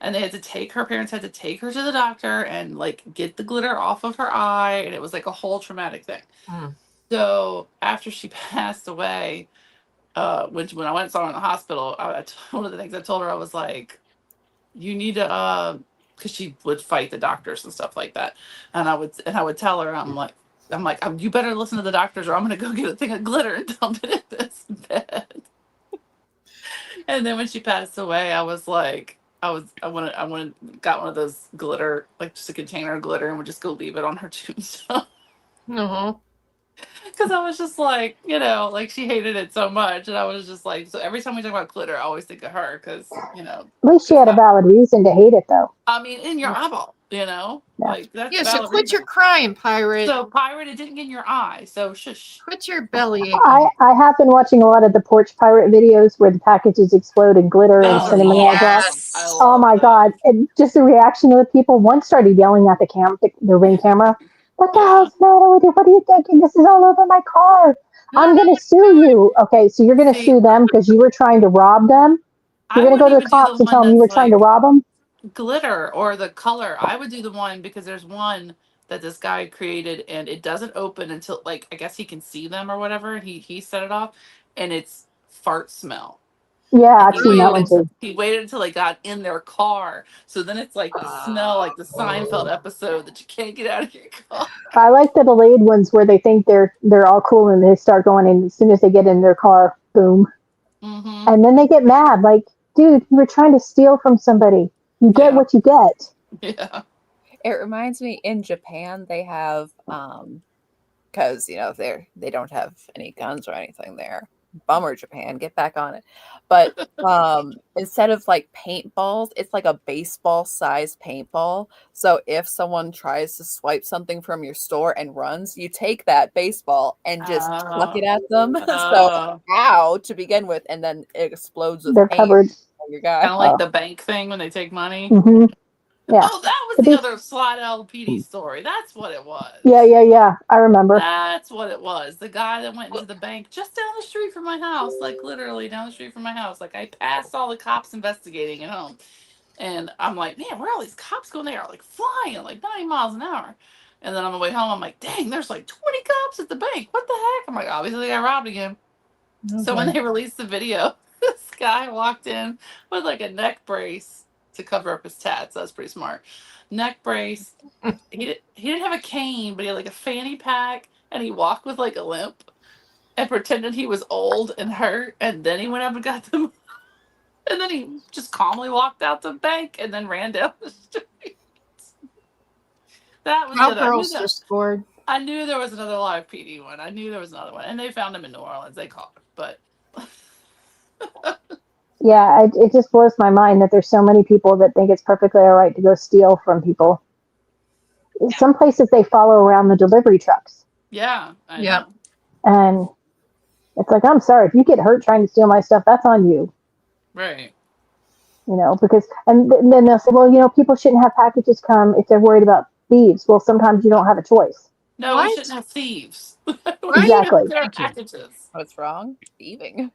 And her parents had to take her to the doctor and like get the glitter off of her eye. And it was like a whole traumatic thing. Mm. So after she passed away, when I went and saw her in the hospital, one of the things I told her, I was like, you need to because she would fight the doctors and stuff like that, and I would tell her, you better listen to the doctors or I'm gonna go get a thing of glitter and dump it in this bed. And then when she passed away, I was like, got one of those glitter, like just a container of glitter, and would just go leave it on her tombstone. No. Because I was just like, like she hated it so much, and I was just like, so every time we talk about glitter, I always think of her because At least she had a valid reason to hate it, though. I mean, in your eyeball, Yeah. like that's Yeah. a So valid quit reason. your crying, pirate. So pirate, it didn't get in your eye. So shush. Quit your belly aching. I have been watching a lot of the Porch Pirate videos where the packages explode in glitter and Oh, cinnamon rolls off. I yes. Oh love my that. God. And just the reaction of the people. One started yelling at the ring camera. What the Yeah. hell's the matter with you? What are you thinking? This is all over my car. I'm going to sue you. Okay, so you're going to See, sue them because you were trying to rob them? I You're going to go wouldn't to the even do cops the and tell one them you were that's trying to like rob them? glitter or the color. I would do the one because there's one that this guy created and it doesn't open until like I guess he can see them or whatever. He set it off, and it's fart smell. Yeah, And I've seen that one too. he waited until they got in their car. So then it's like the smell, like the Seinfeld episode that you can't get out of your car. I like the delayed ones where they think they're all cool and they start going in as soon as they get in their car, boom. Mm-hmm. And then they get mad, like, dude, you were trying to steal from somebody. You get Yeah. what you get. Yeah. It reminds me in Japan they have because they don't have any guns or anything there. Bummer, Japan, get back on it. But instead of like paintballs, it's like a baseball sized paintball. So if someone tries to swipe something from your store and runs, you take that baseball and just pluck it at them. So ow to begin with, and then it explodes with They're paint covered. on your guy. Kind of like the bank thing when they take money. Hmm. Yeah. Oh, that was To the be- other Slidell PD story. That's what it was. Yeah. I remember. That's what it was. The guy that went into the bank just down the street from my house, like literally down the street from my house. Like I passed all the cops investigating at home. And I'm like, man, where are all these cops going? They are like flying like 90 miles an hour. And then on the way home, I'm like, dang, there's like 20 cops at the bank. What the heck? I'm like, obviously they got robbed again. So when they released the video, this guy walked in with like a neck brace to cover up his tats. That's pretty smart. Neck brace. He didn't have a cane, but he had like a fanny pack, and he walked with like a limp and pretended he was old and hurt. And then he went up and got them. And then he just calmly walked out the bank and then ran down the street. That was good. Cowgirls just scored. I knew there was another live PD one. I knew there was another one. And they found him in New Orleans. They caught him. But Yeah, it just blows my mind that there's so many people that think it's perfectly all right to go steal from people. Some places they follow around the delivery trucks. yeah. I Yeah. know. And it's like, I'm sorry, if you get hurt trying to steal my stuff, that's on you. Right. You know, because, and then they'll say, well, you know, people shouldn't have packages come if they're worried about thieves. Well, sometimes you don't have a choice. No, we What? shouldn't have thieves. Exactly. Their Thank you. packages. What's wrong? Thieving.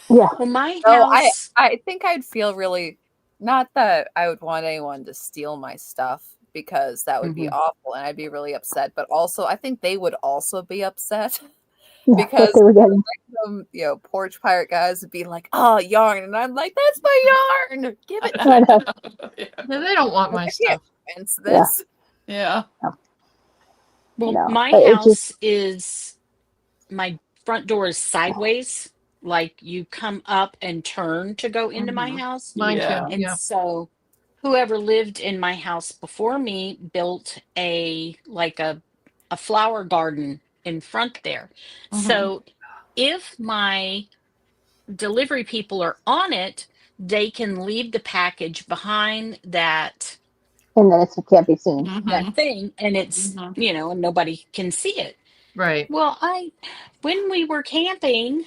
Yeah. Well, my No, house. I think I'd feel really, not that I would want anyone to steal my stuff because that would be awful and I'd be really upset, but also I think they would also be upset Yeah, because what they were getting. some, porch pirate guys would be like, oh, yarn. And I'm like, that's my yarn. Give it to I know. Yeah. No, they don't want my I can't stuff. fence this. Yeah. Well, No, my but it house just- is, my front door is sideways, like you come up and turn to go into my house. Mine Yeah. too. And Yeah. so whoever lived in my house before me built a flower garden in front there. So if my delivery people are on it, they can leave the package behind that and then it can't be seen. that thing, and it's Mhm. and nobody can see it. Right. Well, when we were camping,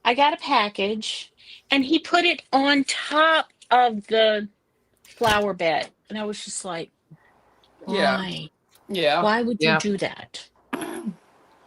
I got a package and he put it on top of the flower bed. And I was just like, Yeah. why? Yeah. Why would you Yeah. do that?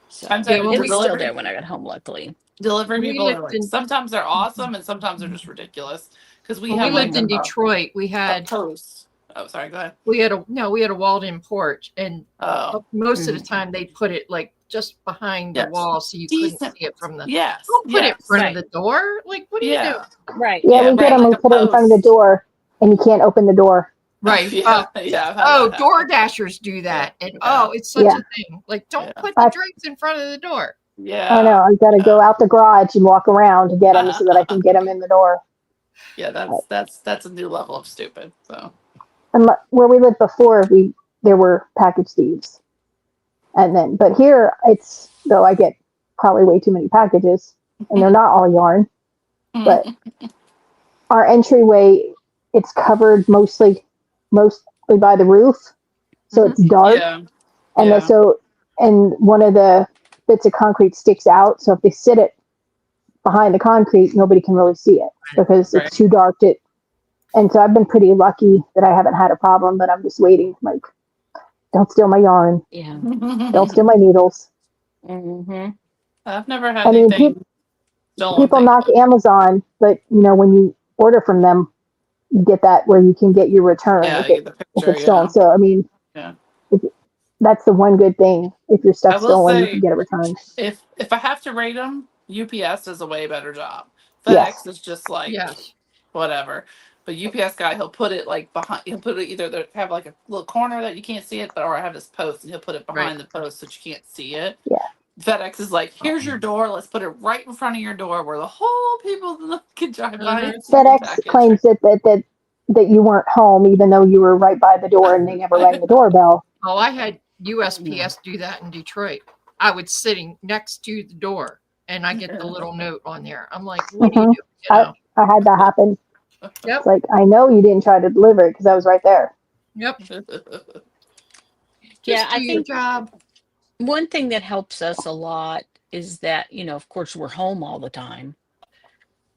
So I'm it telling you, well, was still delivery- there when I got home, luckily. Delivery We people are lived like, in- sometimes they're awesome and sometimes they're just ridiculous. Because we When have we lived in like Detroit, we a had post. Oh, sorry. Go ahead. we had a walled-in porch, and Oh, most of the time they put it like just behind the Yes. wall, so you couldn't Decent. see it from the. yes. Don't put it in yes. front Right. of the door. Like, what are you doing? Yeah. Right. Yeah, Yeah, we get right, them. like We a put it in front of the post. door, and you can't open the door. Right. Yeah. Yeah. I've had Oh, that happen. door dashers do that, and Yeah. it's such Yeah. a thing. Like, don't Yeah. put the drinks in front of the door. Yeah. I know. I've got to go out the garage and walk around to get them so that I can get them in the door. Yeah. That's a new level of stupid. So. And where we lived before, there were package thieves, and then but here though I get probably way too many packages, and they're not all yarn. But our entryway, it's covered mostly by the roof, so it's dark, Yeah. and Yeah. and one of the bits of concrete sticks out. So if they sit it behind the concrete, nobody can really see it because Right. it's too dark. And so I've been pretty lucky that I haven't had a problem, but I'm just waiting. Like, don't steal my yarn, Yeah. don't steal my needles. Mm-hmm. I've never had I mean, anything stolen. People knock Amazon, but when you order from them, you get that where you can get your return Yeah, if you get the if picture. it's stolen. Yeah. So I mean, Yeah. that's the one good thing. If your I stuff's will stolen, you say- can get a return. If I have to rate them, UPS does a way better job. Yes. FedEx is just like Yes. whatever. But UPS guy, he'll put it like behind. He'll put it either have like a little corner that you can't see it, or I have this post, and he'll put it behind the post so you can't see it. Yeah. FedEx is like, here's your door. Let's put it right in front of your door where the whole people can drive by. and see your FedEx package. claims that you weren't home, even though you were right by the door and they never rang the doorbell. Oh, I had USPS do that in Detroit. I was sitting next to the door, and I get the little note on there. I'm like, what are you doing? You know? I had that happen. Yep. It's like, I know you didn't try to deliver it because I was right there. Yep. Yeah, Just I do your think job. one thing that helps us a lot is that, of course, we're home all the time.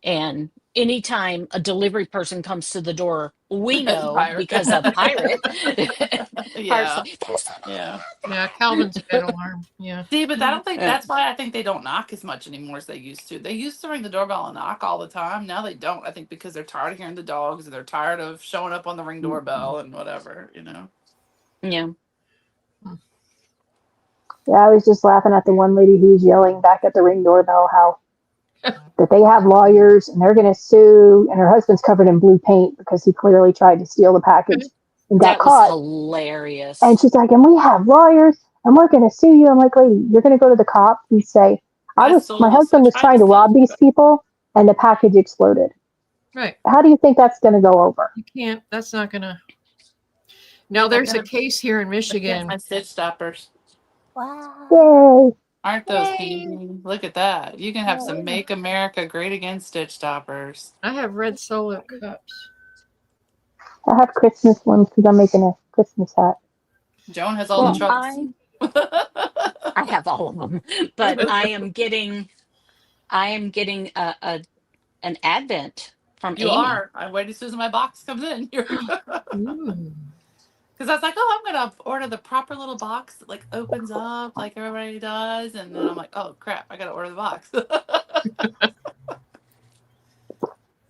And anytime a delivery person comes to the door, we know Pirate. because of Pirate. Yeah. Pirate's like, Yeah. Yeah, Calvin's bed alarm. Yeah. See, but I don't think Yeah. that's why I think they don't knock as much anymore as they used to. They used to ring the doorbell and knock all the time. Now they don't. I think because they're tired of hearing the dogs and they're tired of showing up on the ring doorbell and whatever, Yeah. Yeah, I was just laughing at the one lady who was yelling back at the Ring doorbell how that they have lawyers and they're going to sue, and her husband's covered in blue paint because he clearly tried to steal the package and got That was caught. hilarious. And she's like, and we have lawyers and we're going to sue you. I'm like, lady, you're going to go to the cop and say, my husband was trying to rob these people and the package exploded. Right. How do you think that's going to go over? You can't. That's not gonna. Now there's a case here in Michigan. My stitch stoppers. Yay. Aren't those handy? Look at that. You can have some Make America Great Again stitch stoppers. I have red Solo cups. I have Christmas ones because I'm making a Christmas hat. Joan has all the trucks. I have all of them, but I am getting an Advent from You Amy. are. I'm waiting as soon as my box comes in. Because I was like, oh, I'm going to order the proper little box that like opens up like everybody does. And then I'm like, oh, crap, I got to order the box.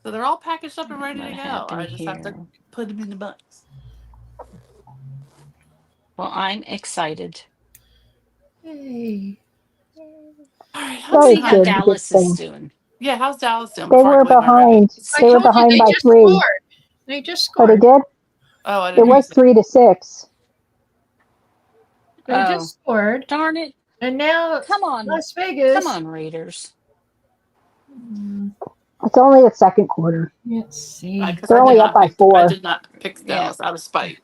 So they're all packaged up and ready to go. I just have to put them in the box. Well, I'm excited. Hey. All right. Oh, See how good, Dallas good is thing. doing. Yeah, how's Dallas doing? They before I were go eat my Red behind. Meat? They were behind they by just 3. scored. They just Oh, they scored. did? Oh, I It didn't was 3-6. They Oh. just scored. Darn it. And now Come on. Las Vegas. Come on, Raiders. It's only the second quarter. Let's see. They're only up by 4. I did not pick Dallas out of spite.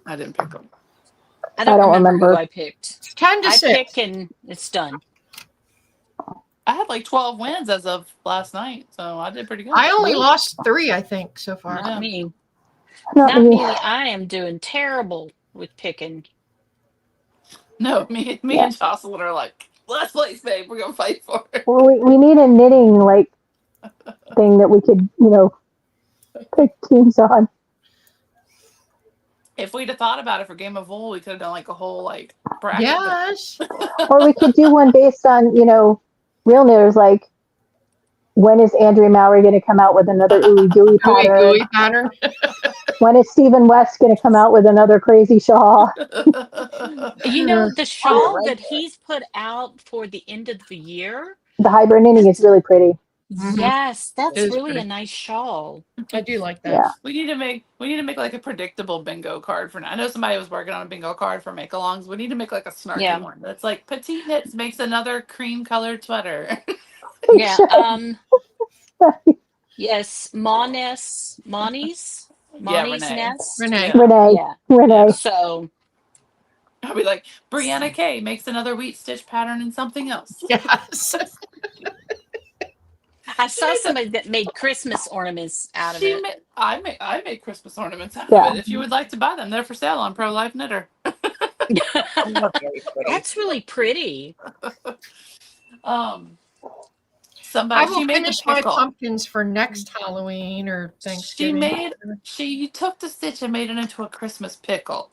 I didn't pick them. I don't remember who I picked. It's 10 to I 6. pick and it's done. I had like 12 wins as of last night, so I did pretty good. I only lost 3, I think, so far. Yeah. Not me. Not Not me. me. I am doing terrible with picking. No, me Yeah. and Jocelyn are like, last place, babe. We're gonna fight for it. Well, we need a knitting like thing that we could, pick teams on. If we'd have thought about it for Game of Wool, we could have done like a whole like bracket. Yes. Or we could do one based on, real knitters, like when is Andrea Mowry going to come out with another ooey gooey pattern? Gooey pattern. When is Stephen West going to come out with another crazy shawl? You know, the shawl that he's put out for the end of the year. The hybrid knitting is really pretty. Mhm. Yes, that's It is really pretty. a nice shawl. I do like that. Yeah. We need to make like a predictable bingo card for now. I know somebody was working on a bingo card for make-alongs. We need to make like a snarky one. That's like Petite Knits makes another cream colored sweater. Yeah. Yes, Monnie's Nest. Renee. Yeah. Renee. So I'll be like, Brianna K makes another wheat stitch pattern and something else. Yes. I saw somebody that made Christmas ornaments out of it. I make Christmas ornaments out Yeah. of it. If you would like to buy them, they're for sale on Pro Life Knitter. That's really pretty. Somebody I will she made finish the my pickle. pumpkins for next Halloween or Thanksgiving. She took the stitch and made it into a Christmas pickle.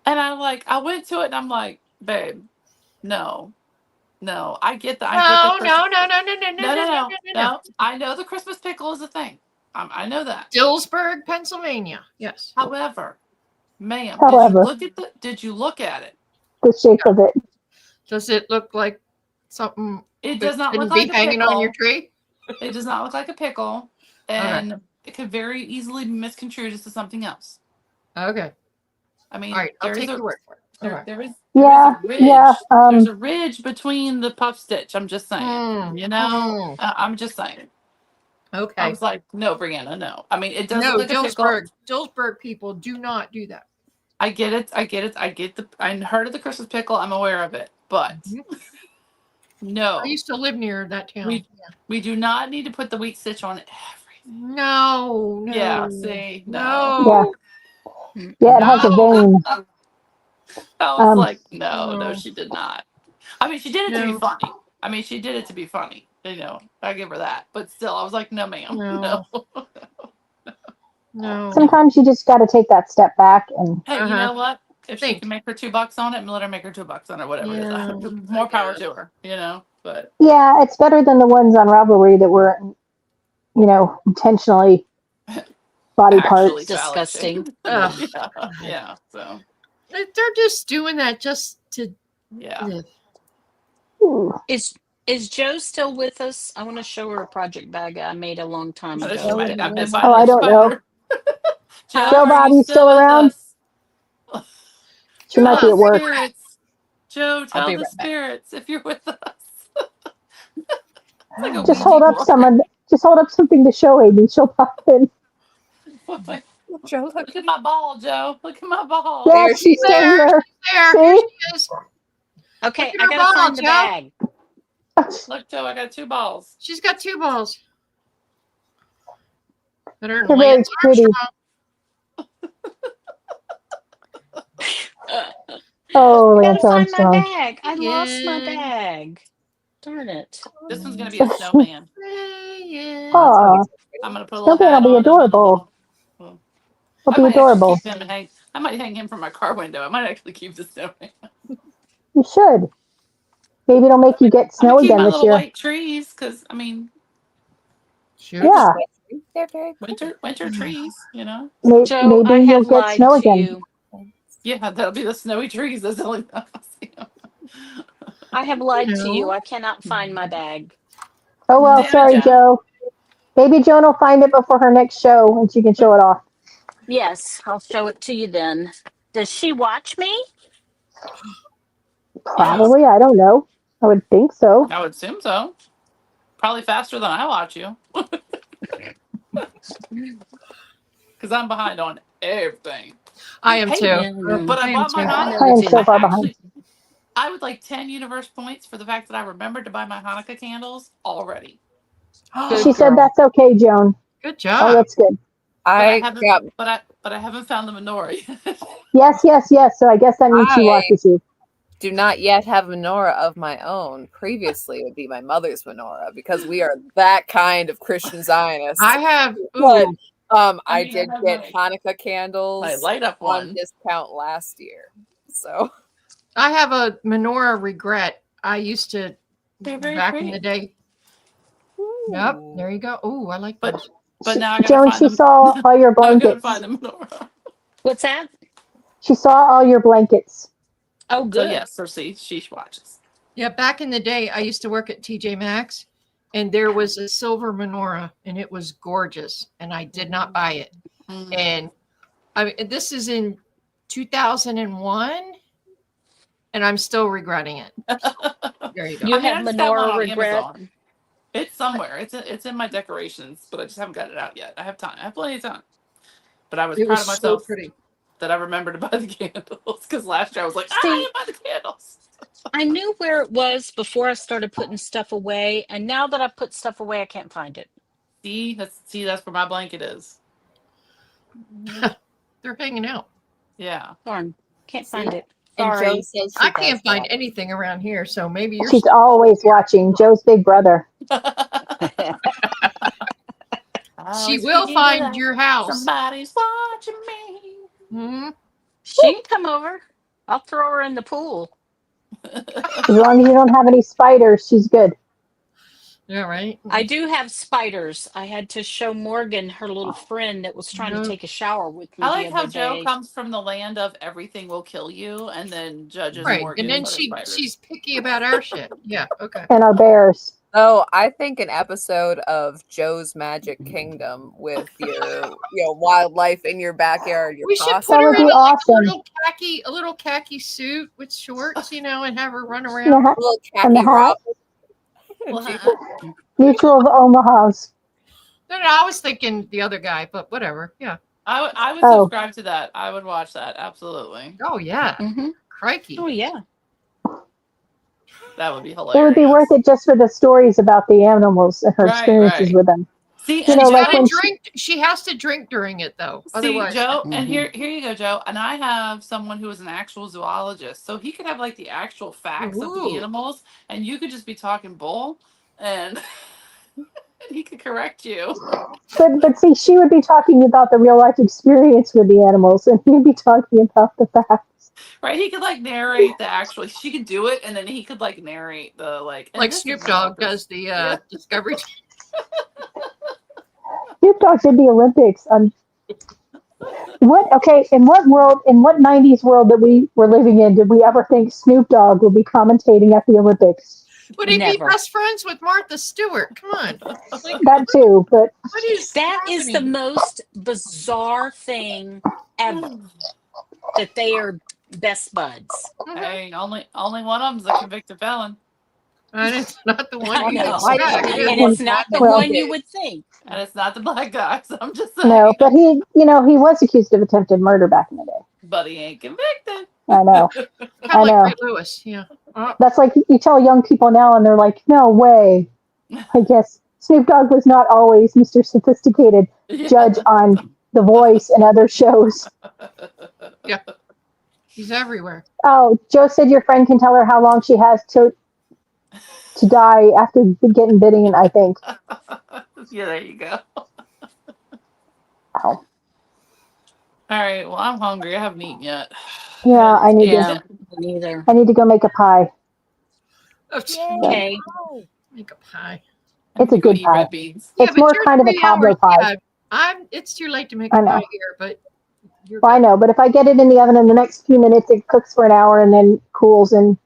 And I went to it and I'm like, babe, no, I get that. No. I know the Christmas pickle is a thing. I know that. Dillsburg, Pennsylvania. Yes. However, ma'am, did you look at it? The shape of it. Does it look like something? It does not look be like a hanging pickle. on your tree. It does not look like a pickle, and it could very easily be misconstrued as to something else. Okay. I mean, All right. I'll take your word for it. There is Yeah. a ridge. Yeah. There's a ridge between the puff stitch. I'm just saying. I'm just saying. Okay. I was like, no, Brianna, no. I mean, it doesn't look like a pickle. Dillsburg people do not do that. I get it. I heard of the Christmas pickle. I'm aware of it, but no. I used to live near that town. We do not need to put the wheat stitch on everything. No. Yeah. See. No. Yeah, it has a vein. I was like, no, she did not. I mean, she did it to be funny. I give her that. But still, I was like, no, ma'am. No. Sometimes you just got to take that step back and. Hey, you know what? If she can make her $2 on it, and let her make her $2 on it, whatever it is. More power to her, But yeah, it's better than the ones on Ravelry that were, intentionally body parts. Disgusting. Yeah. So they're just doing that just to Yeah. Ooh. Is Joe still with us? I want to show her a project bag I made a long time ago. She might have been Oh, finding I a don't know. spider. Joe, Joe are you Bobby's still with around? us? She might be Tell at the work. spirits. Joe, I'll tell be the right back. spirits if you're with us. It's like a Just Ouija hold up board. Just hold up something to show Amy. She'll pop in. Joe, Look at my ball, Joe. Look at my ball. Yeah, There she's she still is. here. There, See? here she is. Okay, Look at I her gotta ball, find the Joe. bag. Look, Joe, I got 2 balls. She's got 2 balls. Better They're than very Lance pretty. Oh, I gotta Lance find my Armstrong. bag. I lost my Yeah. bag. Darn it. This one's gonna be a snowman. Armstrong. Aw, I'm gonna put a little Snowman hat will be on him and a adorable. little. Will I be might actually adorable. keep him and hang. I might hang him from my car window. I might actually keep the snowman. You should. Maybe it'll make you get I'm snow gonna keep again my this little year. white trees because I mean Shoot. Yeah, They're very winter trees. You know. Joe, maybe I you'll have get lied snow to again. you. Yeah, that'll be the snowy trees. That's the only time I'll see 'em. I have lied to No. you. I cannot find my bag. Oh well, Damn it, sorry, Joe. Joe. Maybe Joan will find it before her next show and she can show it off. Yes, I'll show it to you then. Does she watch me? Probably, I don't know. I would think so. I would assume so. Probably faster than I watch you. Because I'm behind on everything. I am Hey, too. Yeah, no. But I bought my I Hanukkah. I am too. so far behind. I would like 10 universe points for the fact that I remembered to buy my Hanukkah candles already. Good She said girl. that's okay, Joan. Good Oh, job. that's good. But I I haven't. got But I haven't found the menorah yet. Yes. So I guess that means she I watches you. do not yet have a menorah of my own. Previously, it would be my mother's menorah because we are that kind of Christian Zionists. I have. But Ooh, I I mean, did I have get my Hanukkah candles light up on one. discount last year. So I have a menorah regret. I used to They're very back pretty. in the day. Yep, there you go. Oh, I like But those. but now I gotta Joan, find she them. saw all your I'm gonna blankets. find the menorah. What's that? She saw all your blankets. Oh, So good. yes, so she watches. Yeah, back in the day, I used to work at TJ Maxx, and there was a silver menorah, and it was gorgeous, and I did not buy it. Mm. And I mean, this is in 2001, and I'm still regretting it. There you go. You I mean, have I just got one menorah on regret? Amazon. It's somewhere. It's in my decorations, but I just haven't got it out yet. I have time. I have plenty of time. But I was It proud was of so myself pretty. that I remembered to buy the candles because last year I was like, I See, didn't buy the candles. I knew where it was before I started putting stuff away, and now that I put stuff away, I can't find it. See, that's where my blanket is. They're hanging out. Yeah. Darn, can't find it. and Joe Sorry. says she I can't does find that. anything around here, so maybe you're. She's always watching. Joe's big brother. She will find your house. Somebody's watching me. Hmm. She can come over. I'll throw her in the pool. As long as you don't have any spiders, she's good. Yeah, right. I do have spiders. I had to show Morgan her little friend that was trying to take a shower with me I the like other how Joe day. comes from the land of everything will kill you, and then judges Right, Morgan. and then for spiders. she's picky about our shit. Yeah. Okay. And our bears. Oh, I think an episode of Joe's Magic Kingdom with your wildlife in your backyard, your We should possum. put That her would in be a awesome. little khaki suit with shorts, and have her run around. Yeah, little and the khaki hat. Rob. Mutual of Omahas. No, I was thinking the other guy, but whatever. Yeah. I would Oh. subscribe to that. I would watch that. Absolutely. Oh yeah. Mm-hmm. Crikey. Oh, yeah. That would be It hilarious. would be worth it just for the stories about the animals and her Right, experiences right. with them. See, You and know, She's like gotta when drink. She has to drink during it, though. see, Otherwise, Joe, and Mhm. here you go, Joe. And I have someone who is an actual zoologist, so he could have like the actual facts of the Ooh. animals, and you could just be talking bull, and he could correct you. But see, she would be talking about the real life experience with the animals, and he'd be talking about the facts. Right? He could like narrate the actual. She could do it, and then he could like narrate the like. and like this is Snoop how Dogg this- does the Yeah. Discovery. Snoop Dogg's in the Olympics. What? Okay, in what world? In what '90s world that we were living in did we ever think Snoop Dogg would be commentating at the Olympics? Would he be Never. best friends with Martha Stewart? Come on. Like, That too, but what is That is the happening? most bizarre thing ever. That they are best buds. Mhm. Hey, only one of them's a convicted felon, And it's not the one I you know. expect. And it's not the Well- one you would think. and it's not the black guy. So I'm just saying. no. But he, he was accused of attempted murder back in the day. But he ain't convicted. I know. Kind I of like know. Ray Lewis. Yeah. That's like you tell young people now, and they're like, "No way." I guess Snoop Dogg was not always Mr. Sophisticated judge on The Voice and other shows. He's everywhere. Oh, Joe said your friend can tell her how long she has to die after getting bitten, I think. Yeah, there you go. Oh. All right. Well, I'm hungry. I haven't eaten yet. Yeah, I need Yeah, to. neither. I need to go make a pie. Okay. Make a pie. It's a good Eat pie. red beans. It's but more you're kind of a 3 cobbler hours- pie. yeah, it's too late to make I a know. pie here, but you're Well, I good. know, but if I get it in the oven in the next few minutes, it cooks for an hour and then cools, and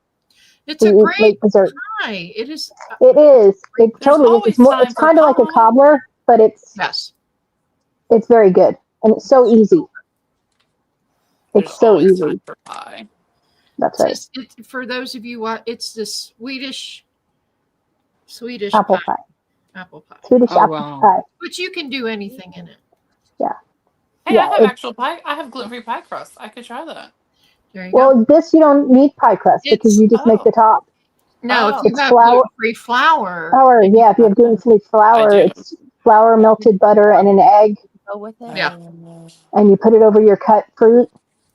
It's we a eat great late dessert. pie. It is. It is. It There's totally is. always It's more. time It's for kind of like a pie. cobbler, but it's Yes. very good and it's so easy. There's It's so always easy. time for pie. That's right. For those of you, it's the Swedish Apple pie. pie. Apple pie. Swedish Oh, apple wow. pie. But you can do anything in it. Hey, Yeah, I have it's- actual pie. I have gluten-free pie crust. I could try that. There you go. Well, this you don't need pie crust because It's- you just make the top. No, Oh. if you It's have flour- gluten-free flour. Flour, yeah. If you have gluten-free flour, do. it's flour, melted butter, and an egg, Go with it. Yeah. and you put it over your cut fruit.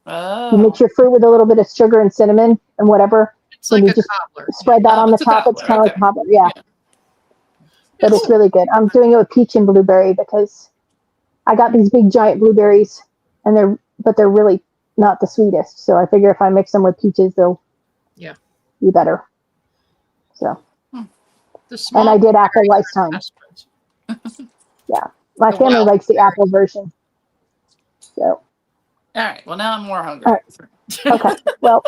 Oh. You mix your fruit with a little bit of sugar and cinnamon and whatever. It's When like you a just cobbler. Spread that Oh, on the it's a top. It's cobbler, kind of like okay. a cobbler, yeah. Yeah. But it's really good. I'm doing it with peach and blueberry because I got these big giant blueberries, and they're really not the sweetest. So I figure if I mix them with peaches, they'll be better. So The small and I did apple blueberries last are time. the best ones. My The family wild likes the blueberry. apple version. So All right. Well, now I'm more hungry. All right. okay, well,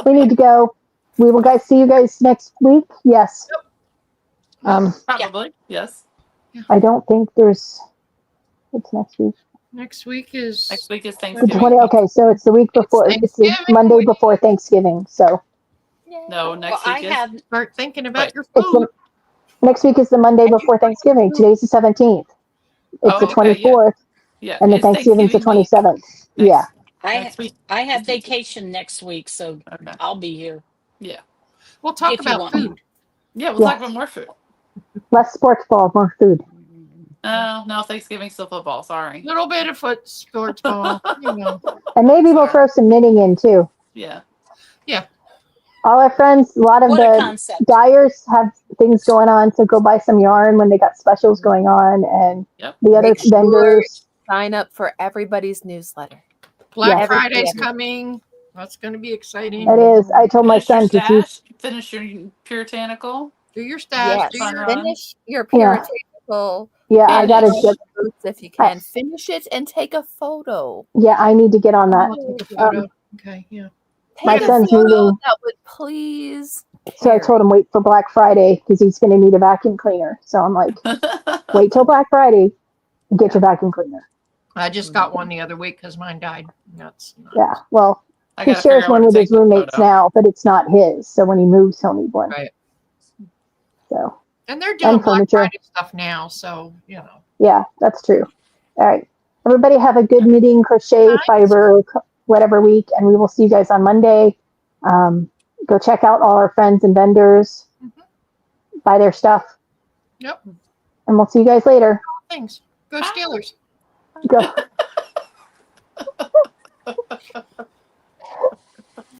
we need to go. We will see you guys next week. Yes. Probably. Yes. I don't think it's next week. Next week is Next week is The Thanksgiving. 20. Okay, so it's the week before. It's the Thanksgiving Monday week. before Thanksgiving. So No, Well, next I week is. have start thinking about Wait. your it's food. next week is the Monday before Thanksgiving. Today's the 17th. It's Oh, the okay, yeah. 24th, Yeah. and the it's Thanksgiving's the Thanksgiving week. 27th. Yeah. Next week. I have vacation next week, so Okay. I'll be here. We'll talk If you about want me. food. Yeah, we'll Yeah. talk about more food. Less sports ball, more food. No, Thanksgiving's still football. Sorry. A little bit of foot sports ball. You know. And maybe we'll Sorry. throw some knitting in too. Yeah. All our friends, a lot of What a the concept. dyers have things going on, so go buy some yarn when they got specials going on, and Yep. the other Make sure- vendors. Sign up for everybody's newsletter. Black Yes. Friday's coming. That's going to be exciting. It is. I told my Finish your son to choose. stash. Finish your puritanical. Do your stash. Yes. Do Fun your, run. Finish your Yeah. puritanical Yeah, I gotta Finish. get. boots if you can. Finish it and take a photo. Yeah, I need to get on that. I'll take a photo. Okay, yeah. My Take a son's photo moving. that would please. So I told him wait for Black Friday because he's going to need a vacuum cleaner. So I'm like, wait till Black Friday, and get your vacuum cleaner. I just got one the other week because mine died. That's not, Yeah. Well, I he gotta shares figure out one where with to his take the roommates photo. now, but it's not his. So when he moves, he'll need one. Right. So And they're doing And Black furniture. Friday stuff now, so you know. yeah, that's true. All right. Everybody have a good knitting, crochet, Nice. fiber, whatever week, and we will see you guys on Monday. Go check out all our friends and vendors, buy their stuff, Yep. and we'll see you guys later. Thanks. Go Steelers. Go.